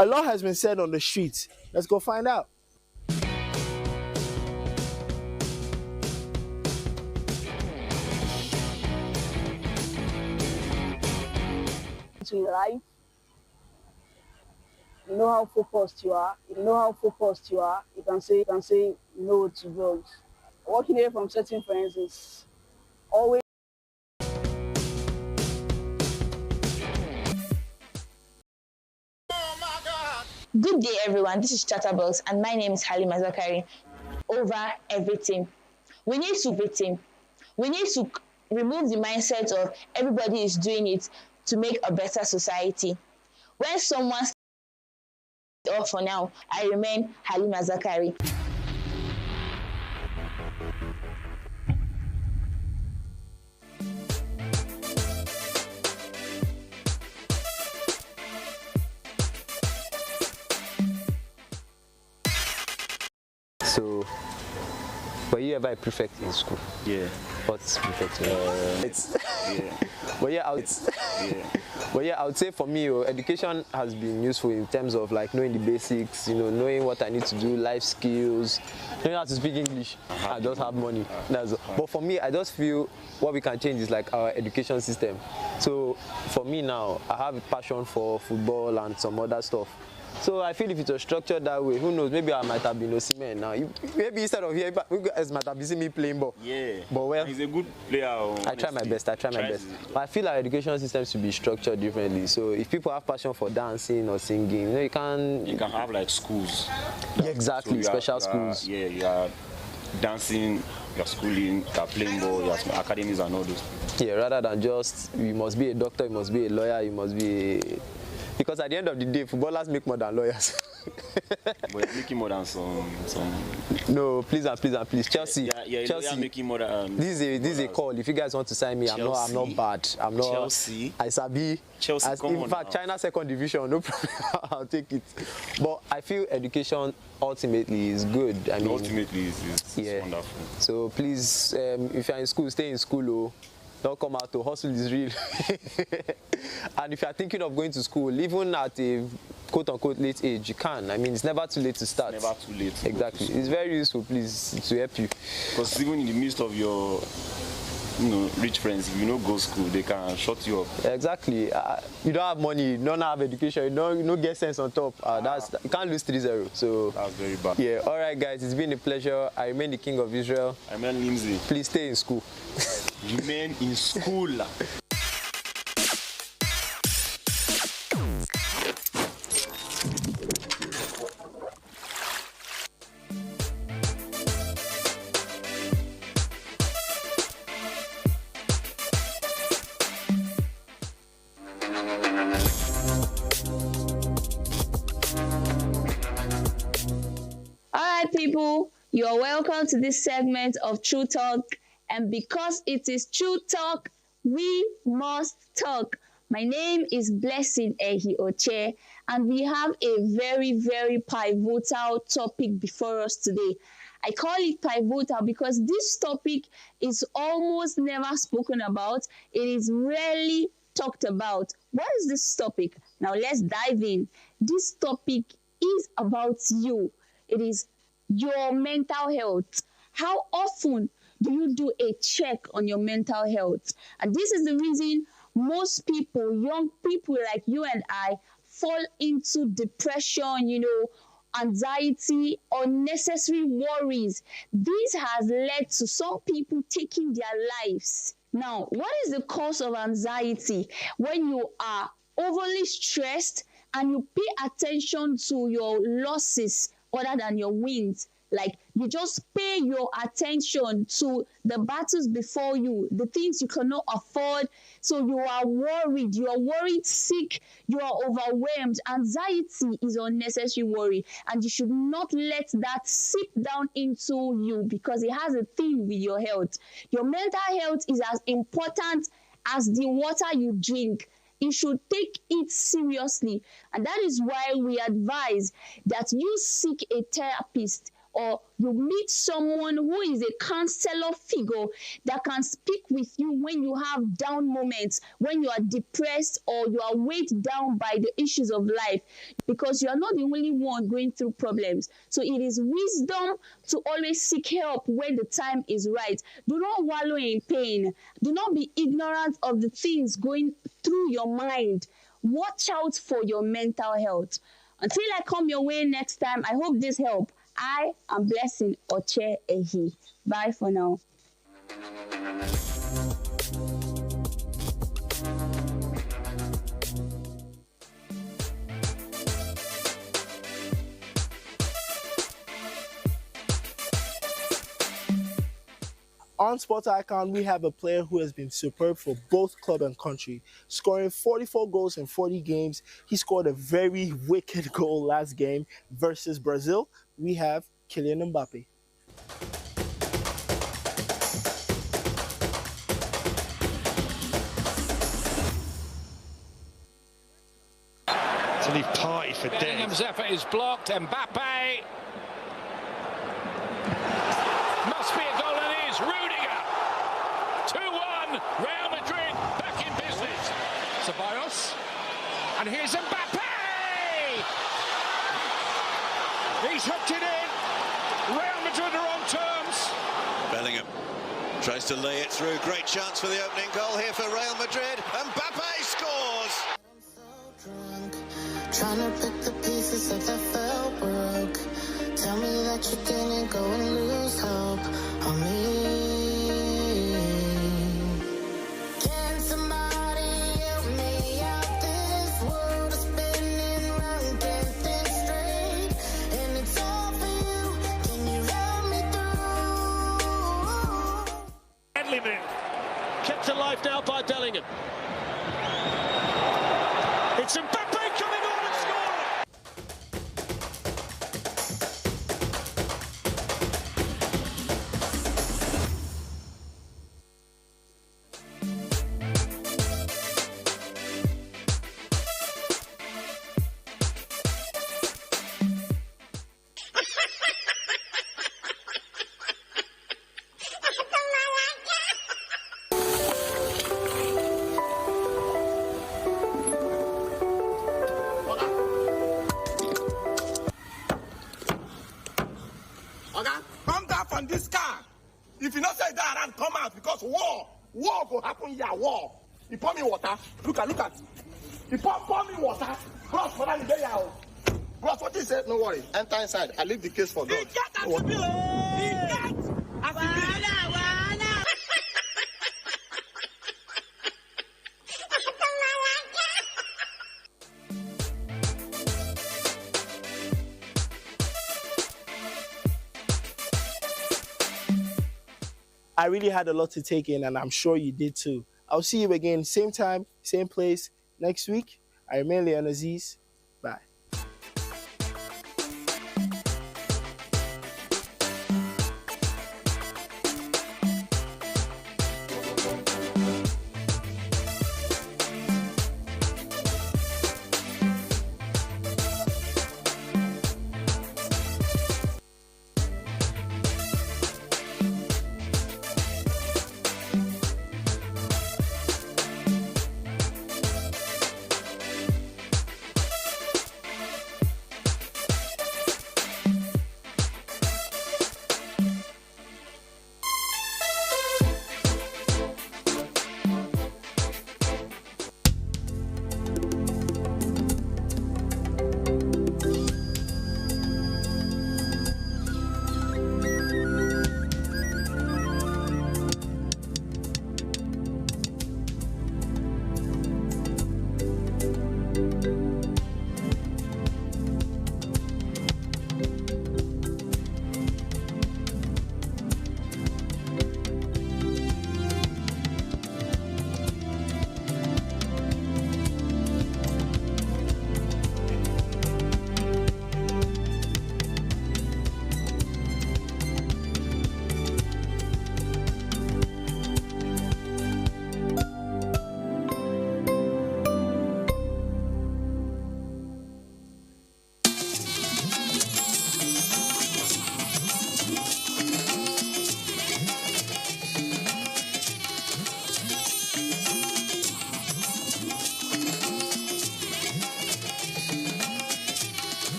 A lot has been said on the streets. Let's go find out. In life, you know how focused you are. You know how focused you are. You can say no to drugs. Walking away from certain friends is always. Good day, everyone. This is Chatterbox, and my name is Halima Zakari. Over everything, we need to remove the mindset of everybody is doing it to make a better society. When someone off for now, I remain Halima Zakari. So, were you ever a prefect in school? Yeah. What's prefect? Yeah. But yeah, I would say for me, education has been useful in terms of like knowing the basics, knowing what I need to do, life skills, knowing how to speak English. I just have money. But for me, I just feel what we can change is like our education system. So for me now, I have a passion for football and some other stuff. So I feel if it was structured that way, who knows, maybe I might have been Osimhen now. Maybe instead of here, you guys might have seen me playing ball. Yeah. But well, he's a good player. I try my best. But I feel our education system should be structured differently. So if people have passion for dancing or singing, you can have like schools. Yeah, exactly, so special schools. Yeah, you are dancing, you are schooling, you are playing ball, you are academies and all those things. Yeah, rather than just you must be a doctor, you must be a lawyer, you must be because at the end of the day, footballers make more than lawyers. But you're making more than some. No, please. Chelsea. Yeah, Chelsea. Making more than. This is a call. If you guys want to sign me, Chelsea. I'm not bad. I'm not. Chelsea. I sabi. Chelsea. In fact, China second division, no problem. I'll take it. But I feel education ultimately is good. I mean, ultimately is wonderful. So please, if you're in school, stay in school. Oh. Don't come out to hustle is real. And if you are thinking of going to school, even at a quote-unquote late age, you can. I mean, it's never too late to start. It's never too late. Exactly. It's very useful, please, to help you. Because even in the midst of your rich friends, if you don't go to school, they can shut you up. Exactly. You don't have money, you don't have education, you don't get sense on top. You can't lose 3-0. So that's very bad. Yeah. All right, guys. It's been a pleasure. I remain the king of Israel. I remain Lindsay. Please stay in school. Remain in school. People, you are welcome to this segment of True Talk, and because it is True Talk, we must talk. My name is Blessing Ehi Oche, and we have a very, very pivotal topic before us today. I call it pivotal because this topic is almost never spoken about. It is rarely talked about. What is this topic? Now let's dive in. This topic is about you. It is your mental health. How often do you do a check on your mental health? And this is the reason most people, young people like you and I, fall into depression, anxiety, unnecessary worries. This has led to some people taking their lives. Now, what is the cause of anxiety? When you are overly stressed and you pay attention to your losses other than your wins. Like you just pay your attention to the battles before you, the things you cannot afford. So you are worried, sick, you are overwhelmed. Anxiety is unnecessary worry, and you should not let that seep down into you because it has a thing with your health. Your mental health is as important as the water you drink. You should take it seriously. And that is why we advise that you seek a therapist or you meet someone who is a counselor figure that can speak with you when you have down moments, when you are depressed or you are weighed down by the issues of life, because you are not the only one going through problems. So it is wisdom to always seek help when the time is right. Do not wallow in pain. Do not be ignorant of the things going through your mind. Watch out for your mental health. Until I come your way next time, I hope this helped. I am Blessing Oche Ehi. Bye for now. On Sports Icon, we have a player who has been superb for both club and country, scoring 44 goals in 40 games. He scored a very wicked goal last game versus Brazil. We have Kylian Mbappe. It's a leave party for Dave. Bellingham's effort is blocked. Mbappe. Must be a goal and it is. Rudiger. 2-1. Real Madrid back in business. Ceballos. And here's Mbappe. He's hooked it in. Real Madrid are on terms. Bellingham tries to lay it through. Great chance for the opening goal here for Real Madrid. Mbappe scores. Trying to pick the pieces that I felt broke. Tell me that you didn't go and lose hope on me. Can somebody help me out? This world is spinning round, can't think straight, and it's all for you. Can you help me through? Deadly minute. Kept alive now by Bellingham. It's Mbappe coming on and scoring. Come down from this car. If you not say that around, come out because war will happen here. War. He pour me water. Look at. He pour me water. Bros, for that day out. Bros, what he said? No worry. Enter inside. I leave the case for God. He got to be. He got. I really had a lot to take in, and I'm sure you did too. I'll see you again, same time, same place, next week. I remain Leon Aziz. Bye.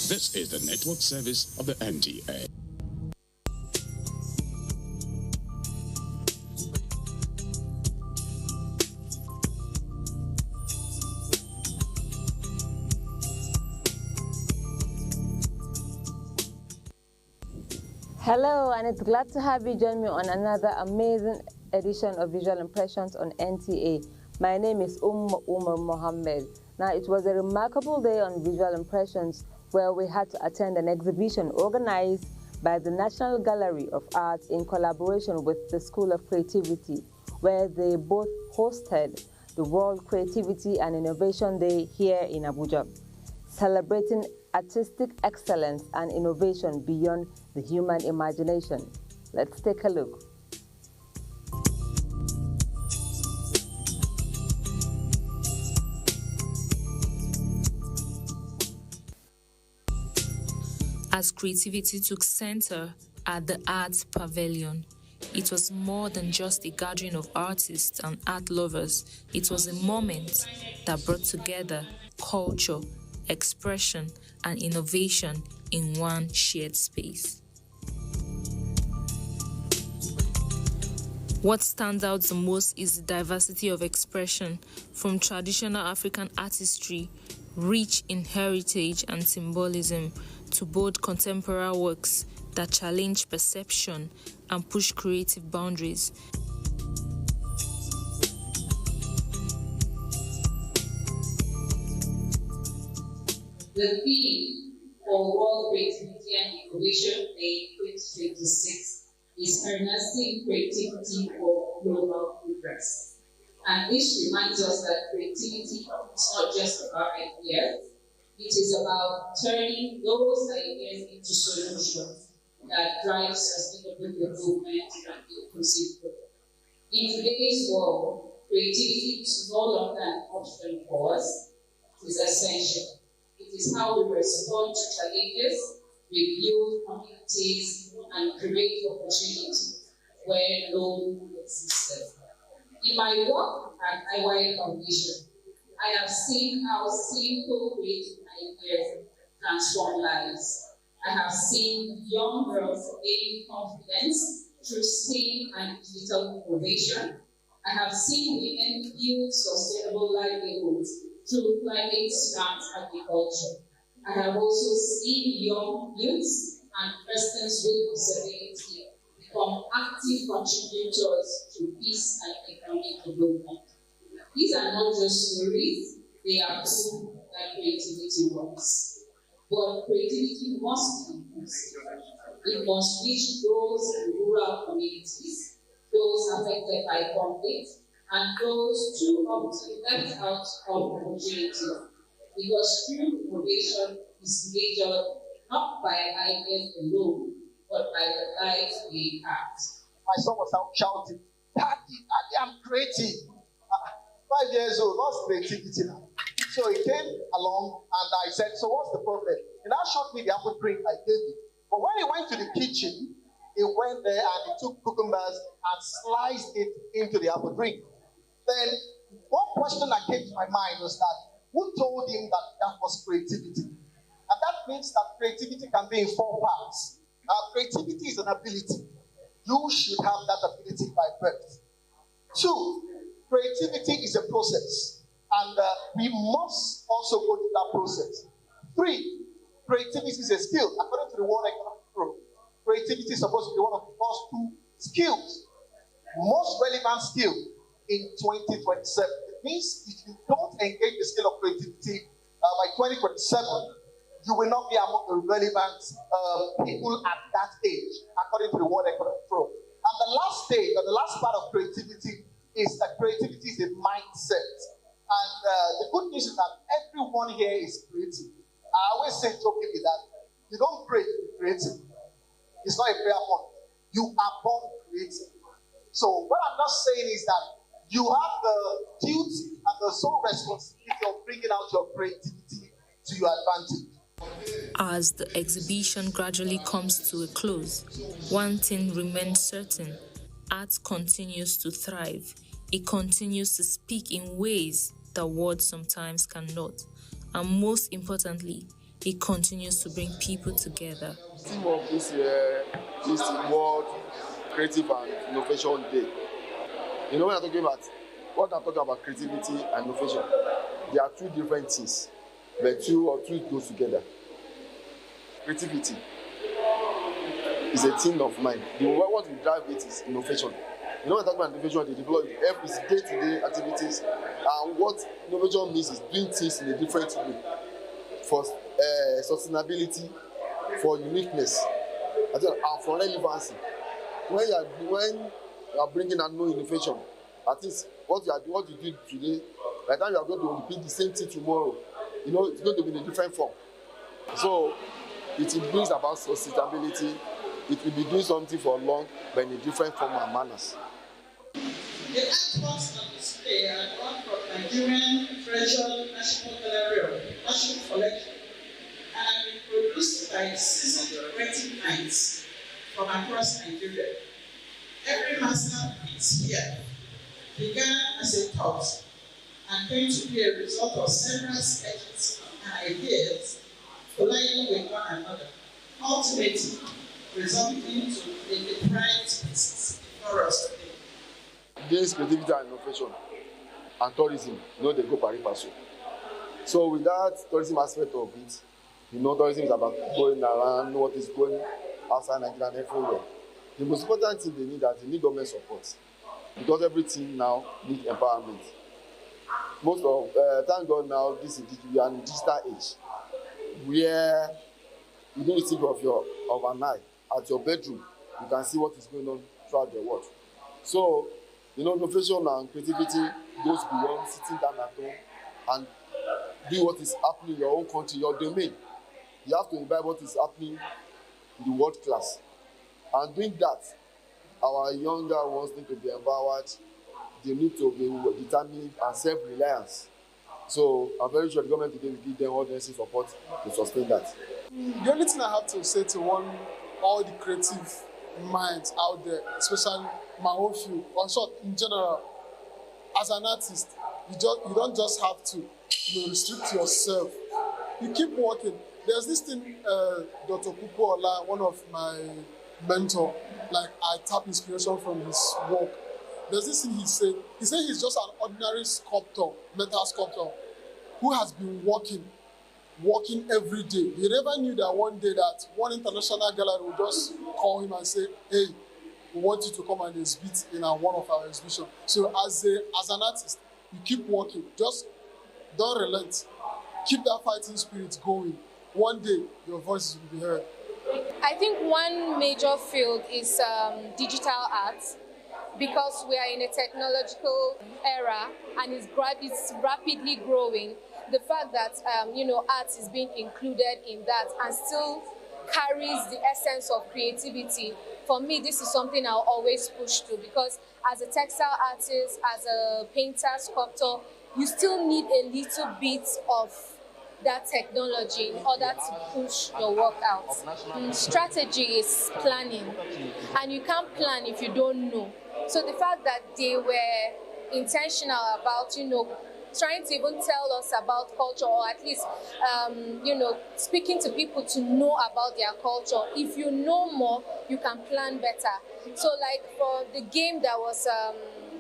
This is the network service of the NTA. Hello, and it's glad to have you join me on another amazing edition of Visual Impressions on NTA. My name is Umar Mohammed. Now, it was a remarkable day on Visual Impressions where we had to attend an exhibition organized by the National Gallery of Arts in collaboration with the School of Creativity, where they both hosted the World Creativity and Innovation Day here in Abuja, celebrating artistic excellence and innovation beyond the human imagination. Let's take a look. As creativity took center at the Arts Pavilion, it was more than just a gathering of artists and art lovers. It was a moment that brought together culture, expression, and innovation in one shared space. What stands out the most is the diversity of expression, from traditional African artistry, rich in heritage and symbolism, to bold contemporary works that challenge perception and push creative boundaries. The theme for World Creativity and Innovation Day 2026 is harnessing creativity for global progress. And this reminds us that creativity is not just about ideas, it is about turning those ideas into solutions that drive sustainable development and inclusive growth. In today's world, creativity is no longer an option for us, it is essential. It is how we respond to challenges, we build communities, and create opportunities where none existed. In my work at IY Foundation, I have seen how simple creative ideas transform lives. I have seen young girls gain confidence through STEAM and digital innovation. I have seen women build sustainable livelihoods through climate-smart agriculture. I have also seen young youths and persons with disability become active contributors to peace and economic development. These are not just stories, they are proof that creativity works. But creativity must be used. It must reach those in rural communities, those affected by conflict, and those too often left out of opportunity. Because true innovation is measured not by ideas alone, but by the lives we impact. My son was out shouting, Daddy, I'm creative. 5 years old, what's creativity now? So he came along and I said, so what's the problem? He now showed me the apple drink I gave him. But when he went to the kitchen, he went there and he took cucumbers and sliced it into the apple drink. Then one question that came to my mind was that, who told him that that was creativity? And that means that creativity can be in 4 parts. Creativity is an ability. You should have that ability by birth. 2, creativity is a process. And we must also go through that process. 3, creativity is a skill. According to the World Economic Forum, creativity is supposed to be one of the first 2 skills. Most relevant skill in 2027. It means if you don't engage the skill of creativity by 2027, you will not be among the relevant people at that age, according to the World Economic Forum. And the last stage, or the last part of creativity, is that creativity is a mindset. And the good news is that everyone here is creative. I always say jokingly that you don't pray to be creative. It's not a prayer point. You are born creative. So what I'm not saying is that you have the duty and the sole responsibility of bringing out your creativity to your advantage. As the exhibition gradually comes to a close, one thing remains certain: art continues to thrive. It continues to speak in ways that words sometimes cannot. And most importantly, it continues to bring people together. The theme of this year is the World Creative and Innovation Day. You know, when I'm talking about creativity and innovation, there are two different things, but two goes together. Creativity is a thing of mind. What we drive it is innovation. You know, when I talk about innovation, they develop every day-to-day activities, and what innovation means is doing things in a different way for sustainability, for uniqueness, and for relevancy. When you are bringing a new innovation, at least what you do today, by the time you are going to repeat the same thing tomorrow, you know, it's going to be in a different form. So it brings about sustainability. It will be doing something for long, but in a different form and manners. The artworks on display are drawn from Nigerian Treasure National Gallery of National Collection and produced by seasoned creative minds from across Nigeria. Every masterpiece here began as a thought and came to be a result of several sketches and ideas colliding with one another, ultimately resulting into the prime pieces for us today. This creativity and innovation and tourism, you know, they go pari passu. So with that tourism aspect of it, you know, tourism is about going around, what is going outside Nigeria and everywhere. The most important thing they need government support, because everything now needs empowerment. Thank God now, we are in digital age, where you don't think of an eye at your bedroom, you can see what is going on throughout the world. So, you know, innovation and creativity goes beyond sitting down at home and do what is happening in your own country, your domain. You have to imbibe what is happening in the world class. And doing that, our younger ones need to be empowered. They need to be determined and self-reliance. So I'm very sure the government today will give them all the necessary support to sustain that. The only thing I have to say to all the creative minds out there, especially my own field, or short, in general, as an artist, you don't just have to restrict yourself. You keep working. There's this thing, Dr. Pupo Ola, one of my mentor, like I tap inspiration from his work. There's this thing he said he's just an ordinary sculptor, metal sculptor, who has been working every day. He never knew that one day that one international gallery would just call him and say, hey, we want you to come and exhibit in one of our exhibitions. So as an artist, you keep working. Just don't relent. Keep that fighting spirit going. One day, your voice will be heard. I think one major field is digital art, because we are in a technological era and it's rapidly growing. The fact that art is being included in that and still carries the essence of creativity, for me, this is something I'll always push to, because as a textile artist, as a painter, sculptor, you still need a little bit of that technology in order to push your work out. Strategy is planning, and you can't plan if you don't know. So the fact that they were intentional about, trying to even tell us about culture, or at least, speaking to people to know about their culture. If you know more, you can plan better. So like for the game that was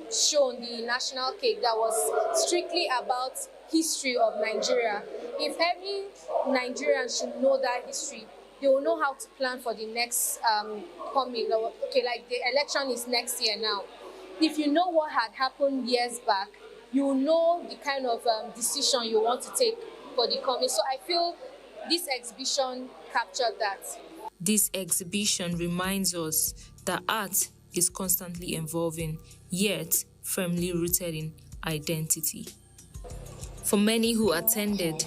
shown, the national cake, that was strictly about history of Nigeria. If every Nigerian should know that history, they will know how to plan for the next coming. Okay, like the election is next year now. If you know what had happened years back, you will know the kind of decision you want to take for the coming. So I feel this exhibition captured that. This exhibition reminds us that art is constantly evolving, yet firmly rooted in identity. For many who attended,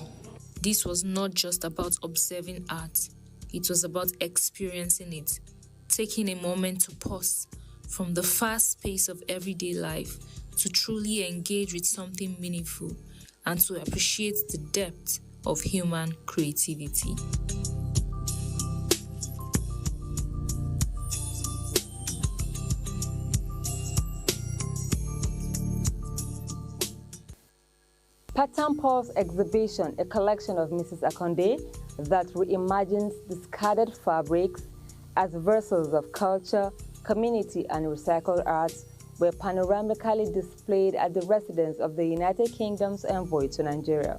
this was not just about observing art, it was about experiencing it, taking a moment to pause from the fast pace of everyday life to truly engage with something meaningful and to appreciate the depth of human creativity. Pattern Pulse exhibition, a collection of Mrs. Akonde, that reimagines discarded fabrics as vessels of culture, community, and recycled arts were panoramically displayed at the residence of the United Kingdom's envoy to Nigeria.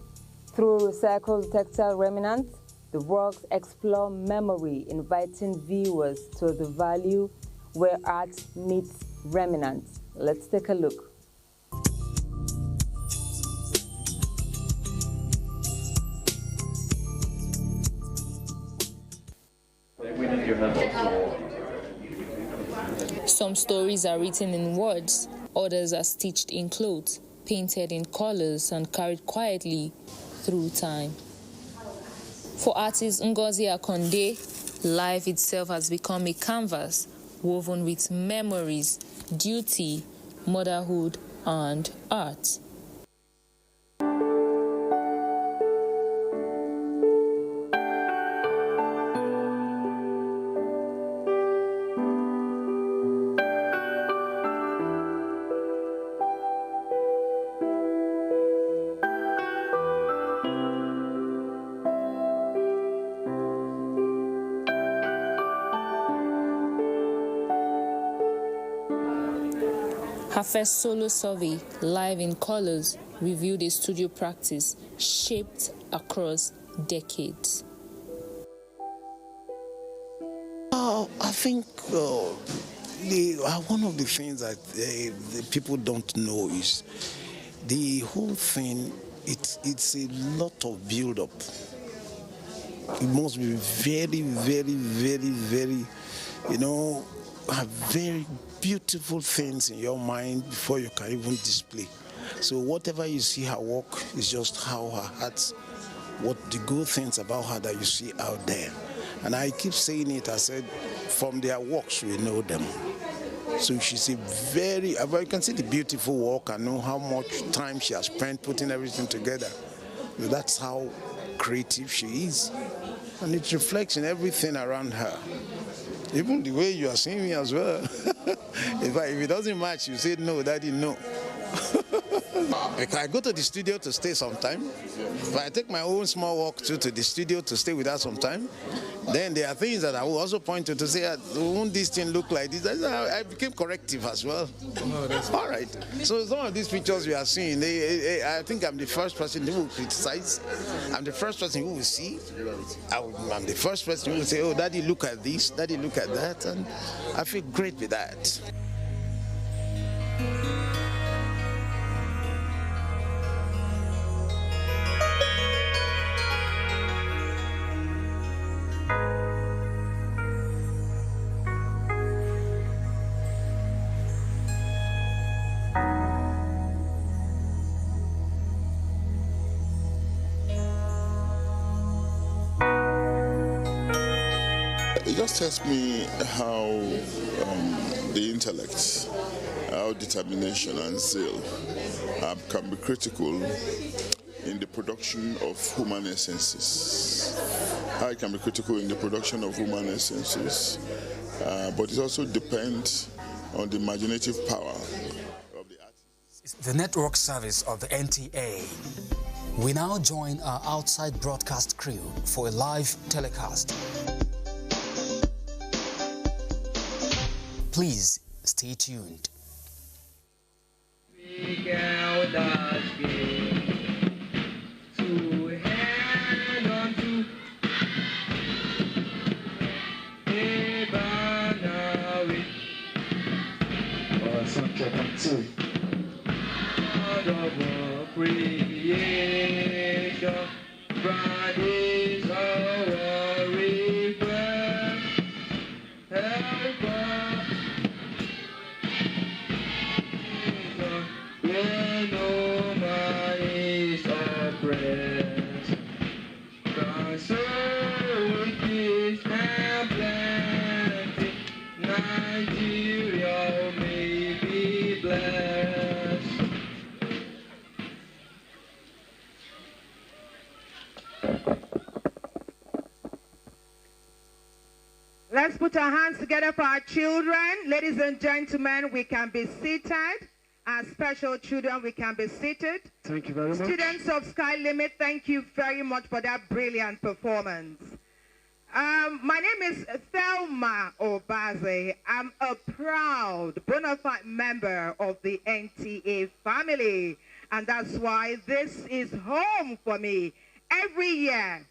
Through recycled textile remnants, the works explore memory, inviting viewers to the value where art meets remnants. Let's take a look. Some stories are written in words, others are stitched in clothes, painted in colors, and carried quietly through time. For artist Ngozi Akonde, life itself has become a canvas woven with memories, duty, motherhood, and art. Her first solo survey, Live in Colors, reviewed a studio practice shaped across decades. I think one of the things that the people don't know is the whole thing. It's a lot of build-up. It must be very, very, very, very, have very beautiful things in your mind before you can even display. So whatever you see her work is just how her heart, what the good things about her that you see out there. And I keep saying it, I said, from their works we know them. So she's a very, you can see the beautiful work and know how much time she has spent putting everything together. So that's how creative she is. And it reflects in everything around her. Even the way you are seeing me as well. If it doesn't match, you say, no, daddy, no. I go to the studio to stay sometime. If I take my own small walk to the studio to stay with her sometime, then there are things that I will also point to say, won't this thing look like this? I became corrective as well. All right. So some of these pictures we are seeing, I think I'm the first person who will criticize. I'm the first person who will see. I'm the first person who will say, oh, daddy, look at this, daddy, look at that. And I feel great with that. It just tells me how the intellect, how determination and zeal can be critical in the production of human essences. How it can be critical in the production of human essences, but it also depends on the imaginative power of the artist. The network service of the NTA. We now join our outside broadcast crew for a live telecast. Please stay tuned. Nigeria may be blessed. Let's put our hands together for our children. Ladies and gentlemen, we can be seated. Our special children, we can be seated. Thank you very much. Students of Sky Limit, thank you very much for that brilliant performance. My name is Thelma Obaze. I'm a proud, bona fide member of the NTA family. And that's why this is home for me. Every year.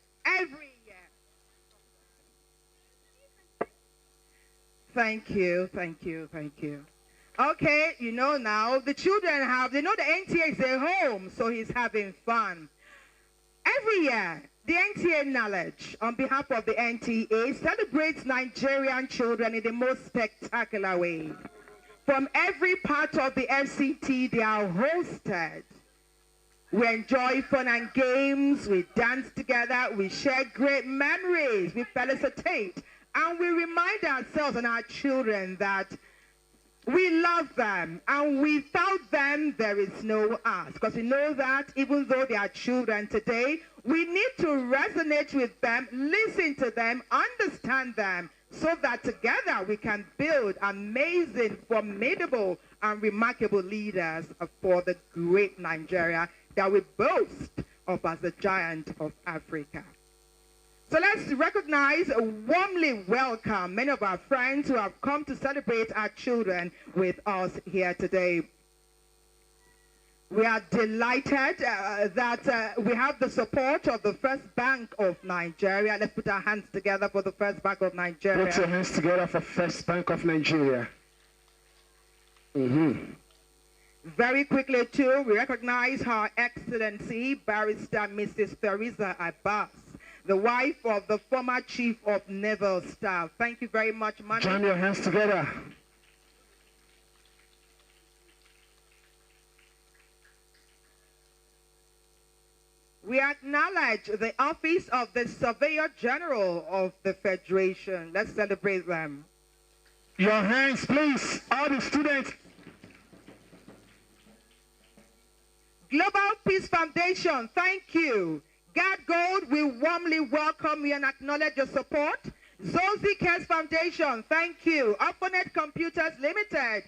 Thank you. Okay, you know now, the children they know the NTA is their home, so he's having fun. Every year, the NTA Knowledge, on behalf of the NTA, celebrates Nigerian children in the most spectacular way. From every part of the FCT, they are hosted. We enjoy fun and games, we dance together, we share great memories, we felicitate, and we remind ourselves and our children that we love them, and without them, there is no us. Because we know that even though they are children today, we need to resonate with them, listen to them, understand them, so that together we can build amazing, formidable, and remarkable leaders for the great Nigeria that we boast of as the giant of Africa. So let's recognize, warmly welcome many of our friends who have come to celebrate our children with us here today. We are delighted that we have the support of the First Bank of Nigeria. Let's put our hands together for the First Bank of Nigeria. Put your hands together for First Bank of Nigeria. Very quickly, too, we recognize Her Excellency Barrister Mrs. Theresa Abbas, the wife of the former Chief of Naval Staff. Thank you very much, Ma'am. Join your hands together. We acknowledge the office of the Surveyor General of the Federation. Let's celebrate them. Your hands, please, all the students. Global Peace Foundation, thank you. God Gold, we warmly welcome you and acknowledge your support. Zozi Cares Foundation, thank you. Opponet Computers Limited,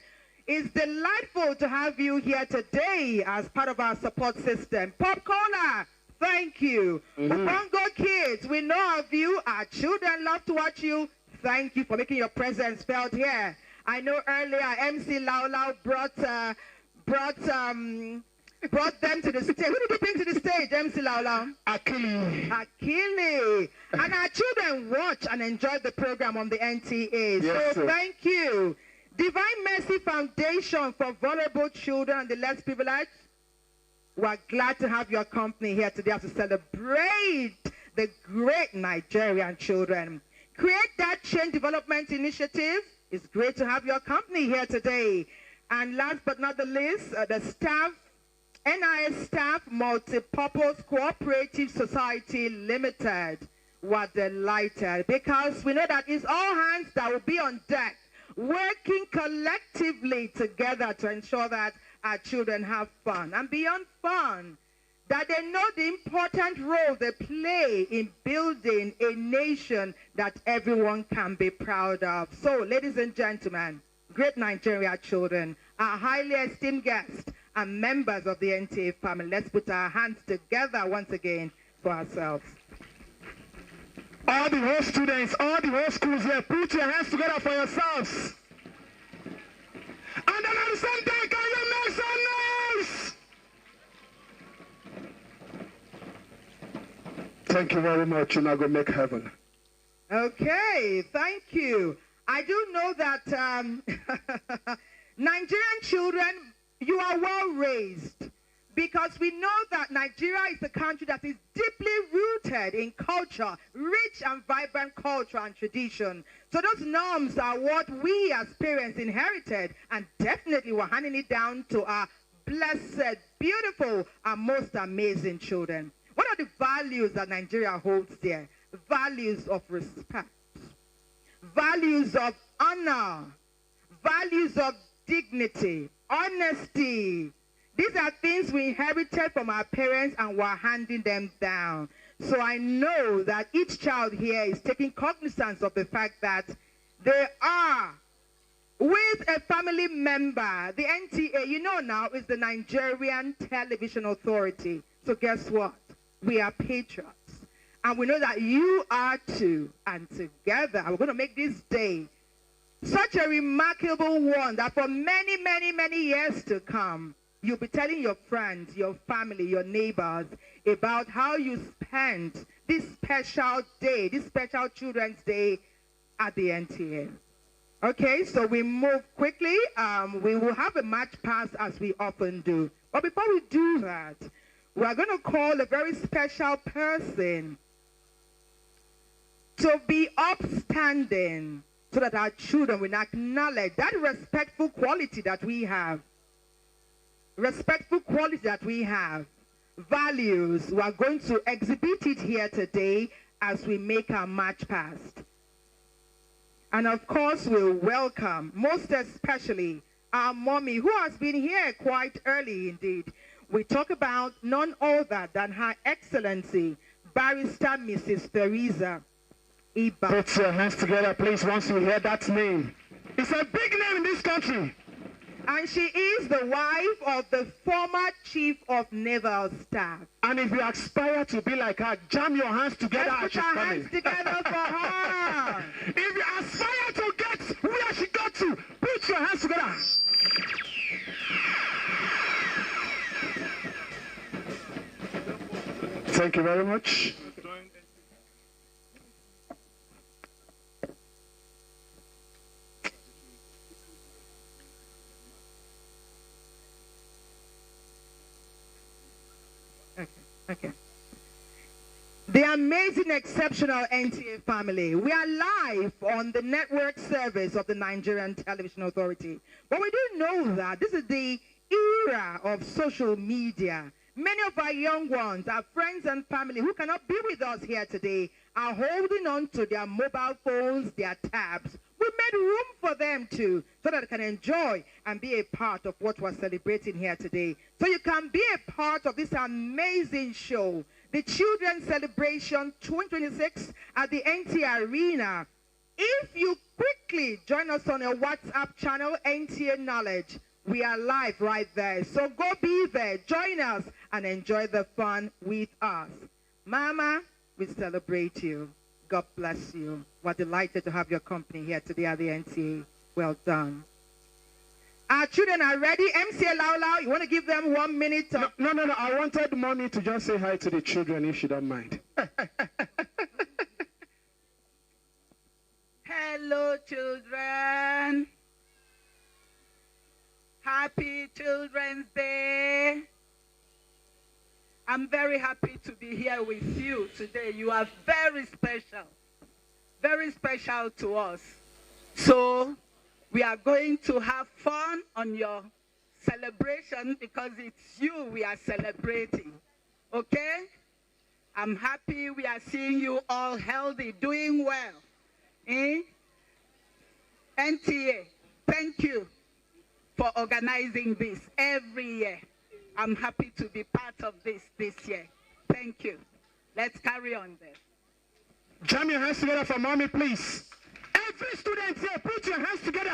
it's delightful to have you here today as part of our support system. Pop Cola, thank you. Bongo Kids, we know of you. Our children love to watch you. Thank you for making your presence felt here. I know earlier MC Lau Lau brought them to the stage. Who did you bring to the stage, MC Laula? Akili. And our children watch and enjoy the program on the NTA. Yes, so thank you. Divine Mercy Foundation for Vulnerable Children and the Less Privileged. We're glad to have your company here today to celebrate the great Nigerian children. Create That Change Development Initiative. It's great to have your company here today. And last but not the least, the staff, NIS Staff Multipurpose Cooperative Society Limited. We're delighted because we know that it's all hands that will be on deck, working collectively together to ensure that our children have fun. And beyond fun, that they know the important role they play in building a nation that everyone can be proud of. So, ladies and gentlemen, great Nigeria children, our highly esteemed guests, and members of the NTA family, let's put our hands together once again for ourselves. All the whole students, all the whole schools here, put your hands together for yourselves. And then at the same time, can you make some noise? Thank you very much. You're not going to make heaven. Okay, thank you. I do know that Nigerian children, you are well raised, because we know that Nigeria is a country that is deeply rooted in culture, rich and vibrant culture and tradition. So those norms are what we as parents inherited, and definitely we're handing it down to our blessed, beautiful, and most amazing children. What are the values that Nigeria holds dear? Values of respect, values of honor, values of dignity, honesty. These are things we inherited from our parents and we're handing them down. So I know that each child here is taking cognizance of the fact that they are with a family member. The NTA, you know now, is the Nigerian Television Authority. So guess what? We are patriots. And we know that you are too. And together, we're going to make this day such a remarkable one that for many, many, many years to come, you'll be telling your friends, your family, your neighbors about how you spent this special day, this special Children's Day at the NTA. Okay, so we move quickly. We will have a march past as we often do. But before we do that, we're going to call a very special person to be upstanding so that our children will acknowledge that respectful quality that we have. Respectful quality that we have. Values. We are going to exhibit it here today as we make our march past. And of course, we'll welcome, most especially, our mommy, who has been here quite early indeed. We talk about none other than Her Excellency, Barrister Mrs. Theresa Iba. Put your hands together, please, once you hear that name. It's a big name in this country. And she is the wife of the former Chief of Naval Staff. And if you aspire to be like her, jam your hands together. Let's put our hands together for her. If you aspire to get where she got to, put your hands together. Thank you very much. Okay. The amazing, exceptional NTA family. We are live on the network service of the Nigerian Television Authority. But we do know that this is the era of social media. Many of our young ones, our friends and family who cannot be with us here today, are holding on to their mobile phones, their tabs. We made room for them too, so that they can enjoy and be a part of what we're celebrating here today. So you can be a part of this amazing show, the Children's Celebration 2026 at the NTA Arena. If you quickly join us on our WhatsApp channel, NTA Knowledge, we are live right there. So go be there, join us, and enjoy the fun with us. Mama, we celebrate you. God bless you. We're delighted to have your company here today at the NTA. Well done. Our children are ready. MCA Laula, you want to give them 1 minute? No. I wanted Mommy to just say hi to the children, if she don't mind. Hello, children. Happy Children's Day. I'm very happy to be here with you today. You are very special to us. So we are going to have fun on your celebration because it's you we are celebrating. Okay? I'm happy we are seeing you all healthy, doing well. NTA, thank you for organizing this every year. I'm happy to be part of this year. Thank you. Let's carry on there. Jam your hands together for Mommy, please. Every student here, put your hands together.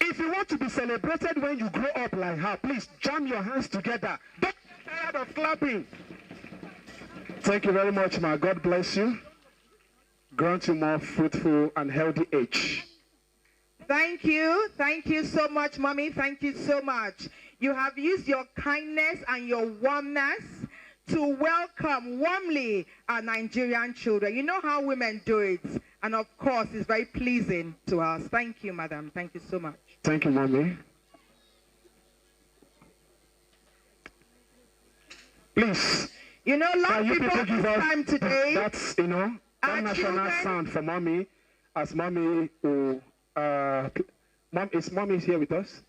If you want to be celebrated when you grow up like her, please jam your hands together. Don't get tired of clapping. Thank you very much, ma. God bless you. Grant you more fruitful and healthy age. Thank you. Thank you so much, Mommy. Thank you so much. You have used your kindness and your warmness to welcome warmly our Nigerian children. You know how women do it. And of course, it's very pleasing to us. Thank you, Madam. Thank you so much. Thank you, Mommy. Please. You know, a lot of people this time today. That's, you know, that national sound for Mommy. As Mommy will... is Mommy here with us?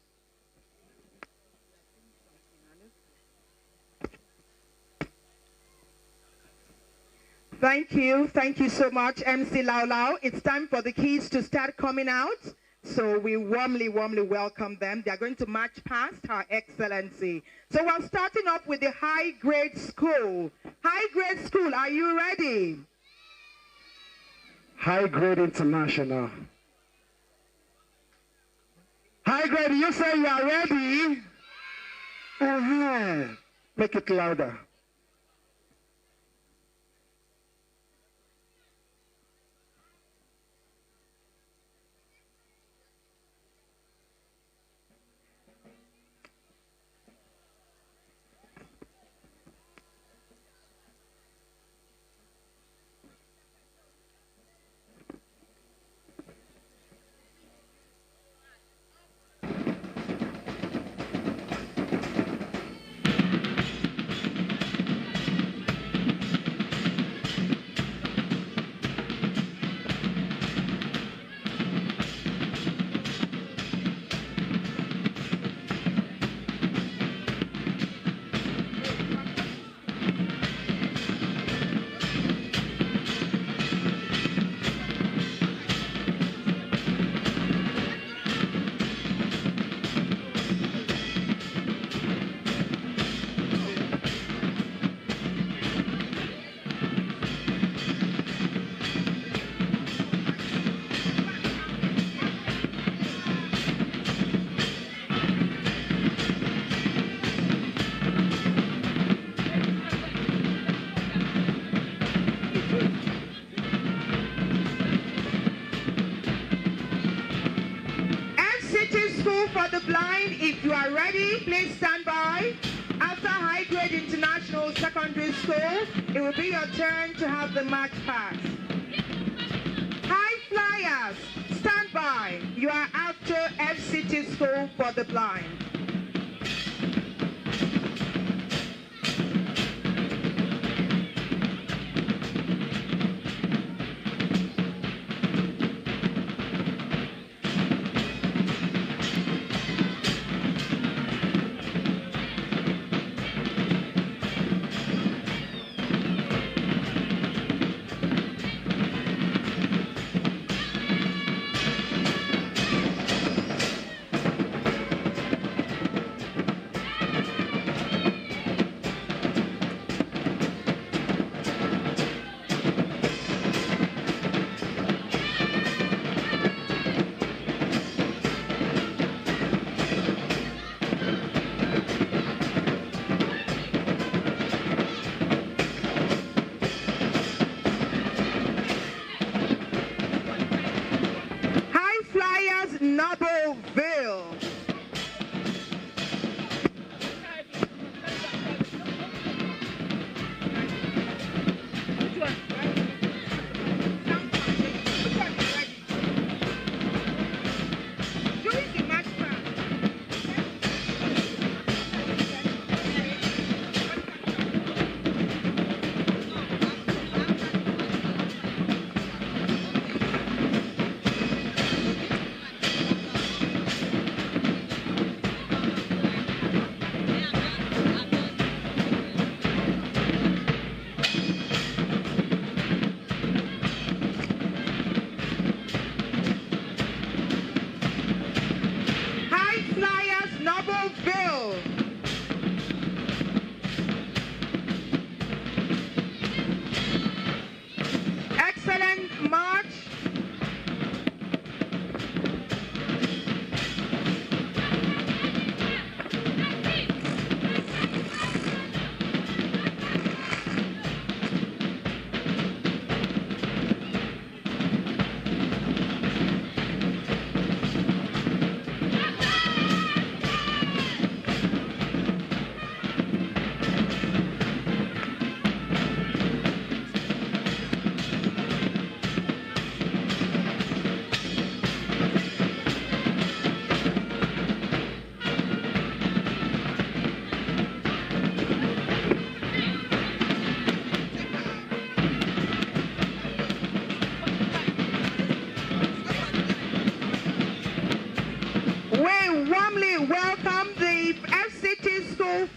Thank you. Thank you so much, MC Lau Lau. It's time for the kids to start coming out. So we warmly welcome them. They are going to march past Her Excellency. So we're starting off with the high grade school. High grade school, are you ready? High grade international. high grade, you say you are ready? Make it louder. For the blind, if you are ready, please stand by. After high grade international secondary school, it will be your turn to have the match pass. High flyers, stand by. You are after FCT school for the blind.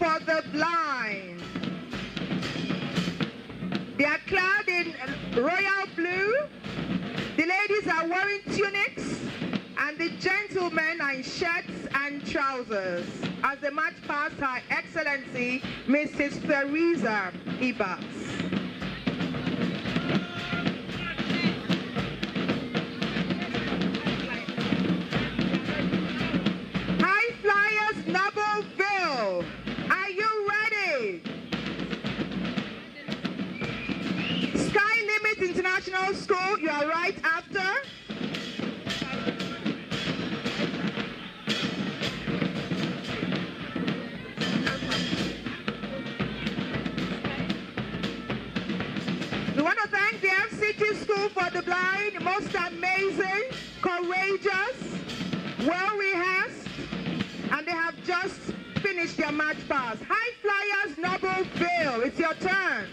for the blind. They are clad in royal blue. The ladies are wearing tunics, and the gentlemen are in shirts and trousers. As the march past Her Excellency, Mrs. Theresa Ibas. School, you are right after. We want to thank the FCT School for the Blind, most amazing, courageous, well-rehearsed, and they have just finished their match pass. High Flyers, Noble Vale, it's your turn.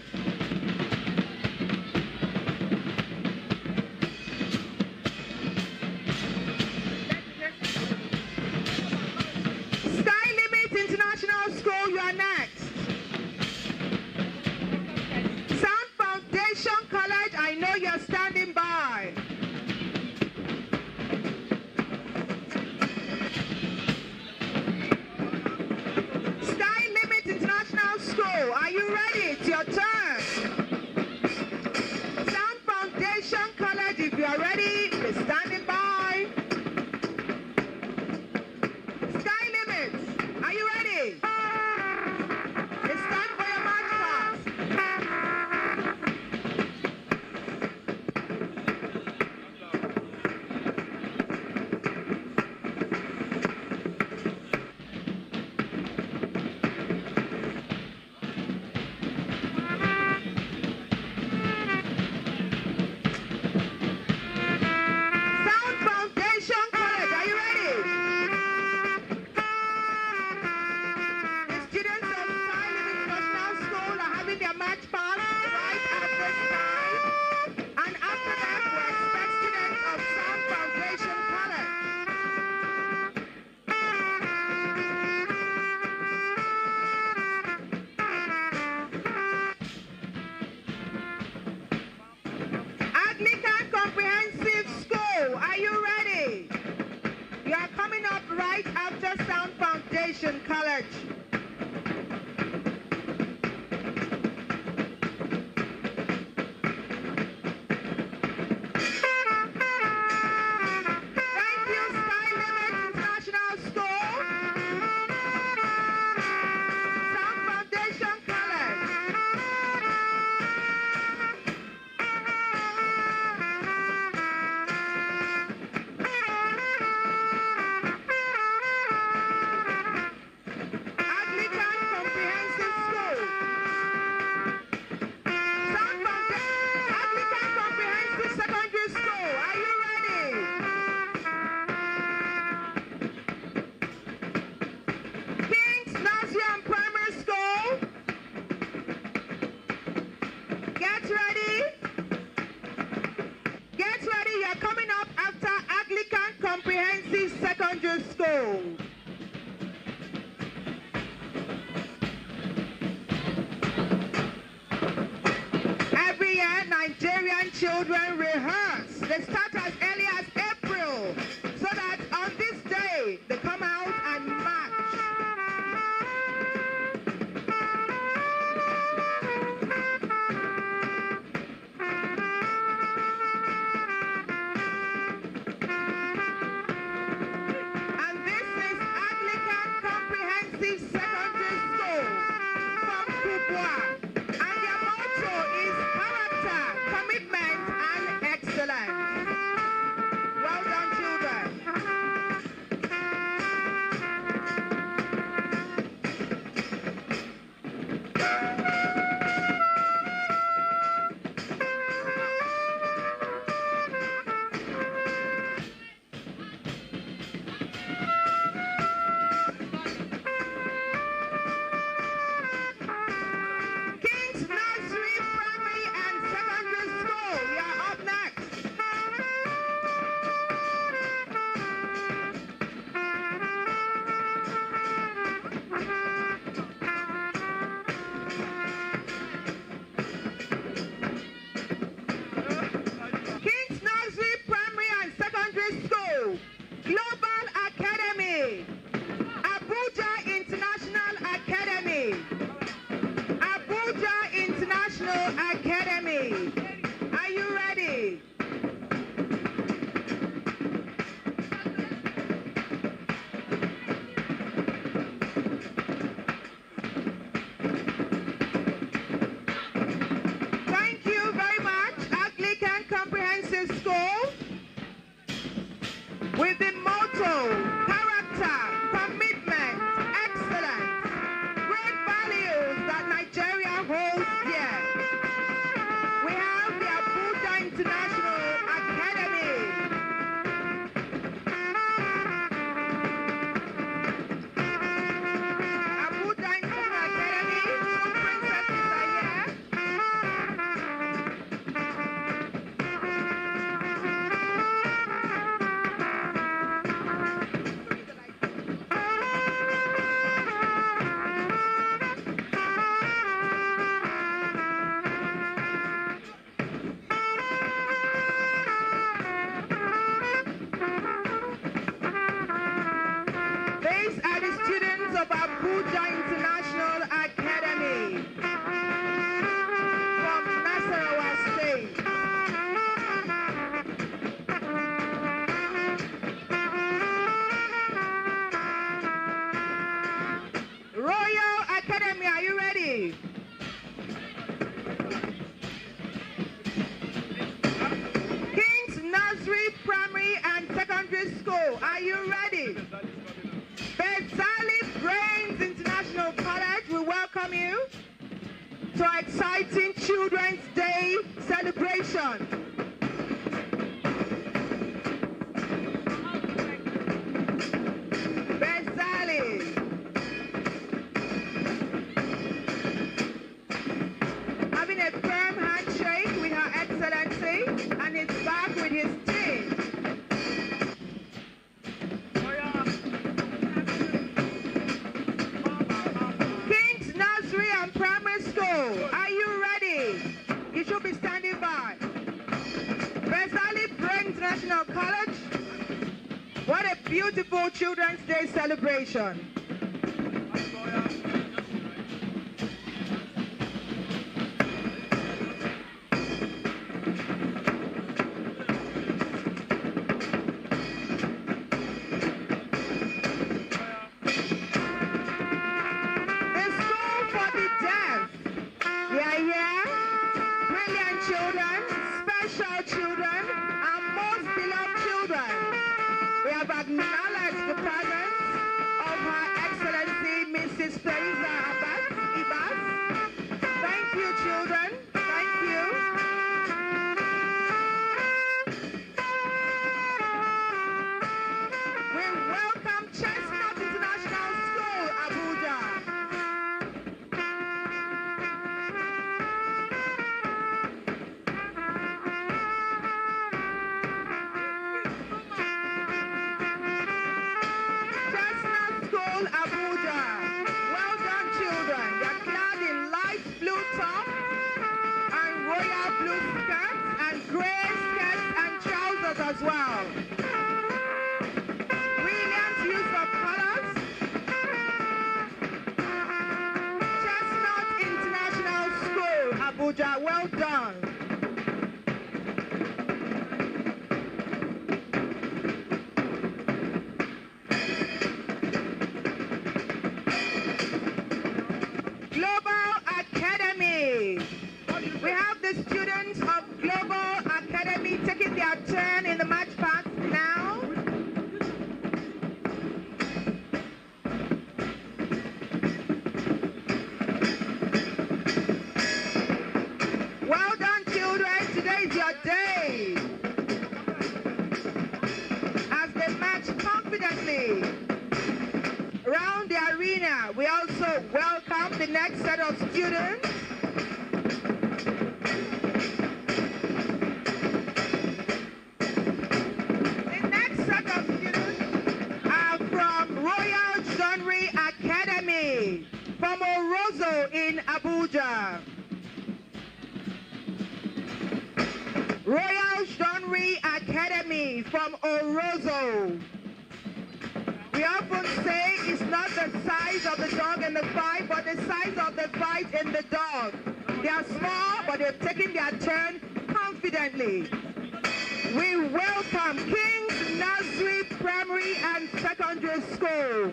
Sky Limit International School, you are next. Sound Foundation College, I know you're standing by. Sky Limit International School, are you ready? It's your turn. Sound Foundation College, if you are ready, be standing by. Sky Limit, are you ready? It's time for your march pass. Sound Foundation College, are you ready? The students of Sky Limit International School are having their match pass right at this time. And after that, we expect students of Sound Foundation College. Anglican Comprehensive School, are you ready? You are coming up right after Sound Foundation College. Thank you, Sky Limit International School. Sound Foundation College. Anglican Comprehensive School. Sound Foundation. Anglican Comprehensive Secondary School. Are you ready? King's Nursery and Primary School. Get ready. Get ready. You're coming up after Anglican Comprehensive Secondary School. Every year, Nigerian children rehearse. They start as early as April, so that on this day, they come out and march. And this is Anglican Comprehensive Secondary School from Kubwa. And their motto is character, commitment, and excellence. Secondary School with the motto, character, commitment, excellence, great values that Nigeria holds dear. We have the Abuja International Academy. Abuja International Academy, two princesses are here. These are the students of Abuja International Academy from Nasarawa State. Royal Academy, are you ready? King's Nursery Primary and Secondary School, are you ready? Bezali Brains International College, we welcome you to our exciting Children's Day celebration. Bezali. Having a firm handshake with Her Excellency and is back with his team. King's Nursery and Primary School, are you ready? You should be standing by. Bezali Brain International College, what a beautiful Children's Day celebration. Acknowledge the presence of Her Excellency Mrs. Teresa Ibas. Thank you, children. Thank you. We welcome Chestnut International School, Abuja. Abuja. Well done, children. They're clad in light blue top and royal blue skirts and gray skirts and trousers as well. Brilliant use of colors. Chestnut International School, Abuja. Well done. We have the students of Global Academy taking their turn in the match pass now. Well done, children. Today is your day. As they march confidently around the arena, we also welcome the next set of students. From Orozo in Abuja. Royal Genre Academy from Orozo. We often say it's not the size of the dog in the fight, but the size of the fight in the dog. They are small, but they've taken their turn confidently. We welcome King's Nursery Primary and Secondary School.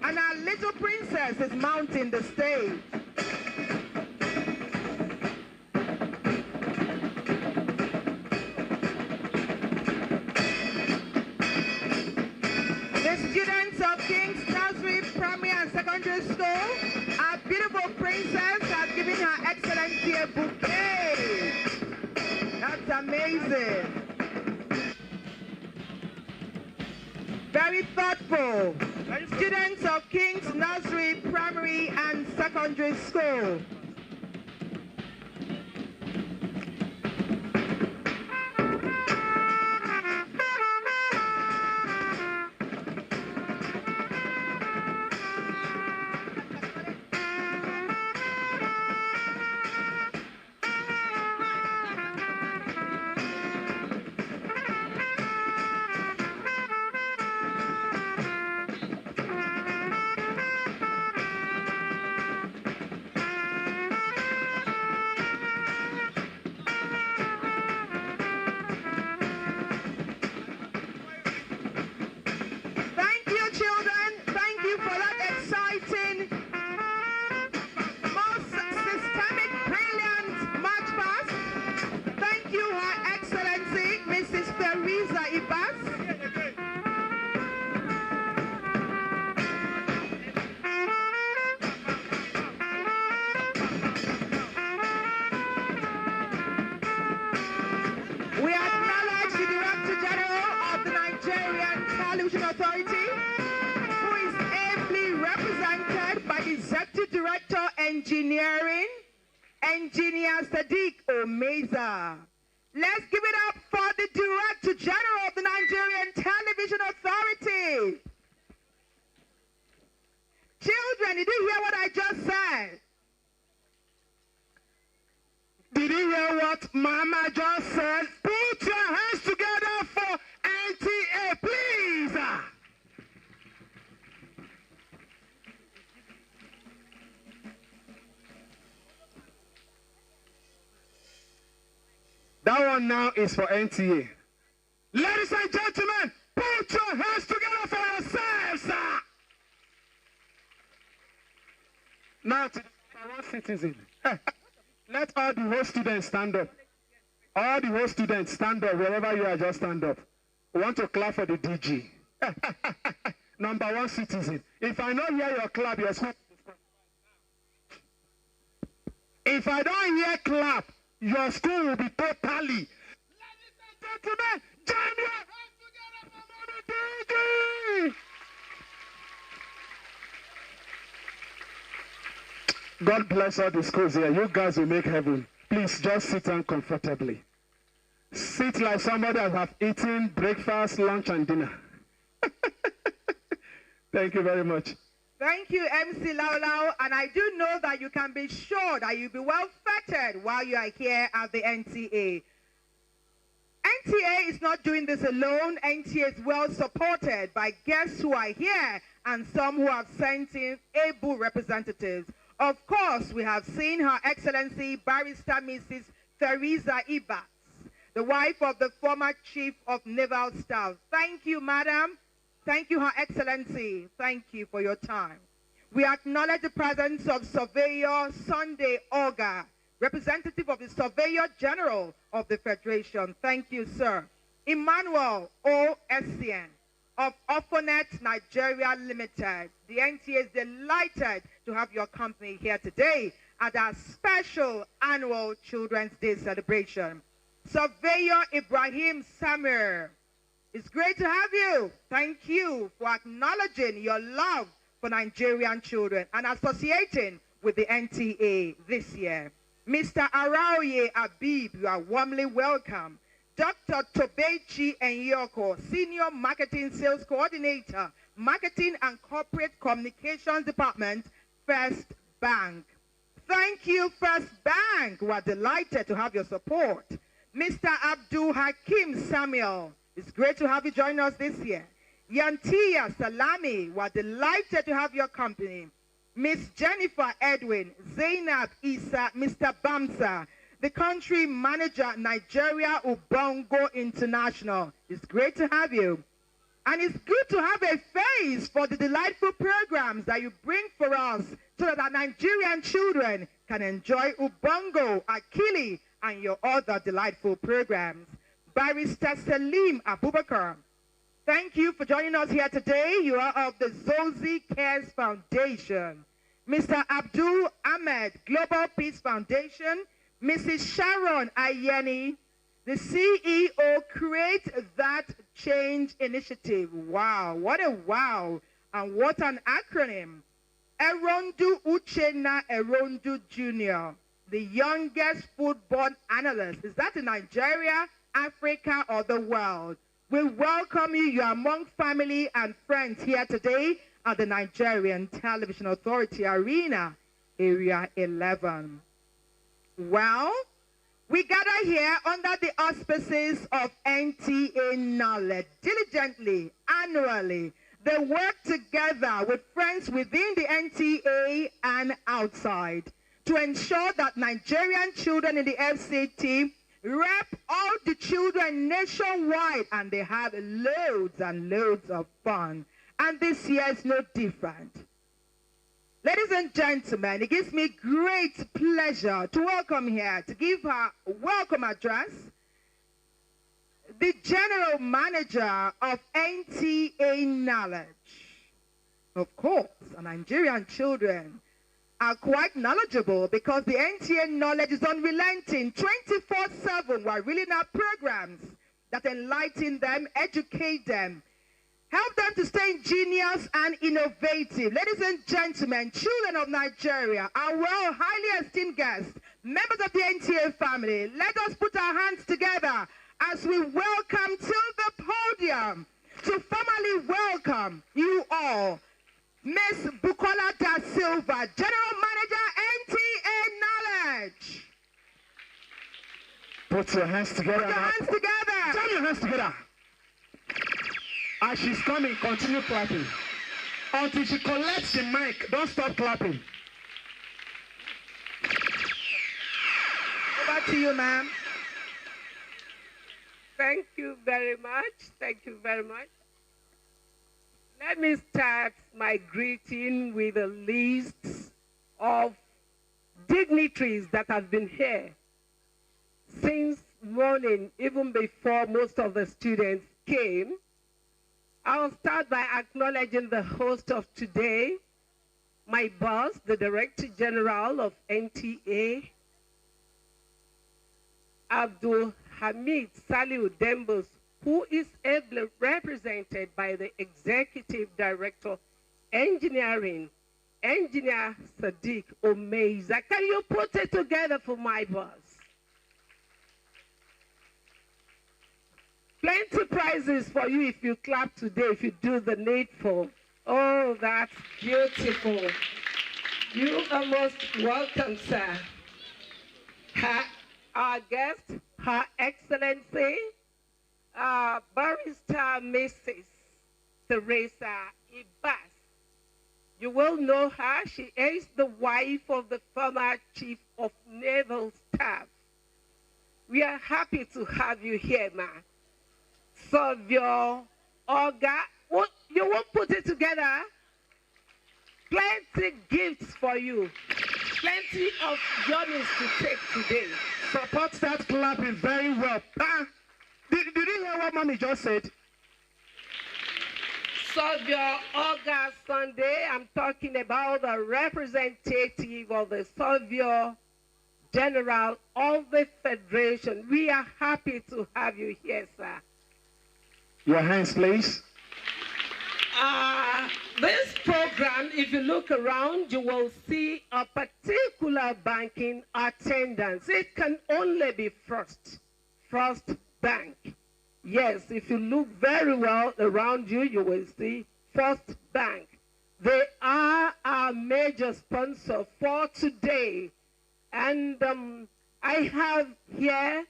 And our little princess is mounting the stage. Princess has given Her Excellency a bouquet. That's amazing. Very thoughtful. Students of King's Nursery, Primary and Secondary School. We acknowledge the Director General of the Nigerian Television Authority, who is ably represented by the Executive Director, Engineering, Engineer Sadiq Omeza. Let's give it up for the Director General of the Nigerian Television Authority. Children, did you hear what I just said? Did you hear what Mama just said? Put your hands together for NTA, please. That one now is for NTA. Ladies and gentlemen, put your hands together for yourselves. Now to the citizen. Let all the whole students stand up. All the whole students stand up. Wherever you are, just stand up. We want to clap for the DG. Number one citizen. If I don't hear your clap, your school. If I don't hear clap, your school will be totally. Ladies and gentlemen, join your hands together for the DG. God bless all the schools here. You guys will make heaven. Please just sit down comfortably. Sit like somebody that have eaten breakfast, lunch, and dinner. Thank you very much. Thank you, MC Laulau. And I do know that you can be sure that you'll be well fettered while you are here at the NTA. NTA is not doing this alone. NTA is well supported by guests who are here and some who have sent in able representatives. Of course, we have seen Her Excellency Barrister Mrs. Theresa Ibas, the wife of the former Chief of Naval Staff. Thank you, Madam. Thank you, Her Excellency. Thank you for your time. We acknowledge the presence of Surveyor Sunday Oga, representative of the Surveyor General of the Federation. Thank you, sir. Emmanuel O. Essien of Ophonet Nigeria Limited. The NTA is delighted to have your company here today at our special annual Children's Day celebration. Surveyor Ibrahim Samir, it's great to have you. Thank you for acknowledging your love for Nigerian children and associating with the NTA this year. Mr. Araoye Abib, you are warmly welcome. Dr. Tobechi Enyoko, Senior Marketing Sales Coordinator, Marketing and Corporate Communications Department, First Bank. Thank you, First Bank. We are delighted to have your support. Mr. Abdul Hakim Samuel, it's great to have you join us this year. Yantia Salami, we are delighted to have your company. Miss Jennifer Edwin, Zainab Isa, Mr. Bamsa, the country manager, Nigeria Ubongo International. It's great to have you. And it's good to have a face for the delightful programs that you bring for us so that our Nigerian children can enjoy Ubongo, Akili, and your other delightful programs. Barrister Salim Abubakar, thank you for joining us here today. You are of the Zozi Cares Foundation. Mr. Abdul Ahmed, Global Peace Foundation, Mrs. Sharon Ayeni, the CEO, Create That Change Initiative. Wow, what a wow, and what an acronym. Erondu Uchenna Erondu Jr., the youngest football analyst. Is that in Nigeria, Africa, or the world? We welcome you. You are among family and friends here today at the Nigerian Television Authority Arena, Area 11. Well, we gather here under the auspices of NTA Knowledge diligently, annually. They work together with friends within the NTA and outside to ensure that Nigerian children in the FCT rep all the children nationwide, and they have loads and loads of fun. And this year is no different. Ladies and gentlemen, it gives me great pleasure to welcome here, to give her a welcome address, the General Manager of NTA Knowledge. Of course, Nigerian children are quite knowledgeable because the NTA Knowledge is unrelenting 24/7 while reeling out programs that enlighten them, educate them, help them to stay ingenious and innovative. Ladies and gentlemen, children of Nigeria, our highly esteemed guests, members of the NTA family, let us put our hands together as we welcome to the podium to formally welcome you all, Miss Bukola Da Silva, General Manager, NTA Knowledge. Put your hands together. Put your hands together. Jam your hands together. As she's coming, continue clapping. Until she collects the mic, don't stop clapping. Over to you, ma'am. Thank you very much. Thank you very much. Let me start my greeting with a list of dignitaries that have been here since morning, even before most of the students came. I'll start by acknowledging the host of today, my boss, the Director General of NTA, Abdul Hamid Saliu Dembos, who is ably represented by the Executive Director, Engineering, Engineer Sadiq Omeiza. Can you put it together for my boss? Plenty prizes for you if you clap today, if you do the needful. Oh, that's beautiful. You are most welcome, sir. Our guest, Her Excellency, Barrister Mrs. Teresa Ibas. You will know her. She is the wife of the former Chief of Naval Staff. We are happy to have you here, ma'am. Savio Oga, you won't put it together. Plenty gifts for you. Plenty of journeys to take today. Support that clapping very well. Did you hear what Mommy just said? Savio Oga Sunday, I'm talking about the representative of the Savio General of the Federation. We are happy to have you here, sir. Your hands, please. This program, if you look around, you will see a particular banking attendance. It can only be First Bank. Yes, if you look very well around you, you will see First Bank. They are our major sponsor for today. And I have here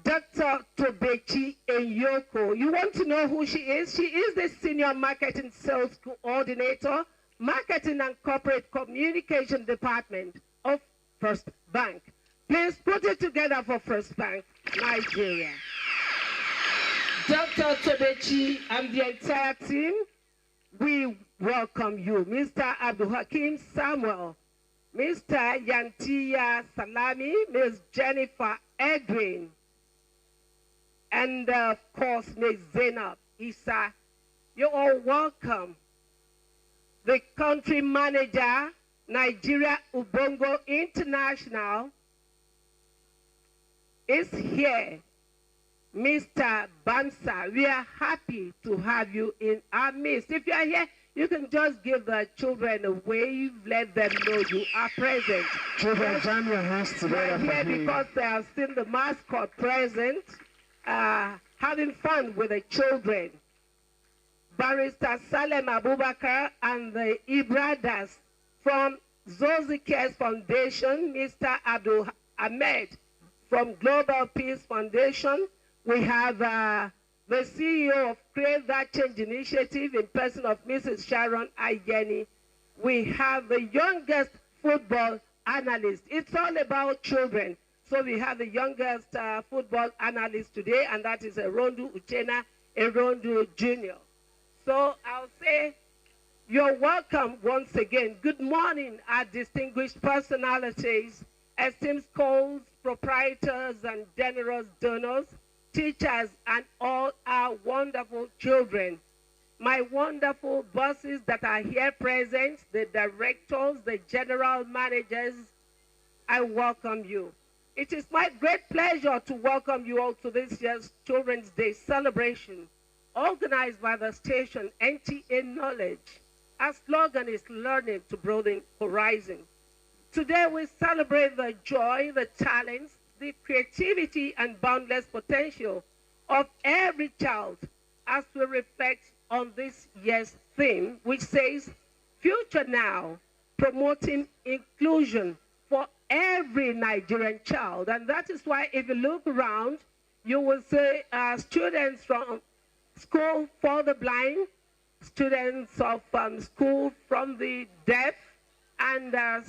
Dr. Tobechi Enyoko. You want to know who she is? She is the Senior Marketing Sales Coordinator, Marketing and Corporate Communication Department of First Bank. Please put it together for First Bank, Nigeria. Dr. Tobechi and the entire team, we welcome you. Mr. Abdul Hakim Samuel, Mr. Yantia Salami, Ms. Jennifer Edwin, and of course, Ms. Zainab Isa. You're all welcome. The country manager Nigeria Ubongo International is here. Mr. Bansa, we are happy to have you in our midst. If you are here, you can just give the children a wave, let them know you are present. Children, jam your hands together here for him. because they are still the mascot present, having fun with the children. Barrister Salem Abubakar and the Ibradas from Zozi Cares Foundation, Mr. Abdul Ahmed from Global Peace Foundation. We have the CEO of Create That Change Initiative in person of Mrs. Sharon Ayeni. We have the youngest football analyst. It's all about children. So we have the youngest football analyst today, and that is Erondu Uchena, Erondu Jr. So I'll say you're welcome once again. Good morning, our distinguished personalities, esteemed schools, proprietors, and generous donors, teachers, and all our wonderful children. My wonderful bosses that are here present, the directors, the general managers, I welcome you. It is my great pleasure to welcome you all to this year's Children's Day celebration, organized by the station NTA Knowledge. Our slogan is Learning to Broaden Horizon. Today we celebrate the joy, the talents, the creativity, and boundless potential of every child as we reflect on this year's theme, which says, Future Now, Promoting Inclusion for Every Nigerian Child. And that is why if you look around, you will see students from School for the Blind, students of School from the Deaf, and the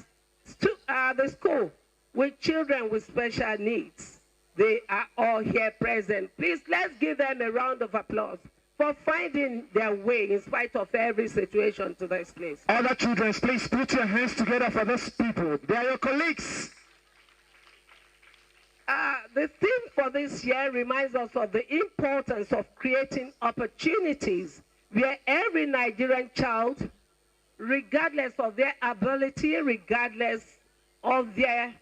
school with children with special needs. They are all here present. Please, let's give them a round of applause for finding their way in spite of every situation to this place. Other children, please put your hands together for these people. They are your colleagues. The theme for this year reminds us of the importance of creating opportunities where every Nigerian child, regardless of their ability, regardless of their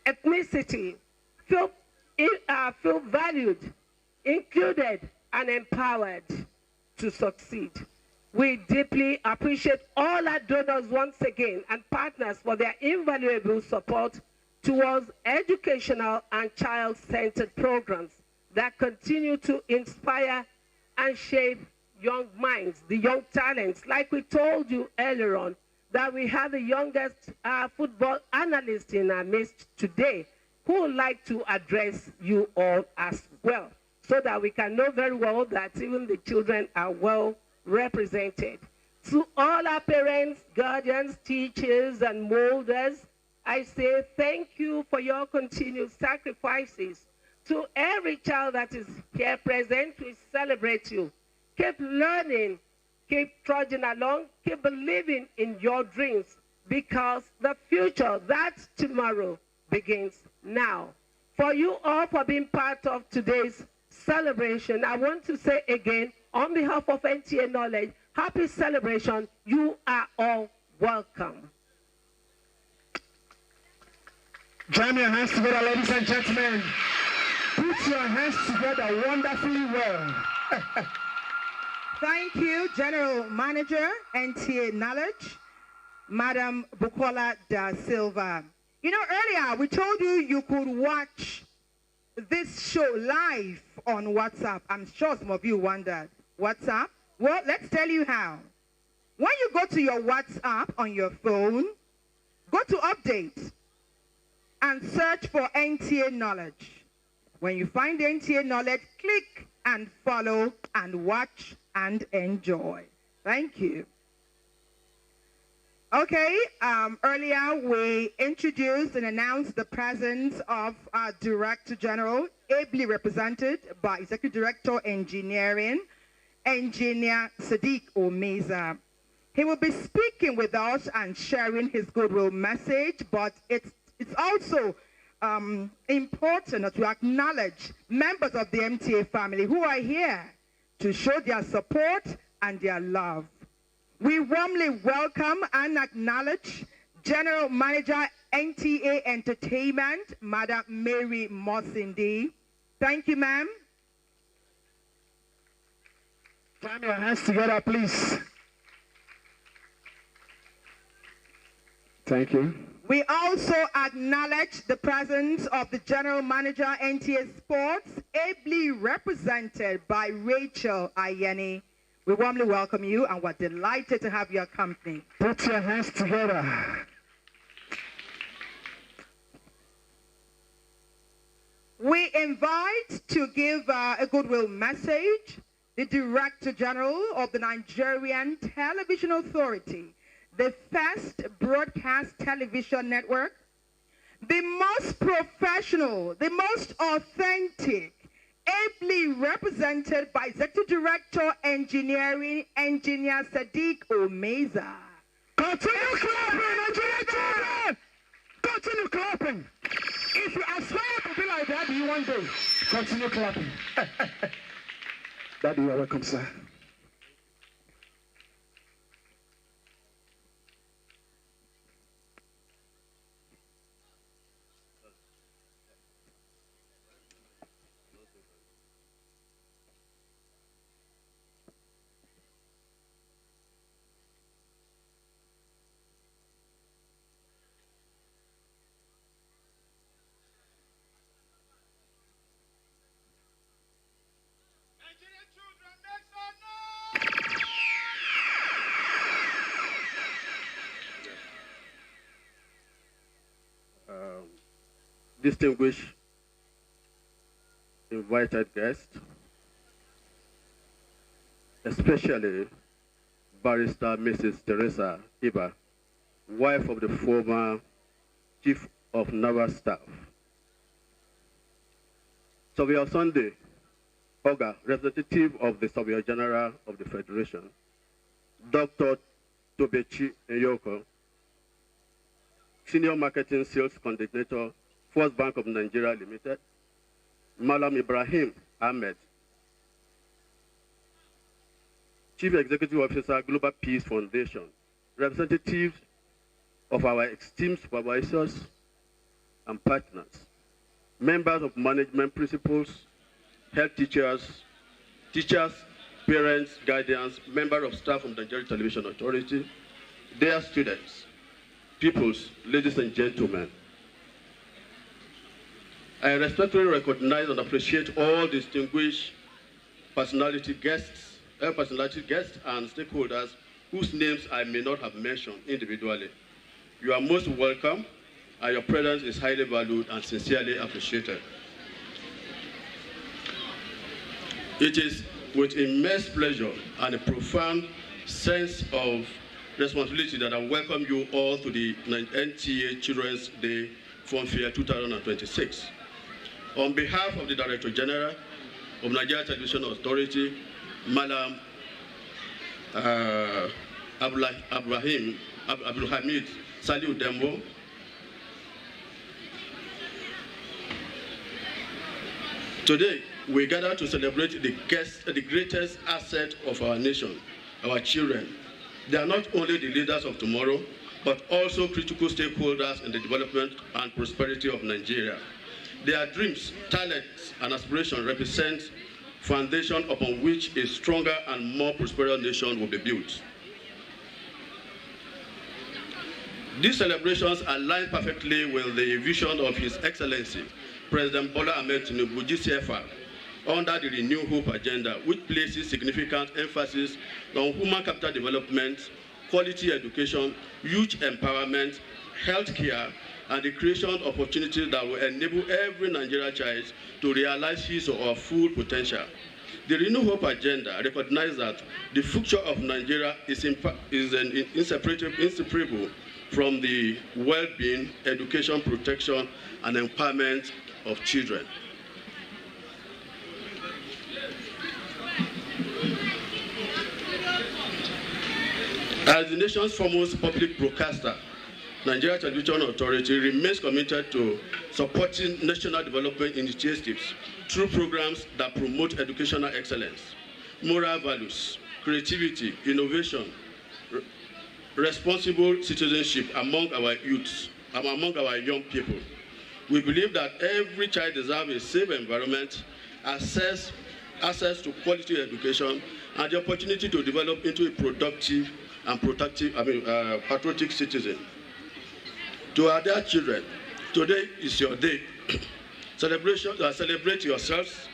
ethnicity, feel valued, included, and empowered to succeed. We deeply appreciate all our donors once again and partners for their invaluable support towards educational and child-centered programs that continue to inspire and shape young minds, the young talents. Like we told you earlier on, that we have the youngest football analyst in our midst today who would like to address you all as well, so that we can know very well that even the children are well represented. To all our parents, guardians, teachers, and molders, I say thank you for your continued sacrifices. To every child that is here present, we celebrate you. Keep learning, keep trudging along, keep believing in your dreams, because the future, that's tomorrow, begins now. For you all for being part of today's celebration, I want to say again, on behalf of NTA Knowledge, happy celebration. You are all welcome. Jam your hands together, ladies and gentlemen. Put your hands together wonderfully well. Thank you, General Manager, NTA Knowledge, Madam Bukola da Silva. You know, earlier we told you you could watch this show live on WhatsApp. I'm sure some of you wondered, WhatsApp? Well, let's tell you how. When you go to your WhatsApp on your phone, go to Update and search for NTA Knowledge. When you find NTA Knowledge, click and follow and watch and enjoy. Thank you. Okay, earlier we introduced and announced the presence of our Director General, ably represented by Executive Director Engineering, Engineer Sadiq Omeza. He will be speaking with us and sharing his goodwill message, but it's also important to acknowledge members of the MTA family who are here to show their support and their love. We warmly welcome and acknowledge General Manager, NTA Entertainment, Madam Mary Mosindi. Thank you, ma'am. Jam your hands together, please. Thank you. We also acknowledge the presence of the General Manager, NTA Sports, ably represented by Rachel Ayeni. We warmly welcome you and we're delighted to have your company. Put your hands together. We invite to give a goodwill message the Director General of the Nigerian Television Authority, the first broadcast television network, the most professional, the most authentic, ably represented by Executive Director Engineering, Engineer Sadiq Omeza. Continue clapping, Nigerian children! Continue clapping. If you aspire to be like Daddy one day, continue clapping. Daddy, you're welcome, sir. Distinguished invited guests, especially Barrister Mrs. Teresa Iba, wife of the former Chief of Naval Staff. Surveyor Sunday Oga, representative of the Surveyor General of the Federation, Dr. Tobechi Nyoko, Senior Marketing Sales Coordinator, First Bank of Nigeria Limited, Malam Ibrahim Ahmed, Chief Executive Officer, Global Peace Foundation, representatives of our esteemed supervisors and partners, members of management principals, health teachers, parents, guardians, members of staff from the Nigerian Television Authority, dear students, peoples, ladies and gentlemen. I respectfully recognize and appreciate all distinguished personality guests and stakeholders whose names I may not have mentioned individually. You are most welcome, and your presence is highly valued and sincerely appreciated. It is with immense pleasure and a profound sense of responsibility that I welcome you all to the NTA Children's Day Fun Fair 2026. On behalf of the Director General of Nigeria Television Authority, Madam Abdulhamid Saliu Dembo, today we gather to celebrate the greatest asset of our nation, our children. They are not only the leaders of tomorrow, but also critical stakeholders in the development and prosperity of Nigeria. Their dreams, talents, and aspirations represent foundation upon which a stronger and more prosperous nation will be built. These celebrations align perfectly with the vision of His Excellency, President Bola Ahmed Tinubu, GCFR, under the Renew Hope agenda, which places significant emphasis on human capital development, quality education, youth empowerment, healthcare, and the creation of opportunities that will enable every Nigerian child to realize his or her full potential. The Renew Hope agenda recognizes that the future of Nigeria is inseparable from the well-being, education, protection, and empowerment of children. As the nation's foremost public broadcaster, Nigeria Television Authority remains committed to supporting national development initiatives through programs that promote educational excellence, moral values, creativity, innovation, responsible citizenship among our youths and among our young people. We believe that every child deserves a safe environment, access to quality education, and the opportunity to develop into a productive and patriotic citizen. To our dear children, today is your day. Celebrate yourselves,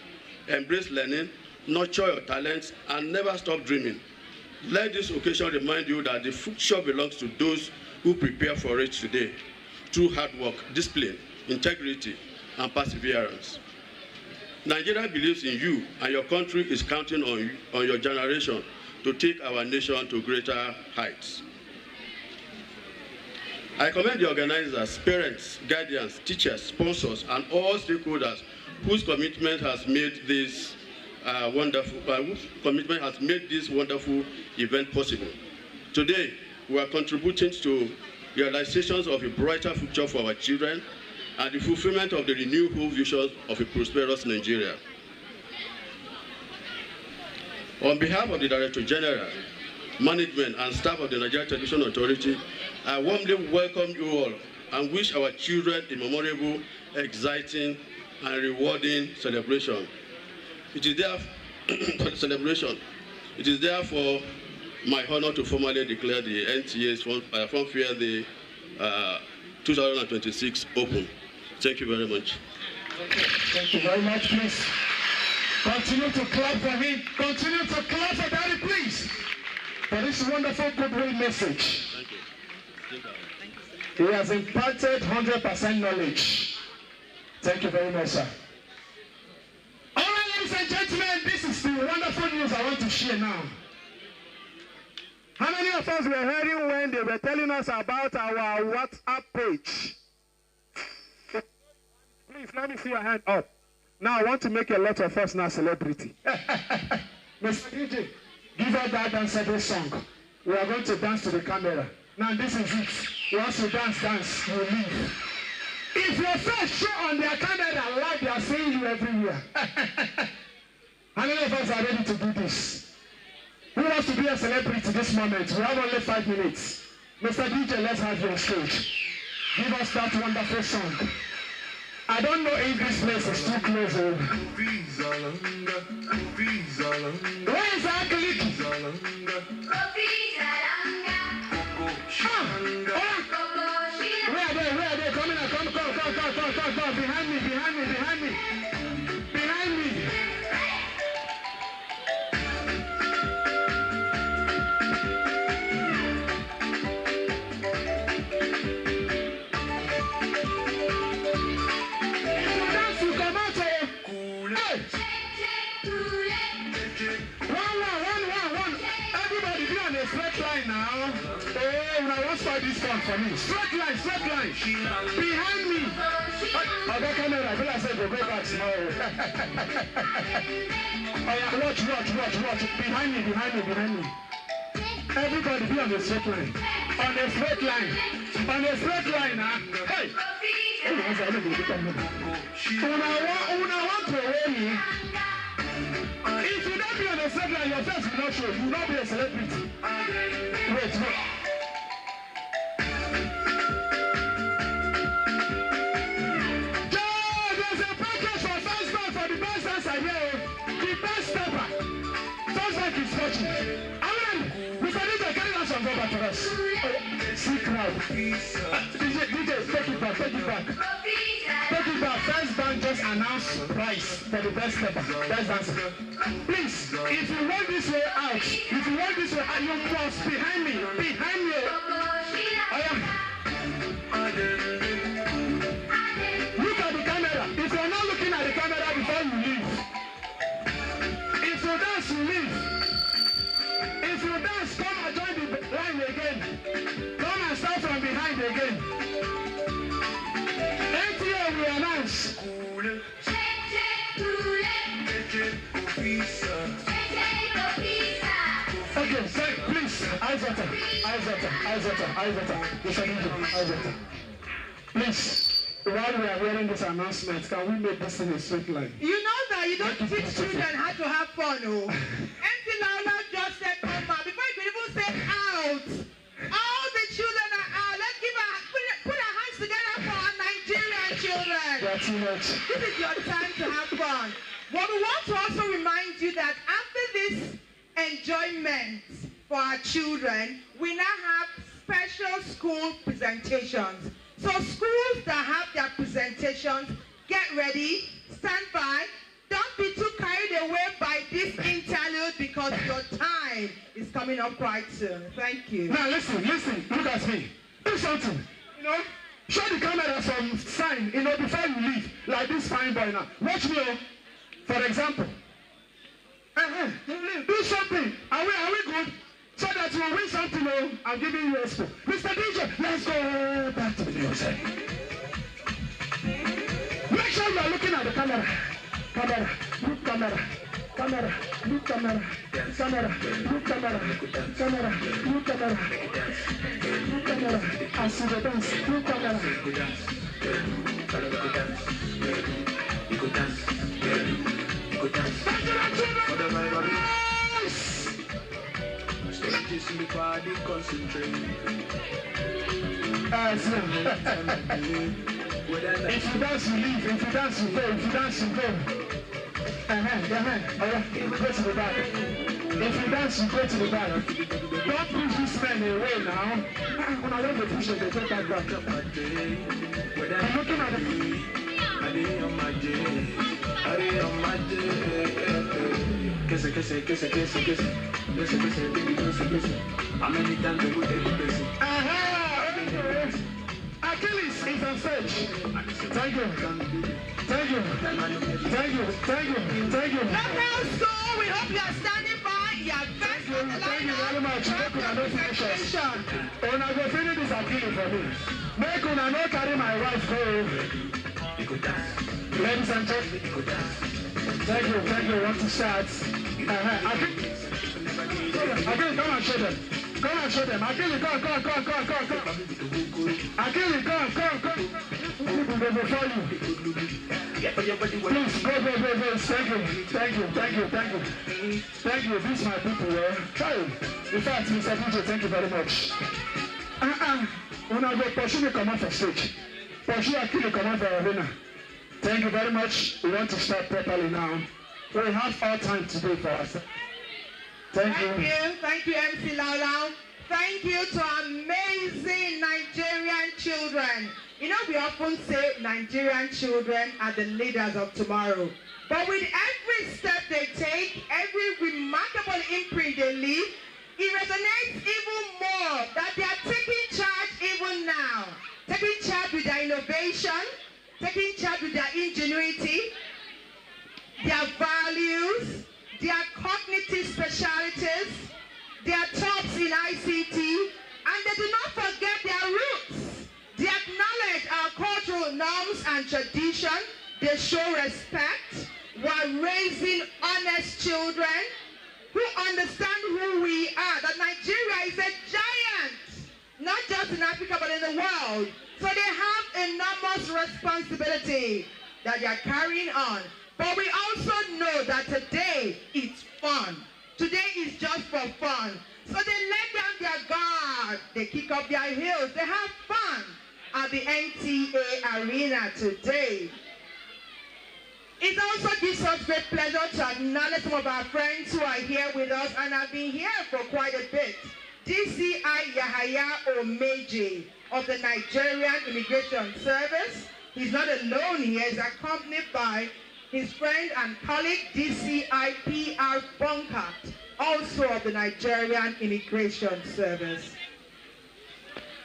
embrace learning, nurture your talents, and never stop dreaming. Let this occasion remind you that the future belongs to those who prepare for it today through hard work, discipline, integrity, and perseverance. Nigeria believes in you, and your country is counting on your generation to take our nation to greater heights. I commend the organizers, parents, guardians, teachers, sponsors, and all stakeholders whose commitment has made this wonderful event possible. Today, we are contributing to realizations of a brighter future for our children and the fulfillment of the renewed hope visions of a prosperous Nigeria. On behalf of the Director General, management, and staff of the Nigerian Television Authority, I warmly welcome you all and wish our children a memorable, exciting, and rewarding celebration. It is therefore my honor to formally declare the NTA's Funfair Day 2026 open. Thank you very much. Thank you very much, please. Continue to clap for him. Continue to clap for Daddy, please. For this wonderful goodwill message. Thank you. He has imparted 100% knowledge. Thank you very much, sir. All right, ladies and gentlemen, this is the wonderful news I want to share now. How many of us were hearing when they were telling us about our WhatsApp page? Please, let me see your hand up. Now, I want to make a lot of us now celebrity. Mr. DJ, give us that danceable song. We are going to dance to the camera. Now, this is it. Once you dance, you leave. If your face show on their camera like they are seeing you everywhere. How many of us are ready to do this? Who wants to be a celebrity this moment? We have only 5 minutes. Mr. DJ, let's have your stage. Give us that wonderful song. I don't know if this place is too close. Where is that click? Where are they? Come. Behind me. This one for me. Straight line. Behind me. Other camera. I feel like I said go back small. Oh yeah, watch. Behind me. Everybody be on the straight line. On the straight line, huh? Hey! Una want to wear me. If you don't be on the straight line, your face will not show. You will not be a celebrity. Wait. See crowd. DJ, take it back. Take it back. First bank just announced price for the best stepper. Best dancer. Please, if you want this way out, you cross behind me. Look at the camera. If you're not looking at the camera before you leave, if you dance, you leave. If you dance, come and join the line again. Come and start from behind again. NTA will announce. Okay, sir, please. Eyes better. Please, while we are hearing this announcement, can we make this in a straight line? You know that you don't teach children how to have fun, oh. NTA just said, Mama, before you could even say out. too much. This is your time to have fun. But we want to also remind you that after this enjoyment for our children, we now have special school presentations. So schools that have their presentations, get ready, stand by. Don't be too carried away by this interlude because your time is coming up quite soon. Thank you. Now listen, look at me. Do something, show the camera some sign, before you leave, like this fine boy now. Watch me, for example. Do something. Are we good? So that you win something, I'm giving you a spoon. Mr. DJ, let's go back to the music. Make sure you are looking at the camera. Camera, look camera. Camera, look camera. Camera, look camera. Camera, look camera. Look camera. I see the dance. Look camera. If you dance, you leave. If you dance, you go. If you dance, you go. Alright, go to the back. If you dance, you go to the back. Don't push this man away now. When I don't push it, they take that back. I'm looking at the... Achilles is on stage. Thank you. Local school, we hope you are standing by. You are best on the line. Thank you very much. Make una no finish us. Una go finish this Achilles for me. Make una no carry my wife go. Ladies and gentlemen. Thank you. Want to start? Achilles, come and show them. Achilles, go. Achilles, go. People go before you. Please, go. Thank you. These my people, In fact, Mr. DJ, thank you very much. When I go, pursue me, come on for stage. Pursue Achilles, come on for arena. Thank you very much. We want to start properly now. We have all time today for us. Thank you, MC Laulau. Thank you to amazing Nigerian children. We often say Nigerian children are the leaders of tomorrow. But with every step they take, every remarkable imprint they leave, it resonates even more that they are taking charge even now. Taking charge with their innovation, taking charge with their ingenuity, their values, their cognitive specialties, their tops in ICT, and they do not forget their roots. They acknowledge our cultural norms and tradition. They show respect while raising honest children who understand who we are, that Nigeria is a giant, not just in Africa but in the world. So they have enormous responsibility that they are carrying on. But we also know that today it's fun. Today is just for fun. So they let down their guard. They kick up their heels. They have fun at the NTA arena today. It also gives us great pleasure to acknowledge some of our friends who are here with us and have been here for quite a bit. DCI Yahaya Omeji of the Nigerian Immigration Service. He's not alone here. He's accompanied by his friend and colleague DCI PR Bunkat, also of the Nigerian Immigration Service.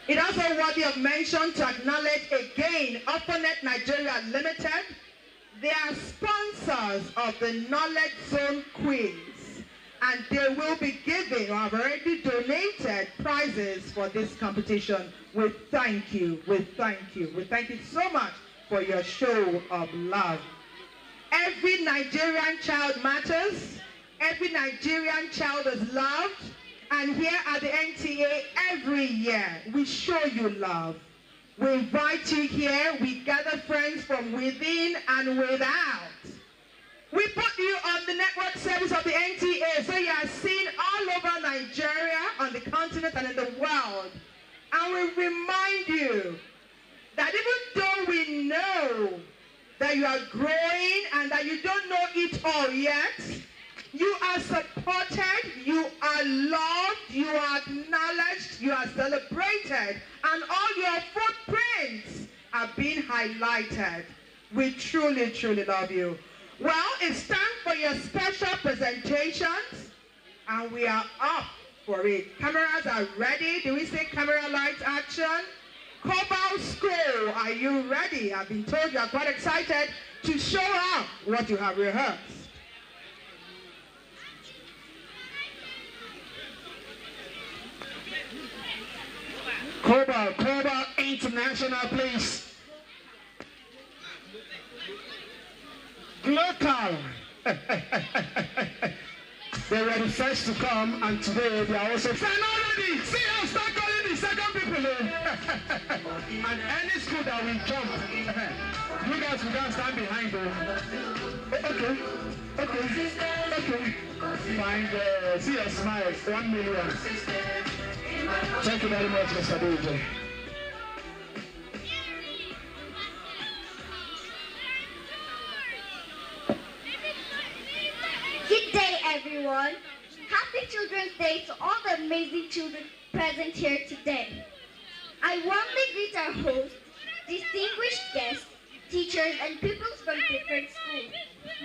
It also worthy of mention to acknowledge again Opponet Nigeria Limited. They are sponsors of the Knowledge Zone Quiz, and they will be giving, or have already donated, prizes for this competition. We thank you. We thank you so much for your show of love. Every Nigerian child matters. Every Nigerian child is loved. And here at the NTA, every year, we show you love. We invite you here. We gather friends from within and without. We put you on the network service of the NTA, so you are seen all over Nigeria, on the continent, and in the world. And we remind you that even though we know that you are growing and that you don't know it all yet. You are supported, you are loved, you are acknowledged, you are celebrated, and all your footprints are being highlighted. We truly, truly love you. Well, it's time for your special presentations, and we are up for it. Cameras are ready. Do we say camera, lights, action? Cobalt School, are you ready? I've been told you are quite excited to show up what you have rehearsed. Cobalt International, please. Local. They were the first to come, and today they are also. Stand already. See us start calling the second people. And any school that we jump, you guys will just stand behind them. Okay. Find, see your smile. 1 million. Thank you very much, Mr. DJ. Good day, everyone. Happy Children's Day to all the amazing children present here today. I warmly greet our hosts, distinguished guests, teachers, and pupils from different schools.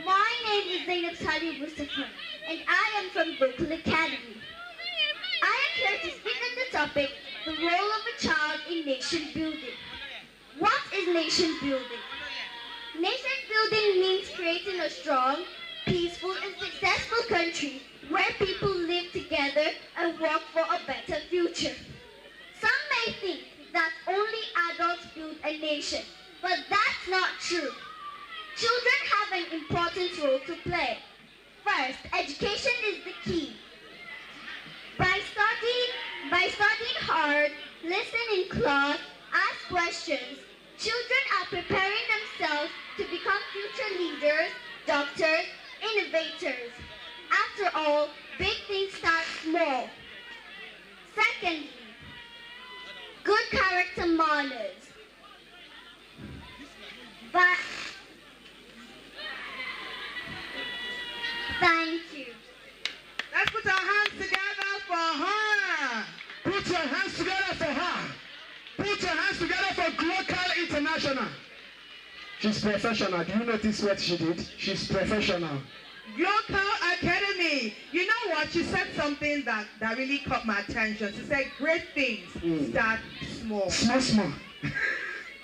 My name is Zainab Sali Mustafa, and I am from Local Academy. I am here to speak on the topic, the role of a child in nation building. What is nation building? Nation building means creating a strong, peaceful, and successful country where people live together and work for a better future. Some may think that only adults build a nation, but that's not true. Children have an important role to play. First, education is the key. By studying hard, listen in class, ask questions, children are preparing themselves to become future leaders, doctors, innovators. After all, big things start small. Secondly, good character manners. But thank you. Let's put our hands together for her. Put your hands together for her. Put your hands together for Local International. She's professional. Do you notice what she did? She's professional. Local Academy. You know what? She said something that really caught my attention. She said, great things start small. Small.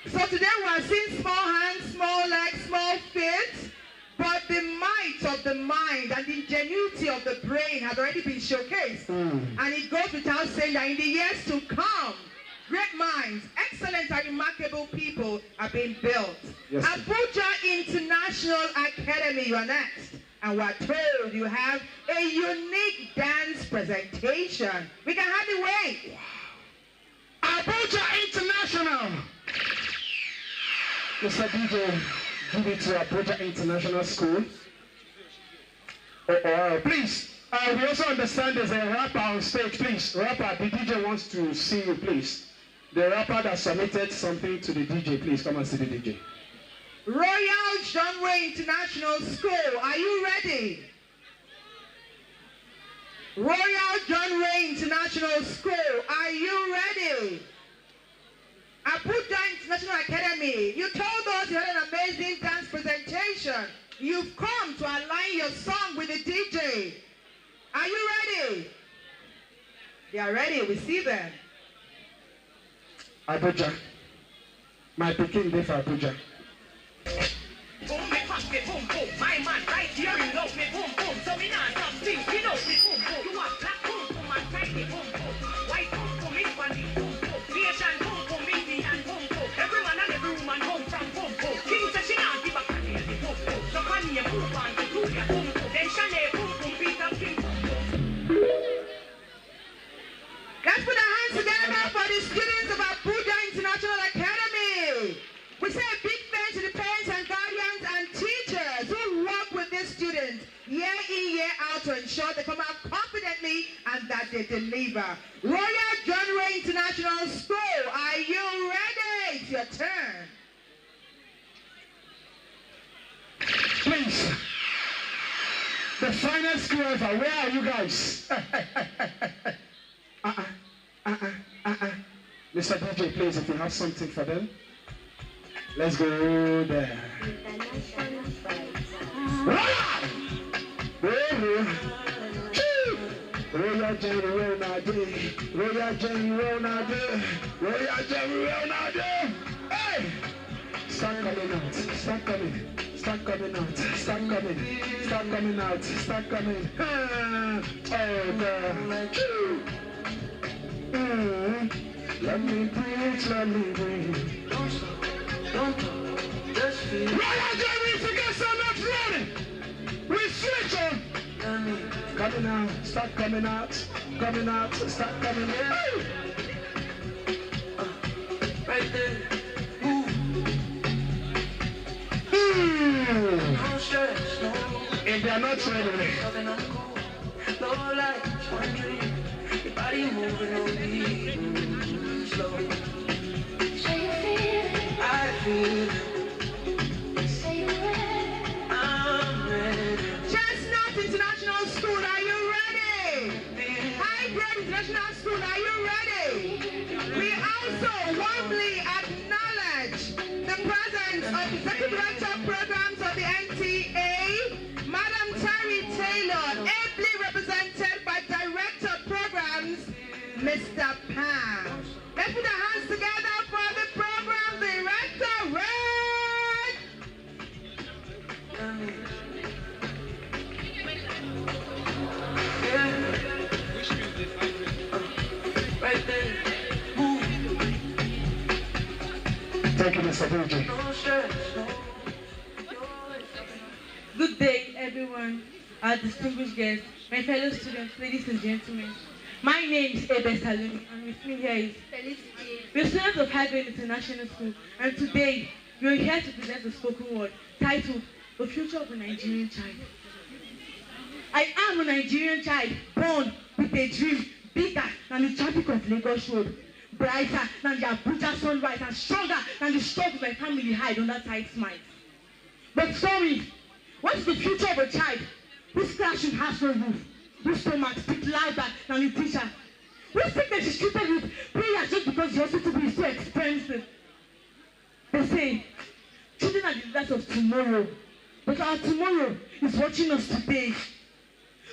So today we are seeing small hands, small legs, small feet. But the might of the mind and the ingenuity of the brain has already been showcased. And it goes without saying that in the years to come, great minds, excellent and remarkable people are being built. Yes, Abuja International Academy, you are next. And we're told you have a unique dance presentation. We can have it wait. Abuja International. Mr. DJ, give it to Abuja International School. Please, we also understand there's a rapper on stage. Please, rapper, the DJ wants to see you, please. The rapper that submitted something to the DJ, please come and see the DJ. Royal John Way International School, are you ready? Royal John Way International School, are you ready? Abuja International Academy, you told us you had an amazing dance presentation. You've come to align your song with the DJ. Are you ready? They are ready, we see them. Abuja. My Peking day for Abuja. Boom, me pop me boom boom. My man right here in love me boom boom. So me not stop sing, you know me boom boom. You are black boom boom and tiny boom boom. White boom boom, me funny boom boom. Asian boom boom, Indian boom boom. Everyone and every woman home from boom boom. King says she not give a candy the boom boom. So Kanye boom and the Julia boom boom. Then Shanae boom boom, Peter King boom boom. Let's put our hands together for the students of Abuja International Academy. We say a big thanks to the parents and guardians and teachers who work with these students year in, year out to ensure they come out confidently and that they deliver. Royal John Ray International School, are you ready? It's your turn. Please. The finest school ever. Where are you guys? Mr. DJ, please, if you have something for them. Let's go there. Royal General Nade, Royal General Nade, Royal General Nade. Hey! Start coming out, start coming, start coming out, start coming, start coming out, start coming. Oh, God. Let me breathe, let me breathe. Don't stop, just feel. Royal General, forget some not running. We switch on. Coming out, start coming out, start coming out. Right there. No stress, no. And they're not ready. No light, one dream. Your body moving on me. Slow. Say you feel it. I feel it. Say you're ready. I'm ready. Chestnut International School, are you ready? High-grade International School, are you ready? We also warmly acknowledge the presence of the Executive Director of Programs of the NTA, Madam Terry Taylor, ably represented by Director of Programs, Mr. Pam. Let's put our hands together for the Program Director, Red. Right there. Thank you, Mr. DJ. Good day, everyone, our distinguished guests, my fellow students, ladies and gentlemen. My name is Ebe Salumi, and with me here is Felicity. We're students of High-Grade International School, and today we are here to present the spoken word titled The Future of a Nigerian Child. I am a Nigerian child born with a dream bigger than the traffic of Lagos Road, brighter than the Abuja sunrise, and stronger than the struggle my family hide under tight smiles. But sorry, what's the future of a child whose classroom has no roof, whose stomach speaks louder than the teacher, whose sickness is treated with prayers just because the hospital is so expensive? They say children are the leaders of tomorrow, but our tomorrow is watching us today.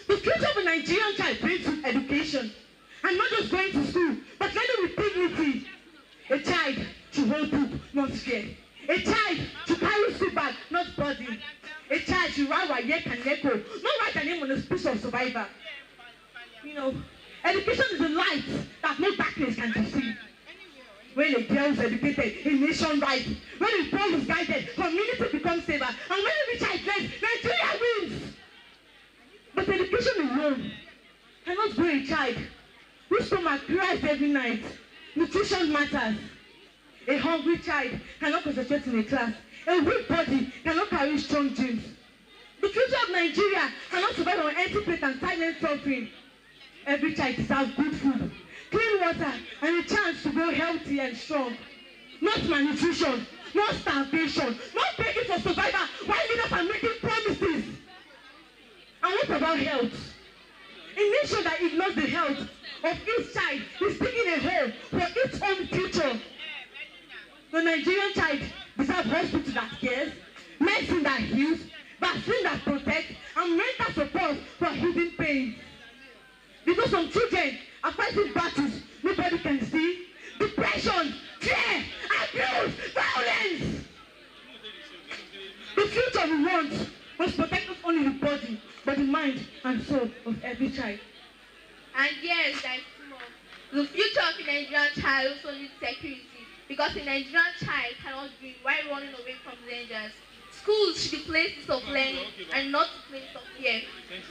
The future of a Nigerian child begins with education, and not just going to school, but learning with dignity. A child should hold book, not fear. A child should carry school bag, not burden. A child should write Wayek and Neko, not write their name on a piece of survivor. You know, education is a light that no darkness can deceive. When a girl is educated, a nation rise. When a boy is guided, community becomes safer. And when every child learns, Nigeria wins. But education alone cannot grow a child whose stomach cries every night. Nutrition matters. A hungry child cannot concentrate in a class. A weak body cannot carry strong dreams. The future of Nigeria cannot survive on empty plate and silent suffering. Every child deserves good food, clean water, and a chance to grow healthy and strong. Not malnutrition, not starvation, not begging for survival while leaders are making promises. And what about health? A nation that ignores the health of each child is digging a hole for its own future. The Nigerian child deserves hospital that cares, medicine that heals, vaccine that protects, and mental support for hidden pain. Because some children are fighting battles nobody can see. Depression, fear, abuse, violence. The future we want must protect not only the body, but the mind and soul of every child. And yes, that's more. The future of a Nigerian child also needs security, because a Nigerian child cannot dream while running away from dangers. Schools should be places of learning and not places of fear.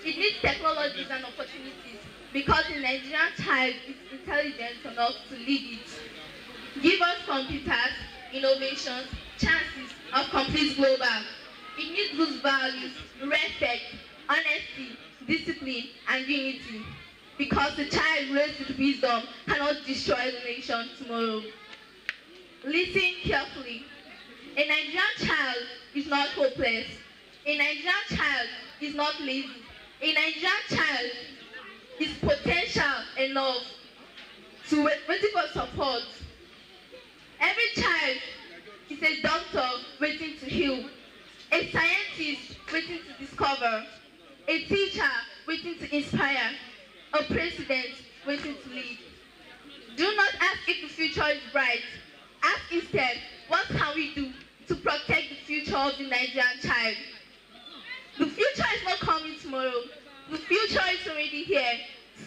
It needs technologies and opportunities, because a Nigerian child is intelligent enough to lead it. Give us computers, innovations, chances of complete global. It needs good values, respect, honesty, discipline, and unity. Because the child raised with wisdom cannot destroy the nation tomorrow. Listen carefully. A Nigerian child is not hopeless. A Nigerian child is not lazy. A Nigerian child is potential enough to waiting for support. Every child is a doctor waiting to heal, a scientist waiting to discover, a teacher waiting to inspire, a president waiting to lead. Do not ask if the future is bright. Ask instead, what can we do to protect the future of the Nigerian child? The future is not coming tomorrow. The future is already here,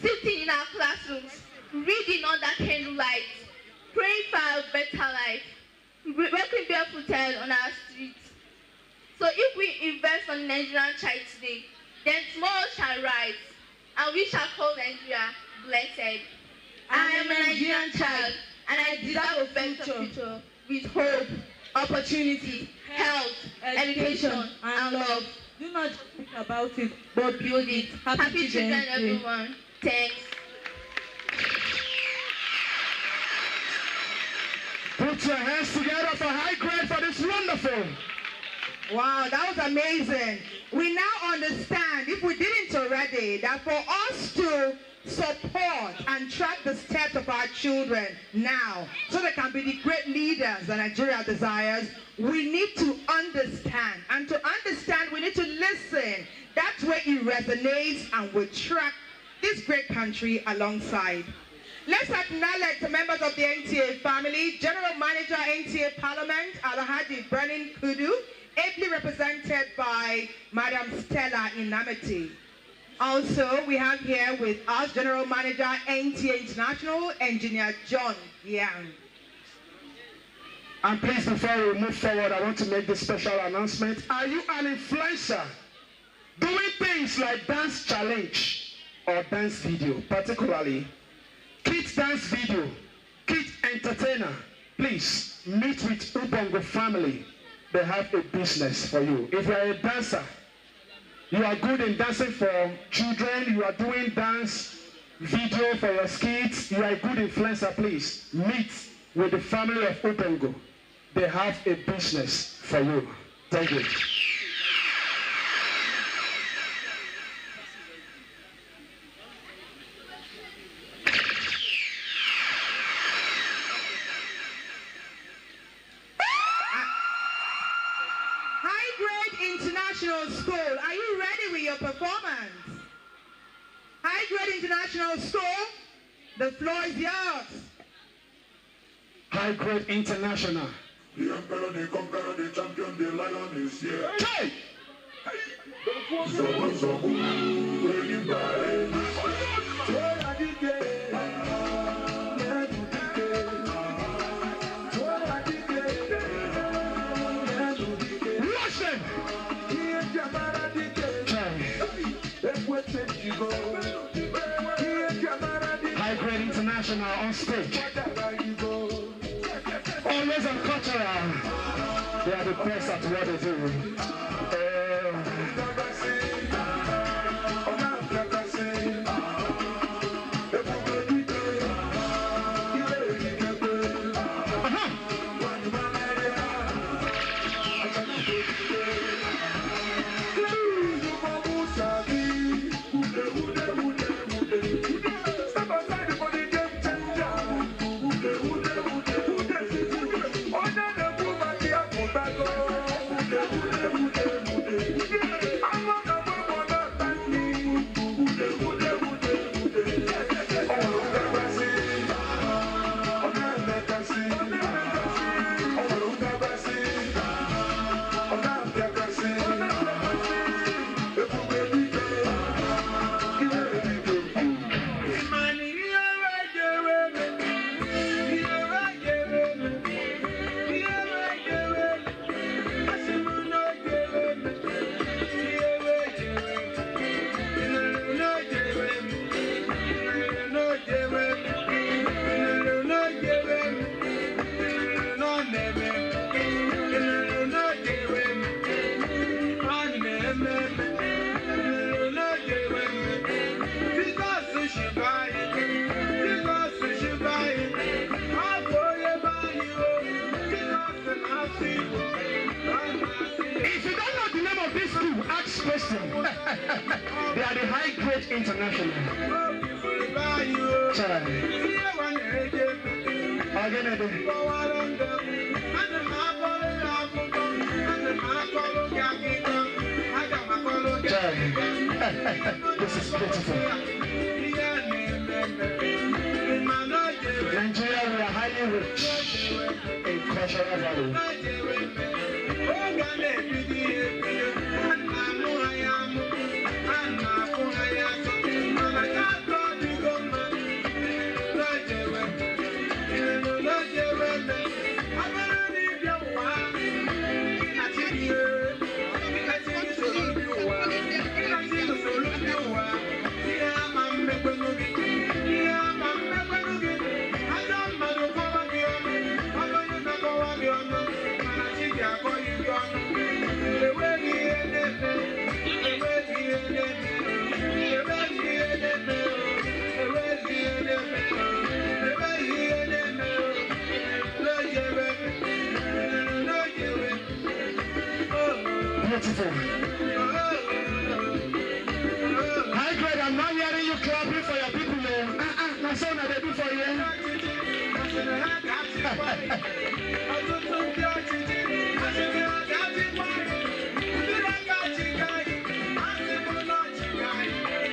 sitting in our classrooms, reading under candlelight, praying for a better life, walking barefooted on our streets. So if we invest on the Nigerian child today, then tomorrow shall rise, and we shall call Nigeria blessed. I am a Nigerian child, and I deserve a better future with hope, opportunity, health, education, and love. Do not just think about it, but build it. Happy children, everyone. Thanks. Put your hands together for high grade for this wonderful. Wow, that was amazing. We now understand, if we didn't already, that for us to support and track the steps of our children now, so they can be the great leaders that Nigeria desires, we need to understand. And to understand, we need to listen. That's where it resonates and we track this great country alongside. Let's acknowledge the members of the NTA family. General Manager, NTA Parliament, Alhaji Brennan Kudu, ably represented by Madam Stella Inamiti. Also, we have here with us General Manager, NTA International, Engineer John Yang. And please, before we move forward, I want to make this special announcement. Are you an influencer doing things like dance challenge or dance video, particularly kids dance video, kids entertainer? Please meet with Ubongo family. They have a business for you. If you are a dancer, you are good in dancing for children, you are doing dance video for your kids, you are a good influencer, please meet with the family of Ubongo. They have a business for you. Thank you. International School, are you ready with your performance? High Grade International School, the floor is yours. High Grade International. The emperor, the conqueror, the champion, the lion is here. Hey! High Grade International on stage. Always on cultural. They are the best at what they do. International. Child. Again, this is beautiful. Nigeria, we are highly rich in cultural value. Beautiful. High grade, I'm not hearing you clapping for your people. My son, I do for you.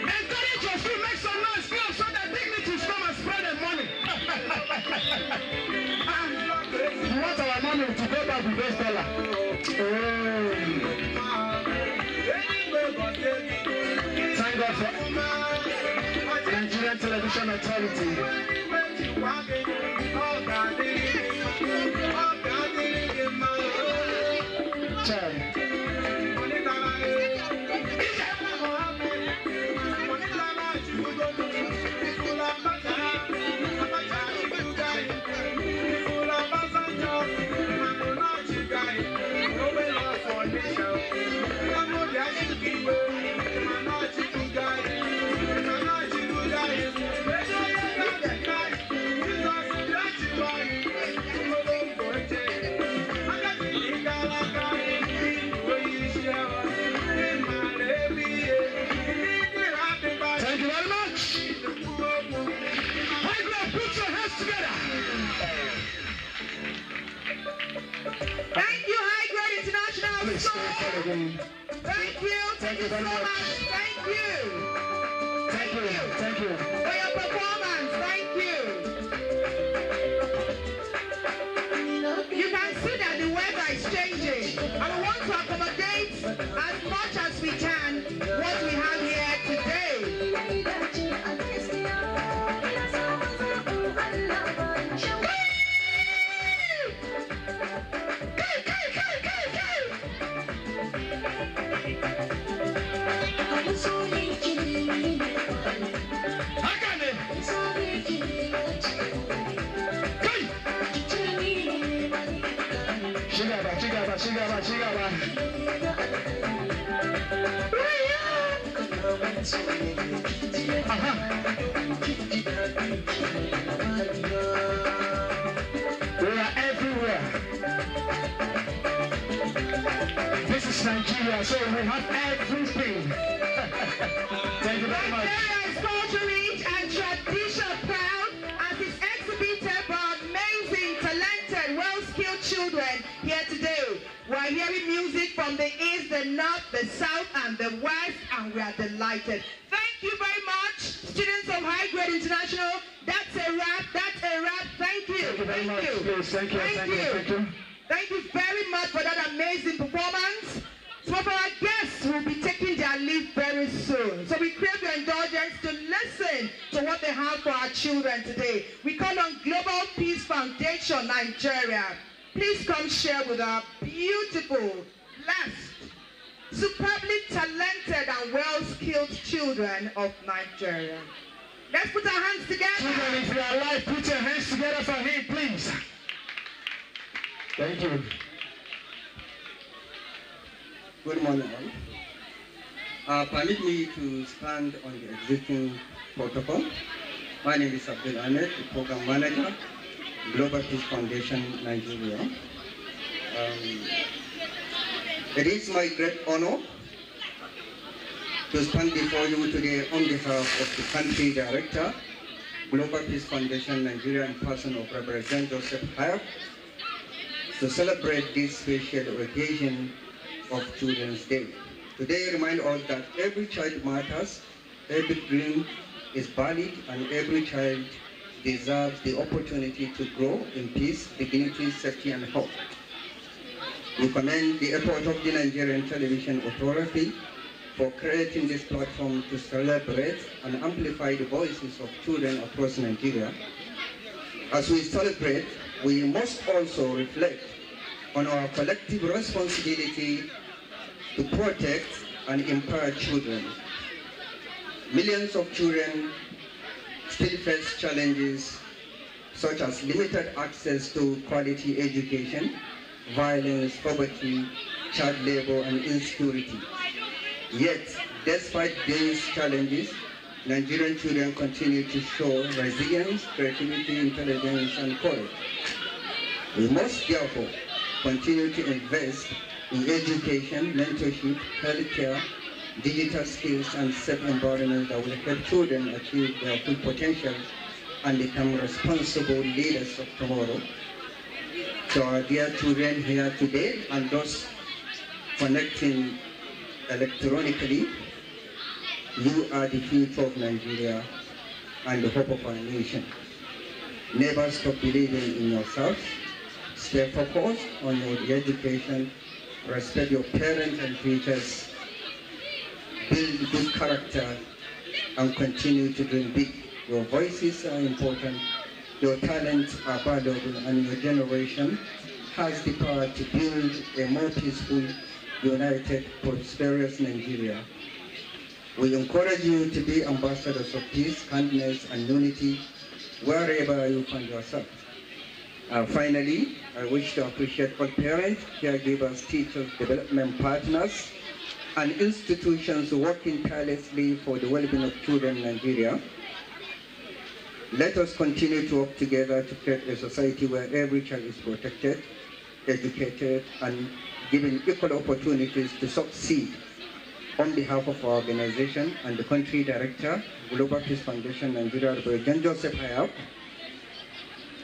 Encourage us to make some noise, clap so that dignities come and spread the money. You want our money to go back with this dollar? Thank God for Nigerian Television Authority. Child. Thank you. Thank you very much. Thank you. Thank you. Thank you for your performance. Thank you. You can see that the weather is changing, and we want to accommodate as much as we can what we have here today. We are everywhere. This is Nigeria, so we have everything. Thank you very much. Nigeria is culture rich and tradition proud as is exhibited by amazing, talented, well-skilled children here today. We are hearing music from the east, the north, the south, and the west, and we are delighted. Thank you very much, students of High Grade International. That's a wrap. That's a wrap. Thank you. Thank you very much. Please, thank you. Thank you. Thank you. Thank you very much for that amazing performance. Some of our guests will be taking their leave very soon. So we crave your indulgence to listen to what they have for our children today. We call on Global Peace Foundation Nigeria. Please come share with our beautiful, blessed, superbly talented and well-skilled children of Nigeria. Let's put our hands together. Children, if you are alive, put your hands together for him, please. Thank you. Good morning, all. Permit me to stand on the existing protocol. My name is Abdul Ahmed, the Program Manager, Global Peace Foundation, Nigeria. It is my great honor to stand before you today on behalf of the country director, Global Peace Foundation Nigeria, in person of Reverend Joseph Hayab, to celebrate this special occasion of Children's Day. Today remind us that every child matters, every dream is valid, and every child deserves the opportunity to grow in peace, dignity, safety, and hope. We commend the effort of the Nigerian Television Authority for creating this platform to celebrate and amplify the voices of children across Nigeria. As we celebrate, we must also reflect on our collective responsibility to protect and empower children. Millions of children still face challenges such as limited access to quality education, violence, poverty, child labor, and insecurity. Yet, despite these challenges, Nigerian children continue to show resilience, creativity, intelligence, and courage. We must therefore continue to invest in education, mentorship, healthcare, digital skills, and safe environments that will help children achieve their full potential and become responsible leaders of tomorrow. To our dear children here today and those connecting electronically, you are the future of Nigeria and the hope of our nation. Never stop believing in yourselves. Stay focused on your education. Respect your parents and teachers. Build good character and continue to dream big. Your voices are important. Your talents are valuable, and your generation has the power to build a more peaceful, united, prosperous Nigeria. We encourage you to be ambassadors of peace, kindness, and unity wherever you find yourself. Finally, I wish to appreciate all parents, caregivers, teachers, development partners, and institutions working tirelessly for the well-being of children in Nigeria. Let us continue to work together to create a society where every child is protected, educated, and given equal opportunities to succeed. On behalf of our organization and the country director, Global Peace Foundation Nigeria, Reverend Joseph Hayab,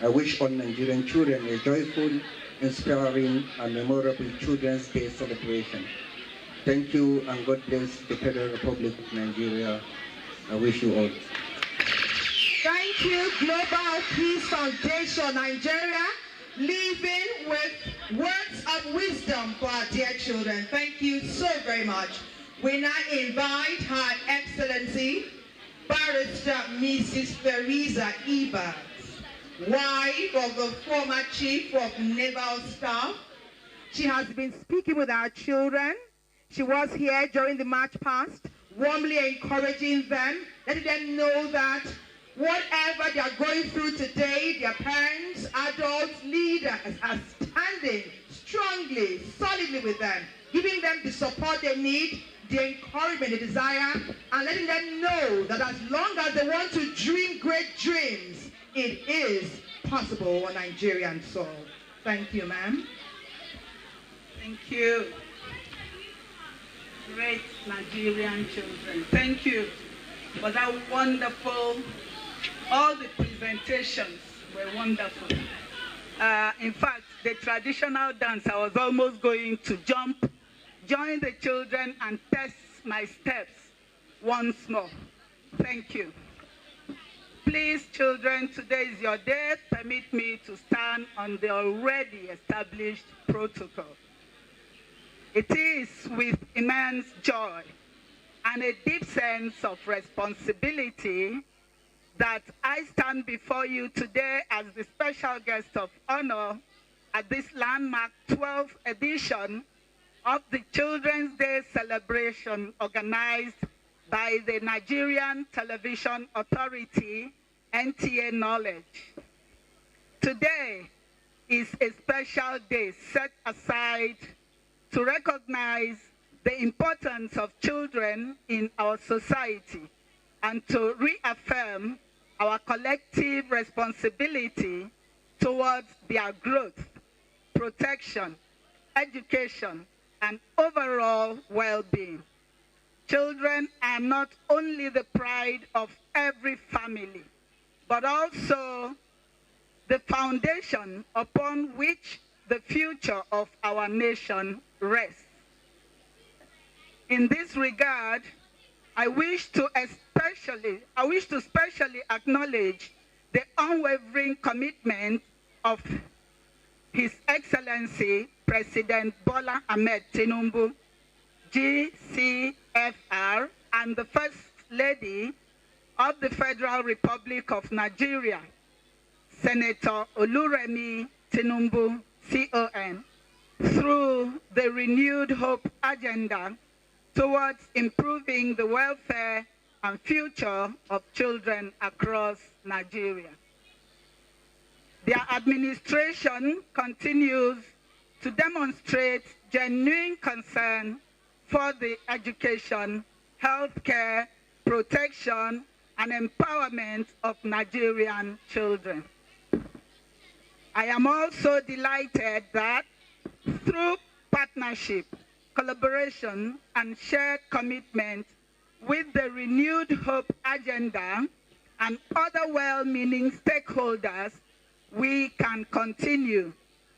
I wish all Nigerian children a joyful, inspiring, and memorable Children's Day celebration. Thank you, and God bless the Federal Republic of Nigeria. I wish you all. Thank you, Global Peace Foundation Nigeria, living with words of wisdom for our dear children. Thank you so very much. We now invite Her Excellency, Barrister Mrs. Theresa Ebert, wife of the former Chief of Naval Staff. She has been speaking with our children. She was here during the march past, warmly encouraging them, letting them know that whatever they are going through today, their parents, adults, leaders are standing strongly, solidly with them, giving them the support they need, the encouragement, the desire, and letting them know that as long as they want to dream great dreams, it is possible on Nigerian soil. Thank you, ma'am. Thank you. Great Nigerian children. Thank you for that wonderful, all the presentations were wonderful. In fact, the traditional dance, I was almost going to jump, join the children and test my steps once more. Thank you. Please, children, today is your day. Permit me to stand on the already established protocol. It is with immense joy and a deep sense of responsibility that I stand before you today as the special guest of honor at this landmark 12th edition of the Children's Day celebration organized by the Nigerian Television Authority, NTA Knowledge. Today is a special day set aside to recognize the importance of children in our society and to reaffirm our collective responsibility towards their growth, protection, education, and overall well-being. Children are not only the pride of every family, but also the foundation upon which the future of our nation rests. In this regard, I wish to specially acknowledge the unwavering commitment of His Excellency President Bola Ahmed Tinubu, GCFR, and the First Lady of the Federal Republic of Nigeria, Senator Oluremi Tinubu, CON, through the renewed hope agenda towards improving the welfare and future of children across Nigeria. Their administration continues to demonstrate genuine concern for the education, healthcare, protection, and empowerment of Nigerian children. I am also delighted that through partnership, collaboration, and shared commitment with the renewed hope agenda and other well-meaning stakeholders, we can continue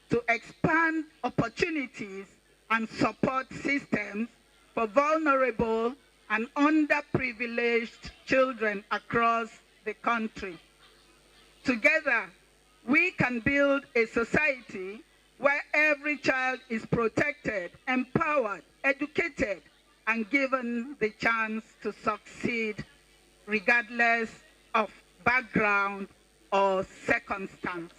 to expand opportunities and support systems for vulnerable and underprivileged children across the country. Together, we can build a society where every child is protected, empowered, educated, and given the chance to succeed regardless of background or circumstance.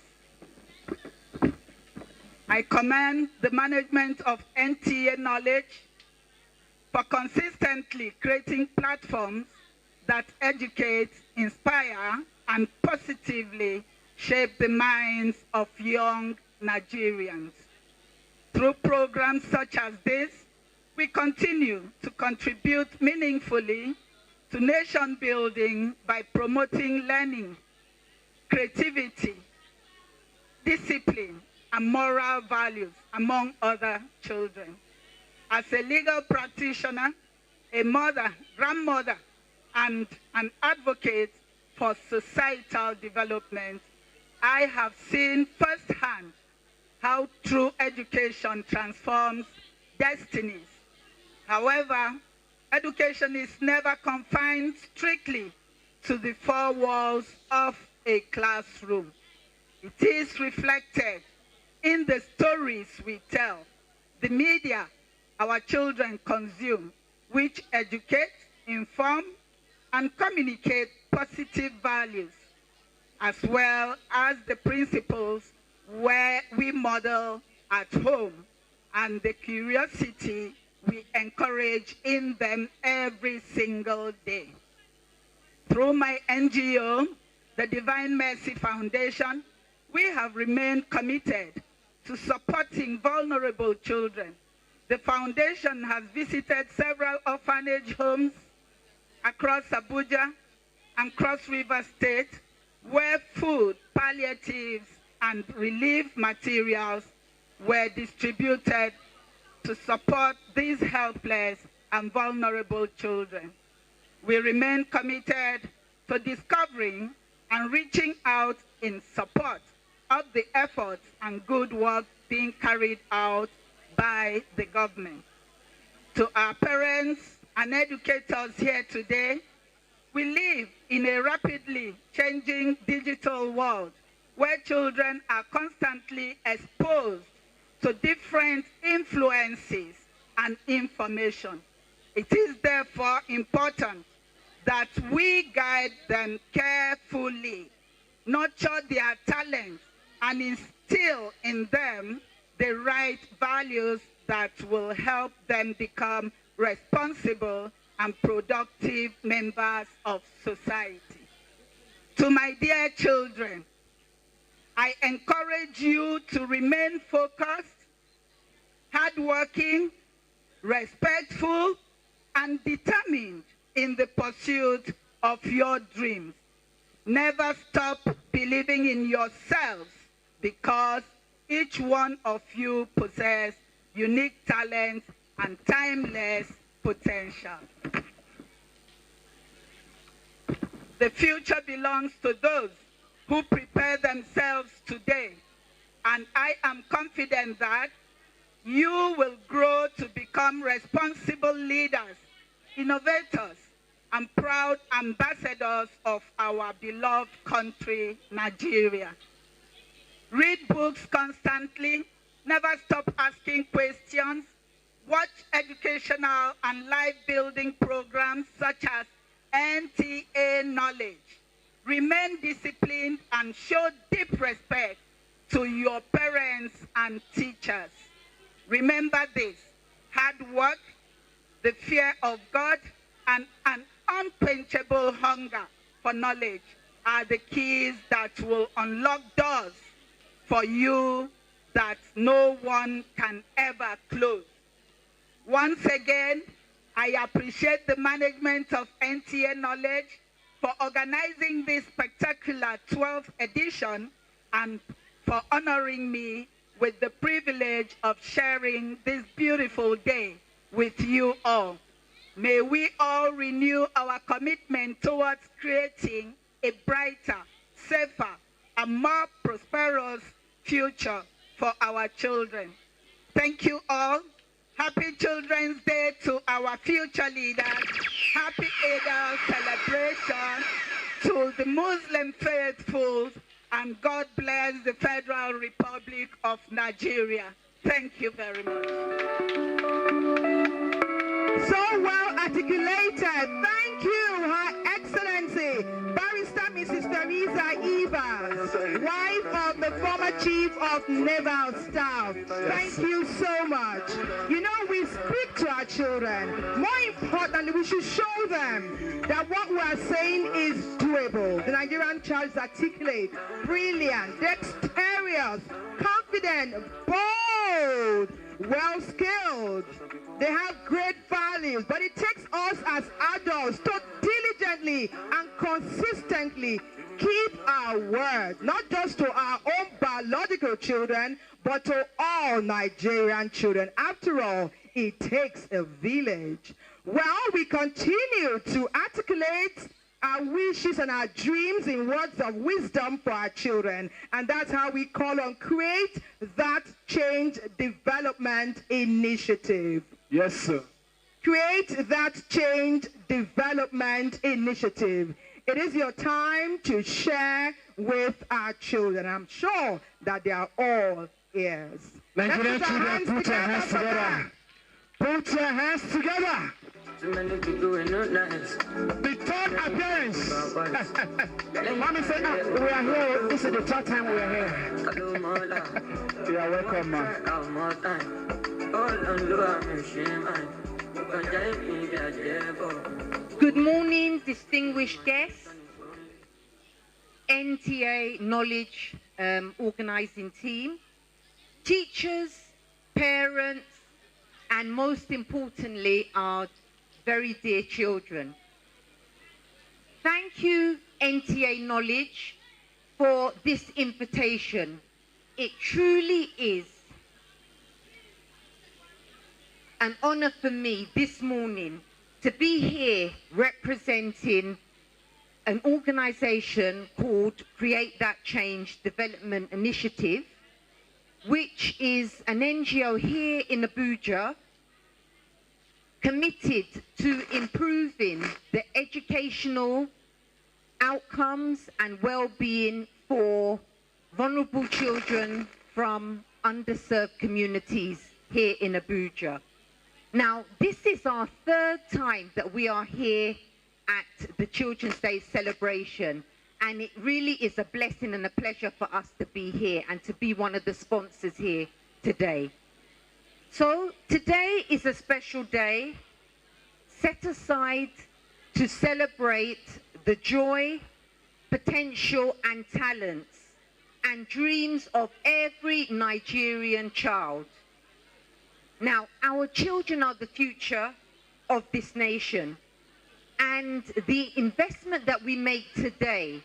I commend the management of NTA Knowledge for consistently creating platforms that educate, inspire, and positively shape the minds of young Nigerians. Through programs such as this, we continue to contribute meaningfully to nation building by promoting learning, creativity, discipline, and moral values among other children. As a legal practitioner, a mother, grandmother, and an advocate for societal development, I have seen firsthand how true education transforms destinies. However, education is never confined strictly to the four walls of a classroom. It is reflected in the stories we tell, the media our children consume, which educate, inform, and communicate positive values, as well as the principles where we model at home and the curiosity we encourage in them every single day. Through my NGO, the Divine Mercy Foundation, we have remained committed to supporting vulnerable children. The foundation has visited several orphanage homes across Abuja and Cross River State, where food, palliatives, and relief materials were distributed to support these helpless and vulnerable children. We remain committed to discovering and reaching out in support of the efforts and good work being carried out by the government. To our parents and educators here today, we live in a rapidly changing digital world where children are constantly exposed to different influences and information. It is therefore important that we guide them carefully, nurture their talents, and instill in them the right values that will help them become responsible and productive members of society. To my dear children, I encourage you to remain focused, hardworking, respectful, and determined in the pursuit of your dreams. Never stop believing in yourselves, because each one of you possess unique talents and timeless potential. The future belongs to those who prepare themselves today. And I am confident that you will grow to become responsible leaders, innovators, and proud ambassadors of our beloved country, Nigeria. Read books constantly, never stop asking questions, watch educational and life-building programs such as NTA Knowledge. Remain disciplined and show deep respect to your parents and teachers. Remember this: hard work, the fear of God, and an unquenchable hunger for knowledge are the keys that will unlock doors for you that no one can ever close. Once again, I appreciate the management of NTA Knowledge for organizing this spectacular 12th edition and for honoring me with the privilege of sharing this beautiful day with you all. May we all renew our commitment towards creating a brighter, safer, and more prosperous future for our children. Thank you all. Happy Children's Day to our future leaders. Happy Eid celebration to the Muslim faithful, and God bless the Federal Republic of Nigeria. Thank you very much. So well articulated. Thank you, Her Excellency, Barrister Mrs. Teresa Evans, wife of the former Chief of Naval Staff. Thank you so much. You know, we speak to our children. More importantly, we should show them that what we are saying is doable. The Nigerian child is articulate, brilliant, dexterous, confident, bold, well-skilled. They have great values, but it takes us as adults to diligently and consistently keep our word, not just to our own biological children, but to all Nigerian children. After all, it takes a village. Well, we continue to articulate our wishes and our dreams in words of wisdom for our children. And that's how we call on Create That Change Development Initiative. Yes, sir. Create That Change Development Initiative. It is your time to share with our children. I'm sure that they are all ears. Nigerian children, put your hands together. Put your hands together. The third appearance. Mommy said, we are here. This is the third time we are here. You are welcome, man. Good morning, distinguished guests, NTA Knowledge organizing team, teachers, parents, and most importantly, our very dear children. Thank you, NTA Knowledge, for this invitation. It truly is an honor for me this morning to be here representing an organization called Create That Change Development Initiative, which is an NGO here in Abuja committed to improving the educational outcomes and well-being for vulnerable children from underserved communities here in Abuja. Now, this is our third time that we are here at the Children's Day celebration, and it really is a blessing and a pleasure for us to be here and to be one of the sponsors here today. So today is a special day set aside to celebrate the joy, potential and talents and dreams of every Nigerian child. Now, our children are the future of this nation, and the investment that we make today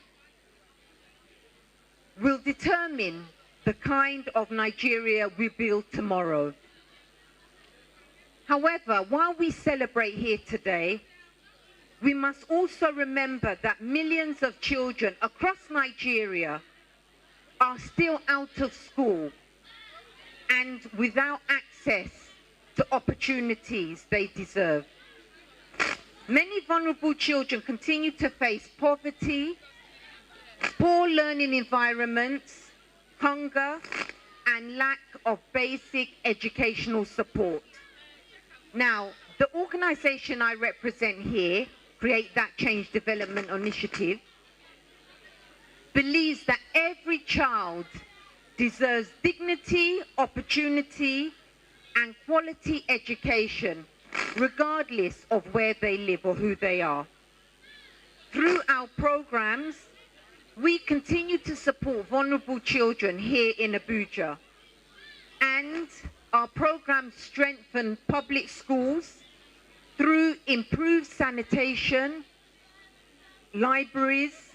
will determine the kind of Nigeria we build tomorrow. However, while we celebrate here today, we must also remember that millions of children across Nigeria are still out of school and without access to opportunities they deserve. Many vulnerable children continue to face poverty, poor learning environments, hunger, and lack of basic educational support. Now, the organization I represent here, Create That Change Development Initiative, believes that every child deserves dignity, opportunity, and quality education, regardless of where they live or who they are. Through our programs, we continue to support vulnerable children here in Abuja, and our programs strengthen public schools through improved sanitation, libraries,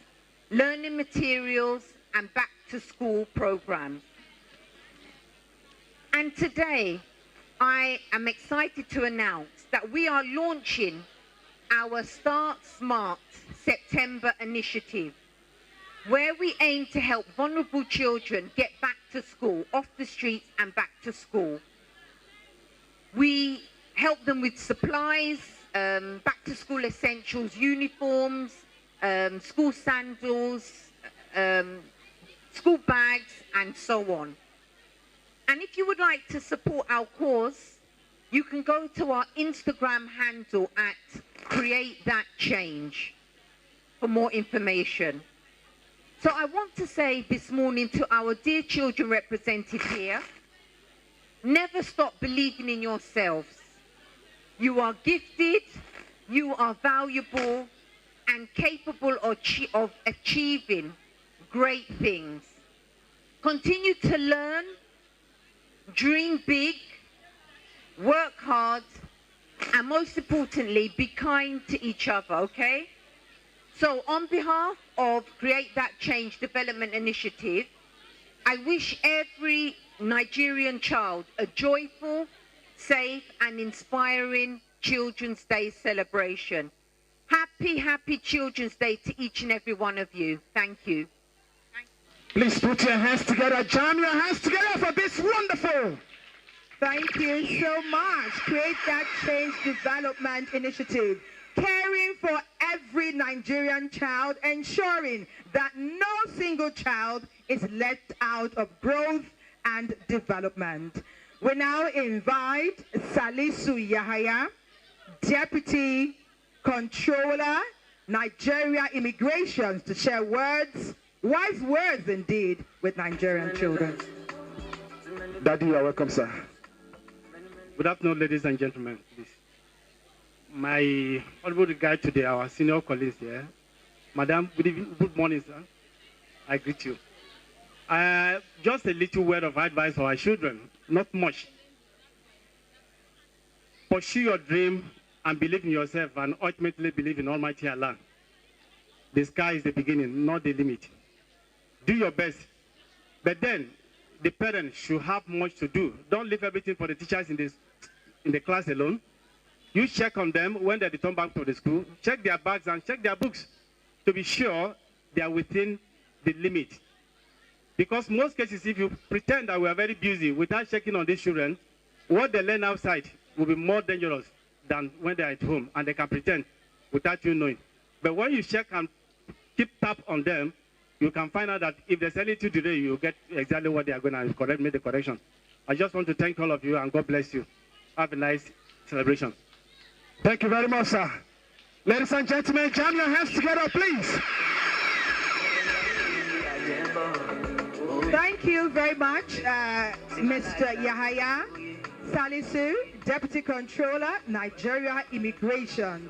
learning materials, and back-to-school programs. And today, I am excited to announce that we are launching our Start Smart September initiative, where we aim to help vulnerable children get back to school, off the streets and back to school. We help them with supplies, back to school essentials, uniforms, school sandals, school bags, and so on. And if you would like to support our cause, you can go to our Instagram handle at Create That Change for more information. So I want to say this morning to our dear children represented here, never stop believing in yourselves. You are gifted, you are valuable, and capable of achieving great things. Continue to learn, dream big, work hard, and most importantly, be kind to each other, okay? So on behalf of Create That Change Development Initiative, I wish every Nigerian child a joyful, safe, and inspiring Children's Day celebration. Happy, happy Children's Day to each and every one of you. Thank you. Please put your hands together, jam your hands together for this wonderful. Thank you so much. Create That Change Development Initiative, caring for every Nigerian child, ensuring that no single child is left out of growth and development. We now invite Salisu Yahaya, Deputy Controller, Nigeria Immigration, to share words, wise words indeed, with Nigerian children. Daddy, you are welcome, sir. Good afternoon, ladies and gentlemen. Please. My honorable regard to our senior colleagues here. Madam, good evening, good morning, sir. I greet you. Just a little word of advice for our children, not much. Pursue your dream and believe in yourself, and ultimately believe in Almighty Allah. The sky is the beginning, not the limit. Do your best. But then, the parents should have much to do. Don't leave everything for the teachers in the class alone. You check on them when they return back to the school. Check their bags and check their books to be sure they are within the limit. Because most cases, if you pretend that we are very busy without checking on these children, what they learn outside will be more dangerous than when they are at home, and they can pretend without you knowing. But when you check and keep tap on them, you can find out that if there's any delay, you get exactly what they are going to make the correction. I just want to thank all of you, and God bless you. Have a nice celebration. Thank you very much, sir. Ladies and gentlemen, jam your hands together, please. Thank you very much, Mr. Yahaya Salisu, Deputy Controller, Nigeria Immigration.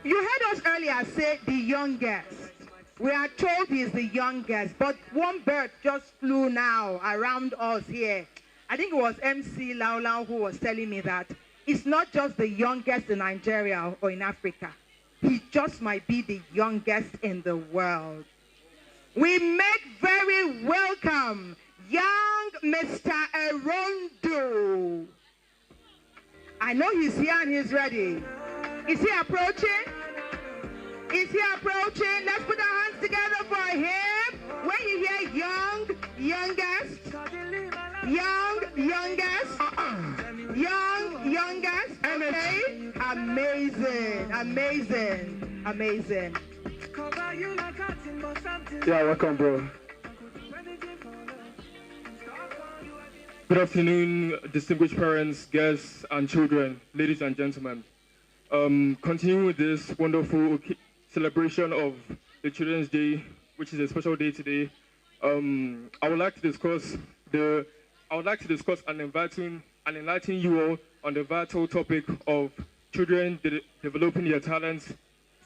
You heard us earlier say the youngest. We are told he is the youngest, but one bird just flew now around us here. I think it was MC Laulau who was telling me that it's not just the youngest in Nigeria or in Africa. He just might be the youngest in the world. We make very welcome young Mr. Erondo. I know he's here and he's ready. Is he approaching? Is he approaching? Let's put our hands together for him. When you hear youngest, okay? Amazing. Yeah, welcome, bro. Good afternoon, distinguished parents, guests, and children, ladies and gentlemen. Continuing with this wonderful celebration of the Children's Day, which is a special day today, I would like to discuss and enlighten you all on the vital topic of children developing their talents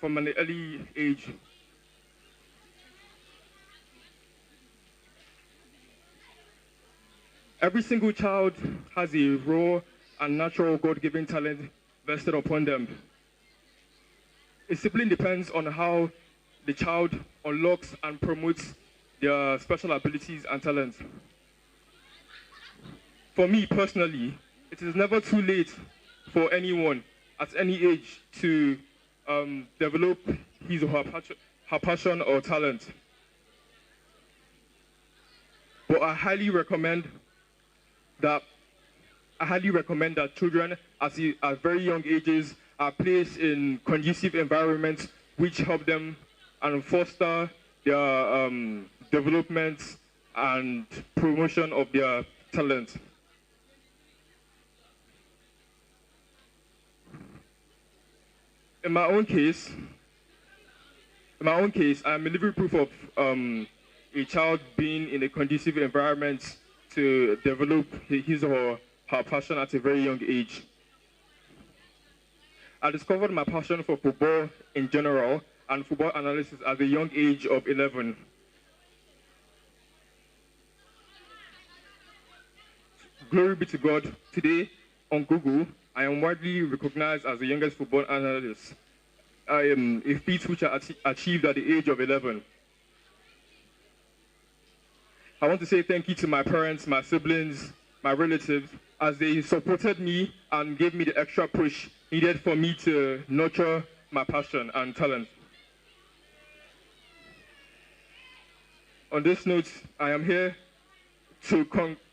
from an early age. Every single child has a raw and natural God-given talent vested upon them. It simply depends on how the child unlocks and promotes their special abilities and talents. For me personally, it is never too late for anyone at any age to develop his or her passion or talent. But I highly recommend that children at very young ages are placed in conducive environments which help them and foster their development and promotion of their talent. In my own case, I'm a living proof of a child being in a conducive environment to develop his or her passion at a very young age. I discovered my passion for football in general and football analysis at the young age of 11. Glory be to God. Today, on Google, I am widely recognized as the youngest football analyst. I am a feat which I achieved at the age of 11. I want to say thank you to my parents, my siblings, my relatives, as they supported me and gave me the extra push needed for me to nurture my passion and talent. On this note, I am here to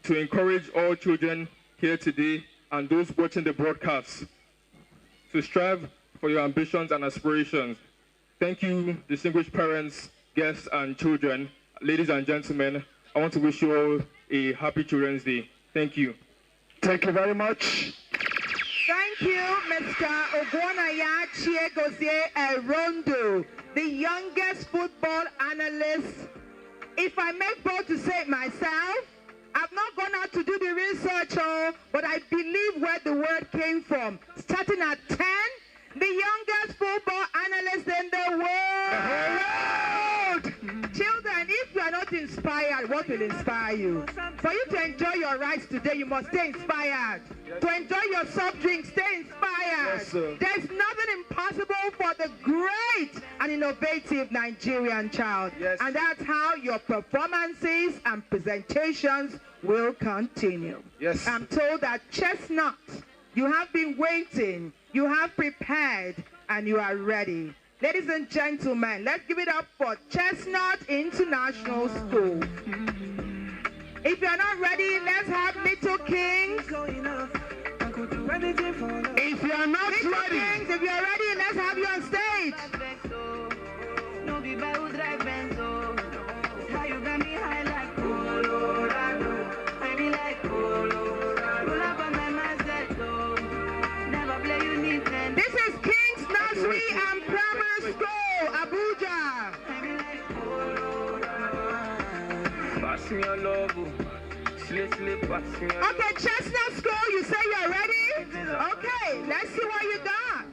encourage all children here today and those watching the broadcast to strive for your ambitions and aspirations. Thank you, distinguished parents, guests, and children. Ladies and gentlemen, I want to wish you all a happy Children's Day. Thank you. Thank you very much. Thank you, Mr. Ogbonaya Chiegozie Erondo, the youngest football analyst. If I make bold to say it myself, I've not gone out to do the research, but I believe where the word came from. Starting at 10, the youngest football analyst in the world. Children, if you are not inspired, what will inspire you? For you to enjoy your rights today, you must stay inspired. To enjoy your soft drinks, stay inspired. Yes, sir. There's nothing impossible for the great and innovative Nigerian child. Yes. And that's how your performances and presentations will continue. Yes. I'm told that Chestnut, you have been waiting, you have prepared, and you are ready. Ladies and gentlemen, let's give it up for Chestnut International School. If you're not ready, let's have Little Kings. If you're not Little ready, Kings, if you're ready, let's have you on stage. This is King's Nursery and Primary School, Abuja. Okay, Chestnut School, you say you're ready? Okay, let's see what you got.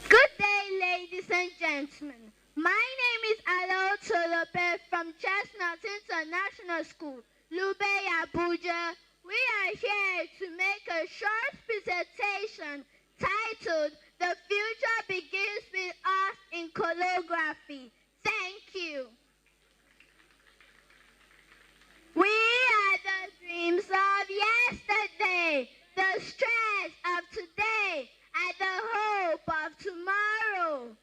Good day, ladies and gentlemen. My name is Alo Tolope from Chestnut International School, Lube, Abuja. We are here to make a short presentation titled "The Future Begins with Us in Choreography." Thank you. We are the dreams of yesterday, the stress of today, and the hope of tomorrow.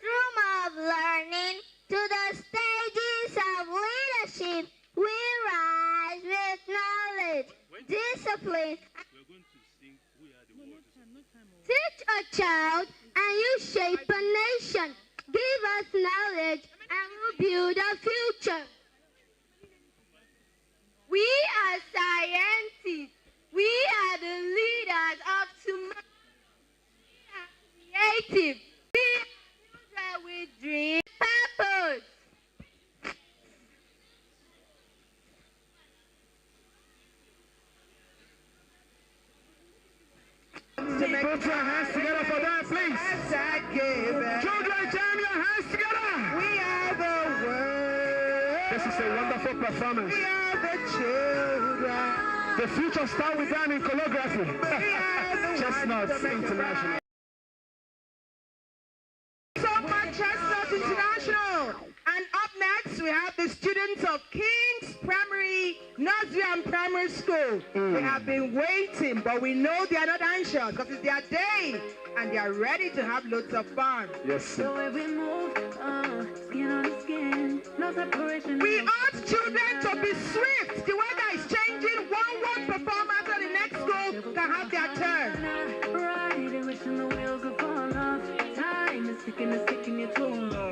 Room of learning to the stages of leadership, we rise with knowledge, discipline. Teach a child and you shape a nation. Give us knowledge and we'll build a future. We are scientists. We are the leaders of tomorrow. We are creative. We are children with dream purpose. Put your hands together for that, please. Children, jam your hands together. We are the world. This is a wonderful performance. We are the children. The future starts with them in choreography. Chestnuts International. So much Chestnut International. And up next, we have the students of King's Primary, Nursery and Primary School. They have been waiting, but we know they are not anxious because it's their day and they are ready to have loads of fun. Yes, sir. The way we move, skin on skin, no separation. We urge children to be swift. The weather is changing. One performance and the next school can have their turn. Right, wishing the wheels will fall off. Time is ticking it too long.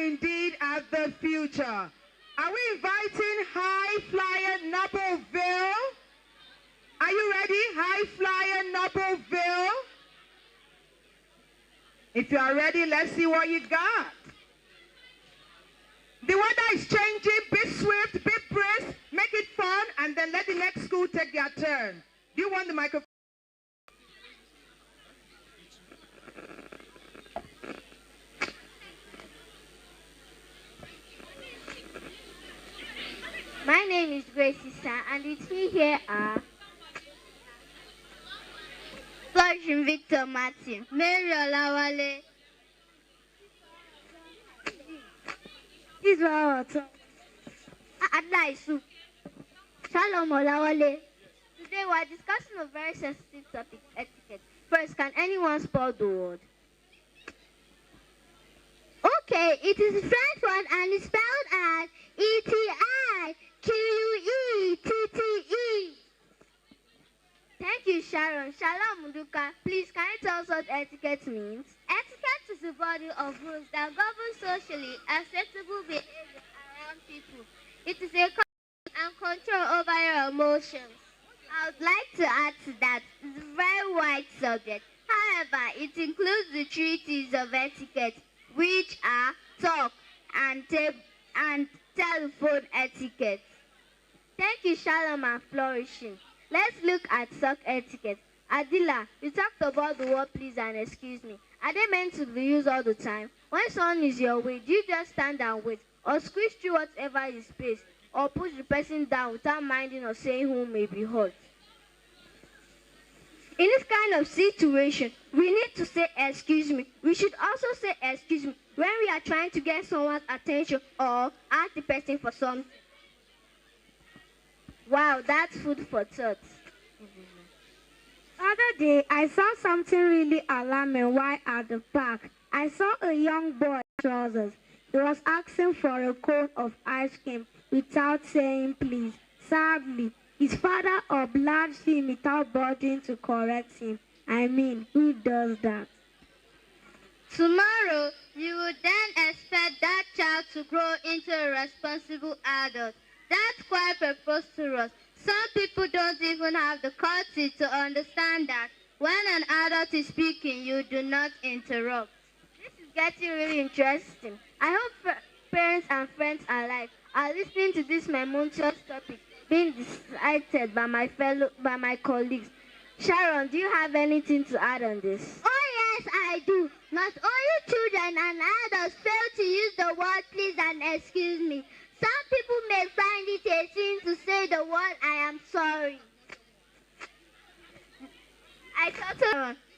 indeed as the future. Are we inviting high flyer Nobleville. Are you ready? High flyer Nobleville. If you are ready, let's see what you got. The weather is changing. Be swift, be brisk, make it fun, and then let the next school take their turn. Do you want the microphone? My name is Gracie San, and with me here are Flourish Victor Martin, Mary Olawale, Israel Adlaisu, Shalom Olawale. Today we are discussing a very sensitive topic, etiquette. First, can anyone spell the word? Okay, it is a French word and it's spelled as E-T-I-Q-U-E-T-T-E. Thank you, Sharon. Shalom, Muduka. Please, can you tell us what etiquette means? Etiquette is a body of rules that govern socially acceptable behavior around people. It is a and control over your emotions. I would like to add to that, it's a very wide subject. However, it includes the treaties of etiquette, which are talk and telephone etiquette. Thank you, Shalom and Flourishing. Let's look at sock etiquette. Adila, you talked about the word please and excuse me. Are they meant to be used all the time? When someone is your way, do you just stand and wait, or squeeze through whatever is space, or push the person down without minding or saying who may be hurt? In this kind of situation, we need to say excuse me. We should also say excuse me when we are trying to get someone's attention or ask the person for something. Wow, that's food for thought. Other day, I saw something really alarming while at the park. I saw a young boy in trousers. He was asking for a cone of ice cream without saying please. Sadly, his father obliged him without bothering to correct him. I mean, who does that? Tomorrow, you would then expect that child to grow into a responsible adult. That's quite preposterous. Some people don't even have the courtesy to understand that when an adult is speaking, you do not interrupt. This is getting really interesting. I hope parents and friends alike are listening to this momentous topic being decided by my colleagues. Sharon, do you have anything to add on this? Oh yes, I do. Not only children and adults fail to use the word please and excuse me. Some people may find it a sin to say the word I am sorry. I thought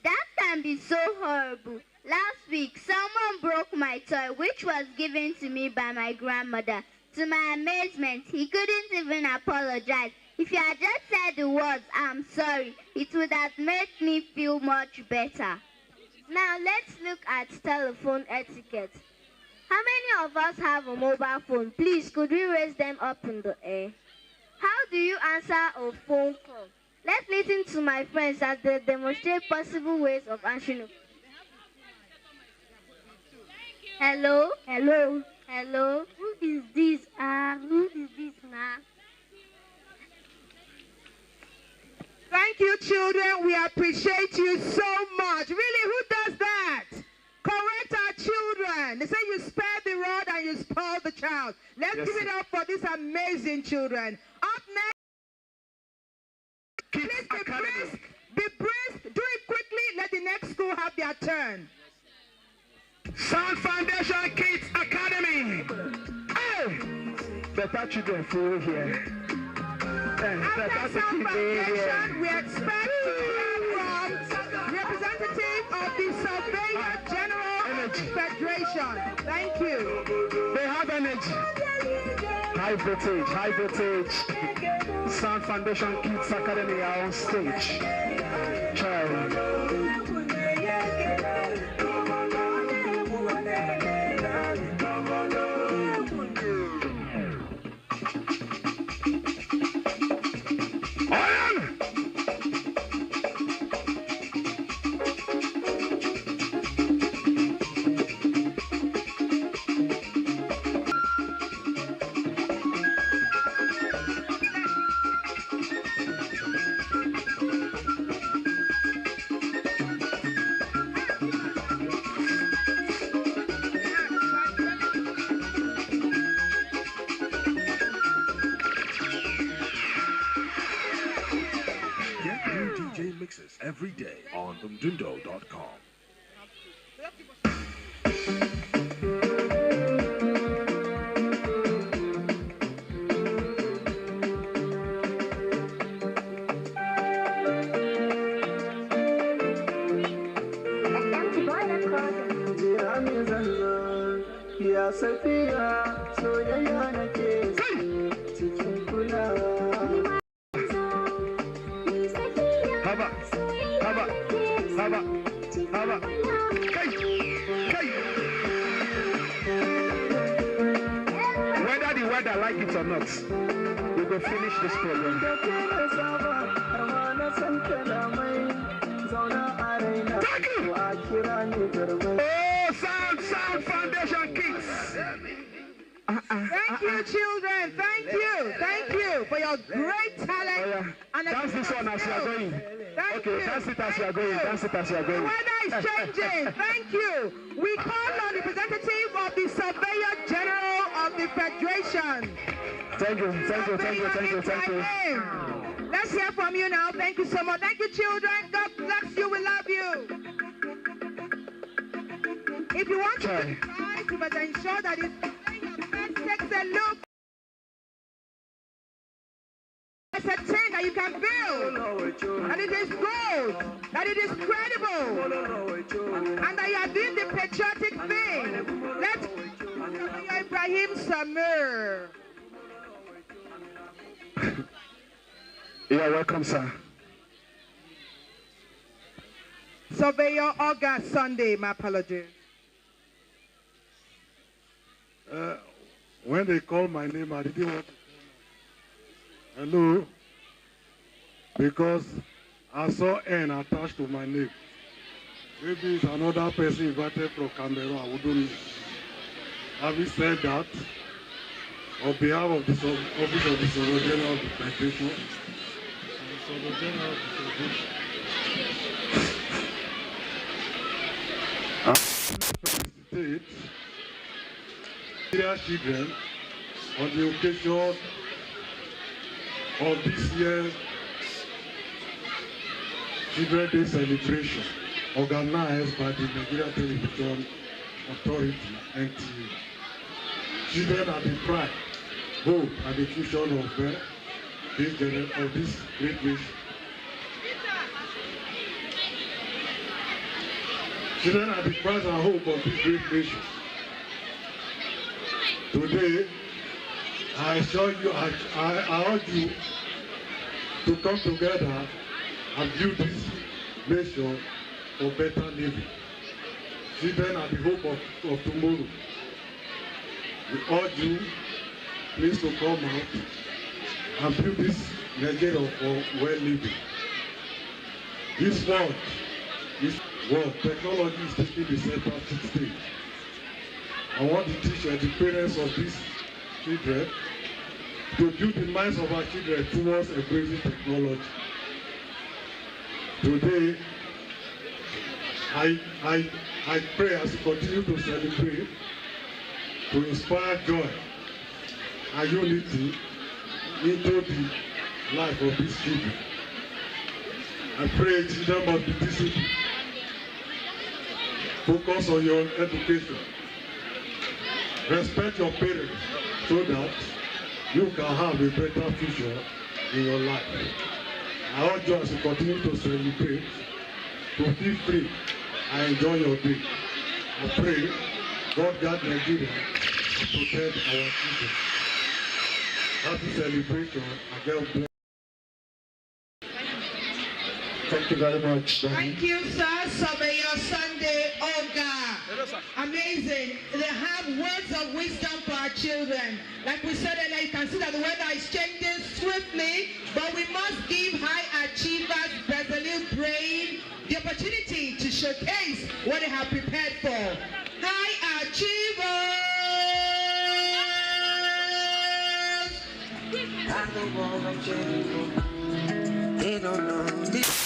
that can be so horrible. Last week, someone broke my toy, which was given to me by my grandmother. To my amazement, he couldn't even apologize. If he had just said the words, I'm sorry, it would have made me feel much better. Now let's look at telephone etiquette. How many of us have a mobile phone? Please, could we raise them up in the air? How do you answer a phone call? Let's listen to my friends as they demonstrate possible ways of answering it. Hello? Hello? Hello? Who is this? Who is this now? Thank you, children. We appreciate you so much. Really, who does that? Correct our children. They say you spare the rod and you spoil the child. Let's give it up for these amazing children. Up next, please be brisk, do it quickly. Let the next school have their turn. Sound Foundation Kids Academy. Hey! Better children for here. After Sound Foundation, we expect to hear from representative of the Surveyor General Federation. Thank you. They have energy. High voltage, high voltage. Sound Foundation Kids Academy are on stage. Child. every day on mdundo.com. Ya safiya soyayya nake cikin kulawa. Haba. Whether the weather like it or not, we will finish this program. Thank you. Oh, Sound Foundation Kids. Thank you, children. Thank you for your great talent. And dance this one as you are going. Thank you. Dance it as you are going. The weather is changing. Thank you. We call on the representative of the Surveyor General of the Federation. Thank you. Let's hear from you now. Thank you so much. Thank you, children. God bless you. We love you. If you want to try, you must ensure that it's takes a look. It's a thing that you can build, and it is gold, that it is credible, and that you are doing the patriotic thing. Let's Ibrahim Samir. You're welcome, sir. Surveyor August Sunday, my apologies. When they called my name, I didn't want to call my name. Hello? Because I saw N attached to my name. Maybe it's another person invited from Cameroon. I wouldn't know. Having said that, on behalf of the Office of the Surveyor General of the Federation, I felicitate Nigerian children on the occasion of this year's Children's Day celebration organized by the Nigerian Television Authority, NTA. Children are the pride, hope, and the future of this great nation. Children are the pride and hope of this great nation. Today, I assure you, I urge you to come together and build this nation for better living. Children are the hope of tomorrow. We urge you, please, to come out and build this Nigeria for well living. This world, technology is taking the center stage. I want to teach the parents of these children to build the minds of our children towards embracing technology. Today, I pray as we continue to celebrate, to inspire joy and unity into the life of these children. I pray children must be disciplined. Focus on your education. Respect your parents so that you can have a better future in your life. I urge you as you continue to celebrate, to feel free and enjoy your day. I pray God guard Nigeria and protect our children. Happy celebration and God bless. Thank you very much, Danny. Thank you, sir. Surveyor Sunday Oga. Amazing. They have words of wisdom for our children. Like we said earlier, you can see that the weather is changing swiftly, but we must give high achievers, resolute brain, the opportunity to showcase what they have prepared for. High achievers! They don't know this.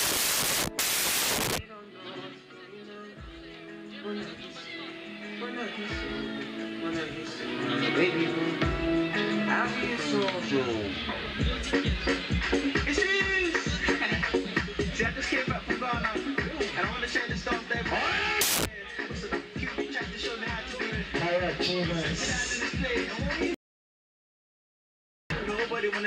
Baby, I feel so See, I just came back from God.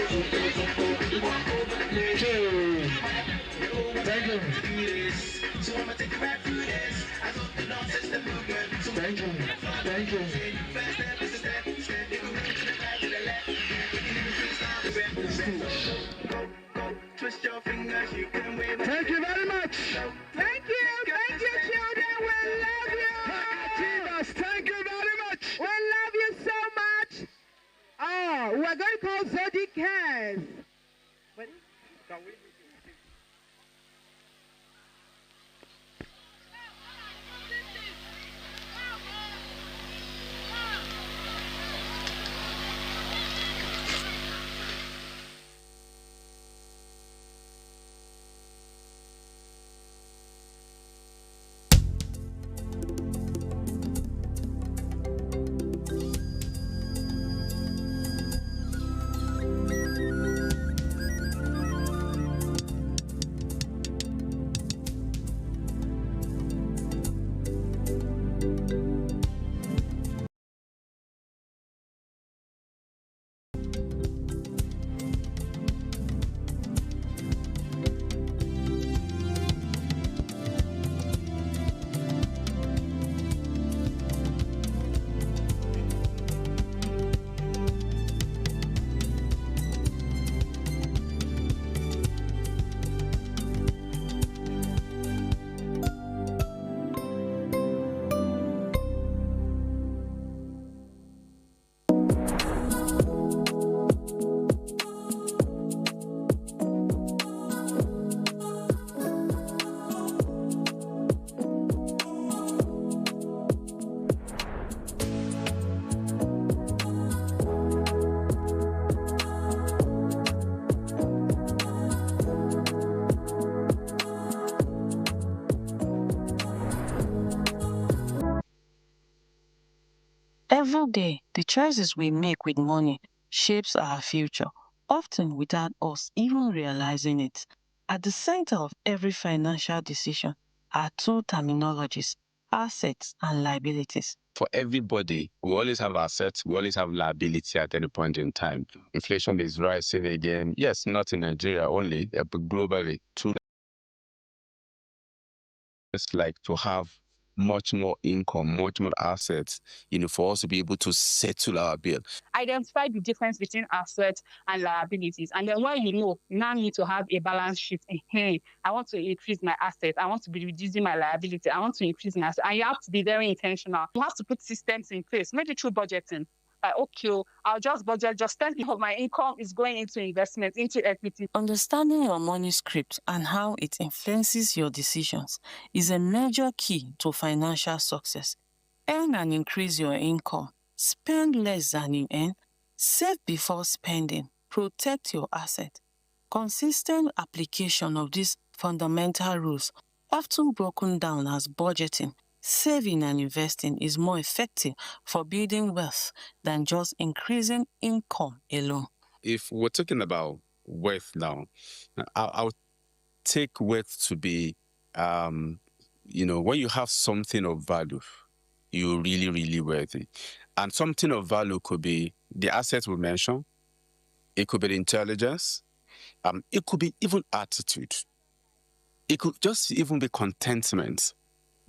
Thank you. Thank you. Thank you. Thank you very much. Thank you. Thank you, children. We love you. Thank you very much. We love you so much. Oh, we're going to call Zodi Cares. Every day, the choices we make with money shapes our future, often without us even realizing it. At the center of every financial decision are two terminologies, assets and liabilities. For everybody, we always have assets, we always have liability at any point in time. Inflation is rising again. Yes, not in Nigeria only, but globally too. It's like to have much more income, much more assets, for us to be able to settle our bill. Identify the difference between assets and liabilities. And then when you now need to have a balance sheet. Hey, I want to increase my assets. I want to be reducing my liability. I want to increase my assets. And you have to be very intentional. You have to put systems in place, maybe through budgeting. Like, okay, I'll just budget, just 10% of my income is going into investment, into equity. Understanding your money script and how it influences your decisions is a major key to financial success. Earn and increase your income. Spend less than you earn. Save before spending. Protect your asset. Consistent application of these fundamental rules, often broken down as budgeting, saving and investing, is more effective for building wealth than just increasing income alone. If we're talking about wealth now, I'll take wealth to be, when you have something of value, you're really, really worthy. And something of value could be the assets we mentioned. It could be the intelligence. It could be even attitude. It could just even be contentment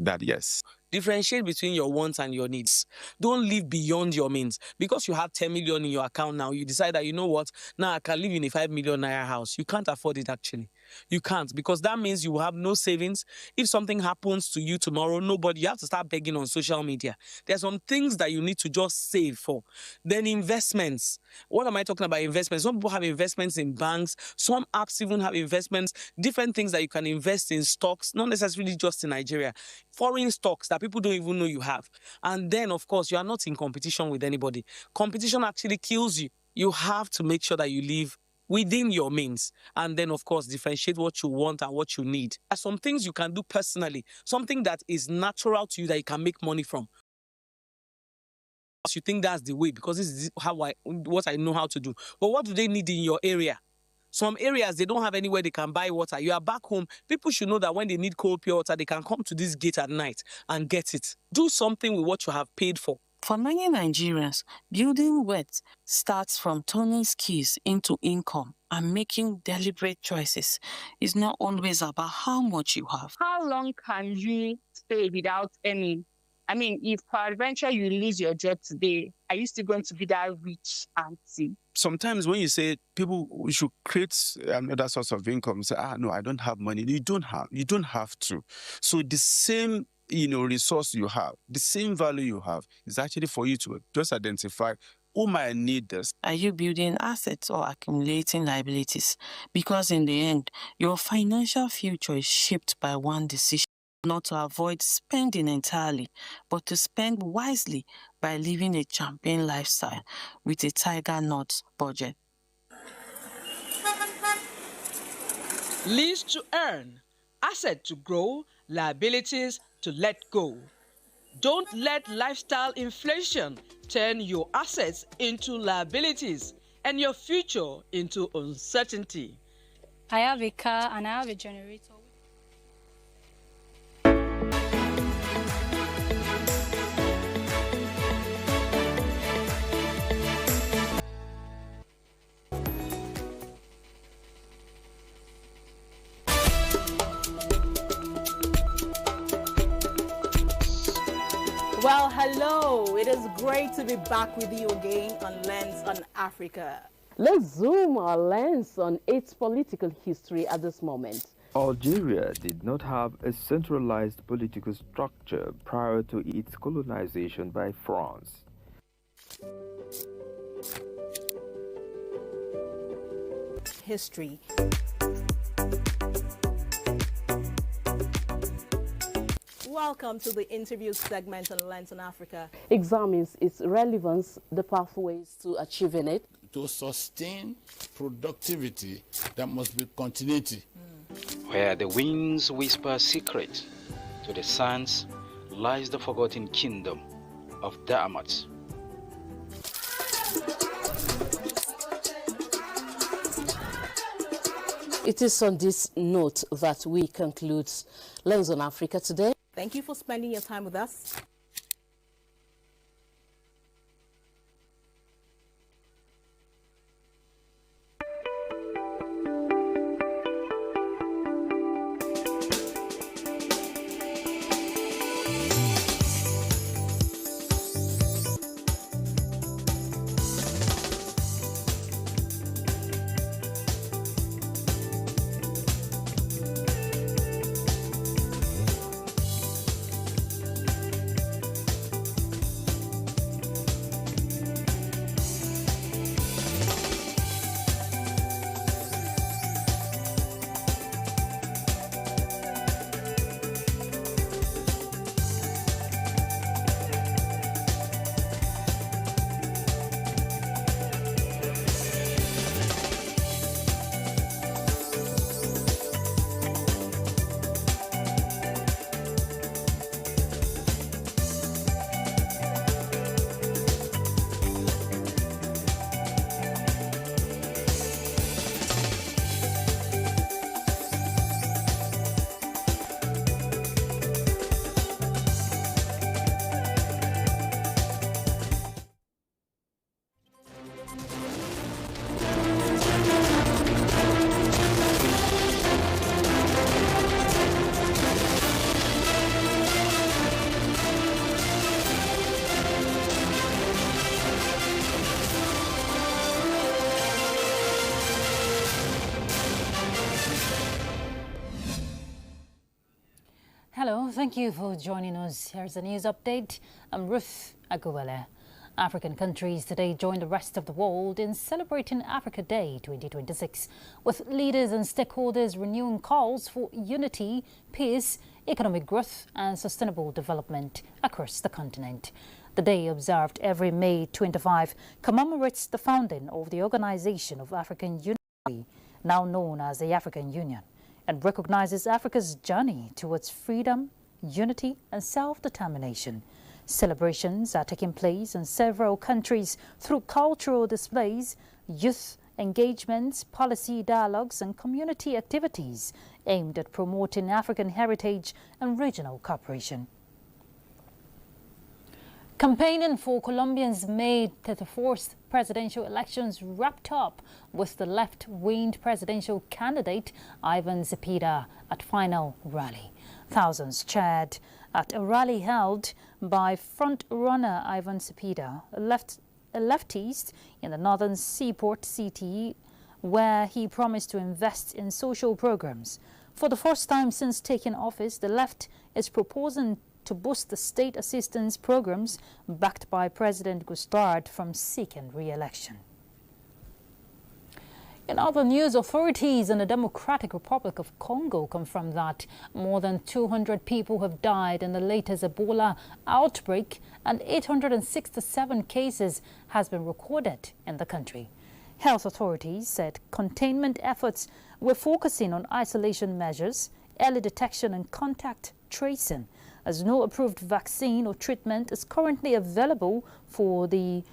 that, yes, Differentiate between your wants and your needs. Don't live beyond your means. Because you have 10 million in your account now, you decide that, you know what, now I can live in a 5 million naira house. You can't afford it actually. You can't, because that means you will have no savings. If something happens to you tomorrow, you have to start begging on social media. There's some things that you need to just save for. Then investments. What am I talking about? Investments. Some people have investments in banks. Some apps even have investments, different things that you can invest in stocks, not necessarily just in Nigeria. Foreign stocks that people don't even know you have. And then, of course, you are not in competition with anybody. Competition actually kills you. You have to make sure that you live within your means. And then, of course, differentiate what you want and what you need. There are some things you can do personally, something that is natural to you that you can make money from. You think that's the way because this is what I know how to do. But what do they need in your area? Some areas, they don't have anywhere they can buy water. You are back home. People should know that when they need cold pure water, they can come to this gate at night and get it. Do something with what you have paid for. For many Nigerians, building wealth starts from turning skills into income and making deliberate choices. It's not always about how much you have. How long can you stay without earning? I mean, if peradventure you lose your job today, are you still going to be that rich auntie? Sometimes when you say people should create another source of income, you say, no, I don't have money. You don't have to. So the same resource you have, the same value you have is actually for you to just identify who might need this. Are you building assets or accumulating liabilities? Because in the end, your financial future is shaped by one decision. Not to avoid spending entirely, but to spend wisely by living a champion lifestyle with a tiger nut budget. Lease to earn, asset to grow, liabilities to let go. Don't let lifestyle inflation turn your assets into liabilities and your future into uncertainty. I have a car and I have a generator. Well, hello. It is great to be back with you again on Lens on Africa. Let's zoom our lens on its political history at this moment. Algeria did not have a centralized political structure prior to its colonization by France. History. Welcome to the interview segment on Lens on Africa. Examines its relevance, the pathways to achieving it. To sustain productivity, there must be continuity. Where the winds whisper secret, to the sands lies the forgotten kingdom of Da'amat. It is on this note that we conclude Lens on Africa today. Thank you for spending your time with us. Thank you for joining us. Here's a news update. I'm Ruth Aguwele. African countries today join the rest of the world in celebrating Africa Day 2026, with leaders and stakeholders renewing calls for unity, peace, economic growth and sustainable development across the continent. The day, observed every May 25, commemorates the founding of the Organization of African Unity, now known as the African Union, and recognizes Africa's journey towards freedom, unity and self-determination. Celebrations are taking place in several countries through cultural displays, youth engagements, policy dialogues and community activities aimed at promoting African heritage and regional cooperation. Campaigning for Colombia's May 34th presidential elections wrapped up with the left-wing presidential candidate Ivan Cepeda at final rally. Thousands cheered at a rally held by front-runner Ivan Cepeda, a leftist in the northern seaport city, where he promised to invest in social programs. For the first time since taking office, the left is proposing to boost the state assistance programs backed by President Gustard from seeking re-election. In other news, authorities in the Democratic Republic of Congo confirmed that more than 200 people have died in the latest Ebola outbreak and 867 cases has been recorded in the country. Health authorities said containment efforts were focusing on isolation measures, early detection and contact tracing, as no approved vaccine or treatment is currently available for the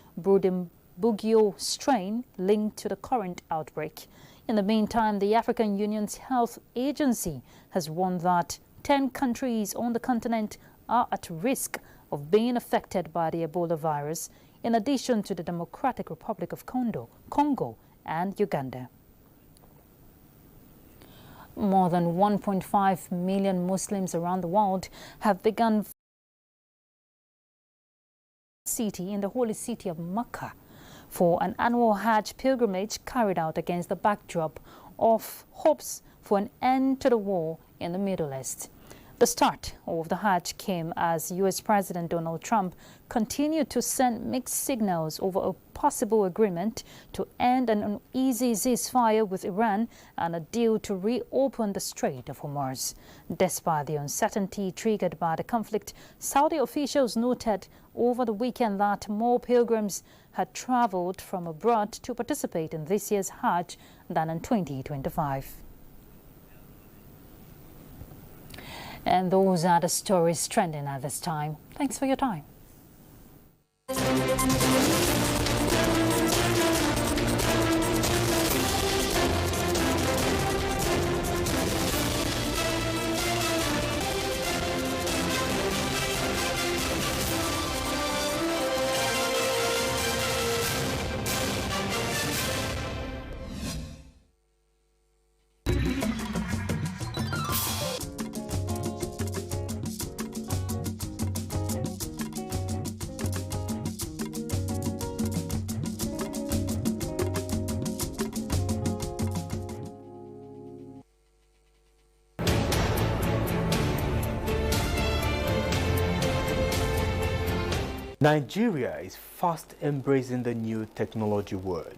Bugio strain linked to the current outbreak. In the meantime, the African Union's health agency has warned that 10 countries on the continent are at risk of being affected by the Ebola virus, in addition to the Democratic Republic of Congo and Uganda. More than 1.5 million Muslims around the world have begun in the holy city of Mecca for an annual Hajj pilgrimage carried out against the backdrop of hopes for an end to the war in the Middle East. The start of the Hajj came as U.S. President Donald Trump continued to send mixed signals over a possible agreement to end an uneasy ceasefire with Iran and a deal to reopen the Strait of Hormuz. Despite the uncertainty triggered by the conflict, Saudi officials noted over the weekend that more pilgrims had traveled from abroad to participate in this year's Hajj than in 2025. And those are the stories trending at this time. Thanks for your time. Nigeria is fast embracing the new technology world.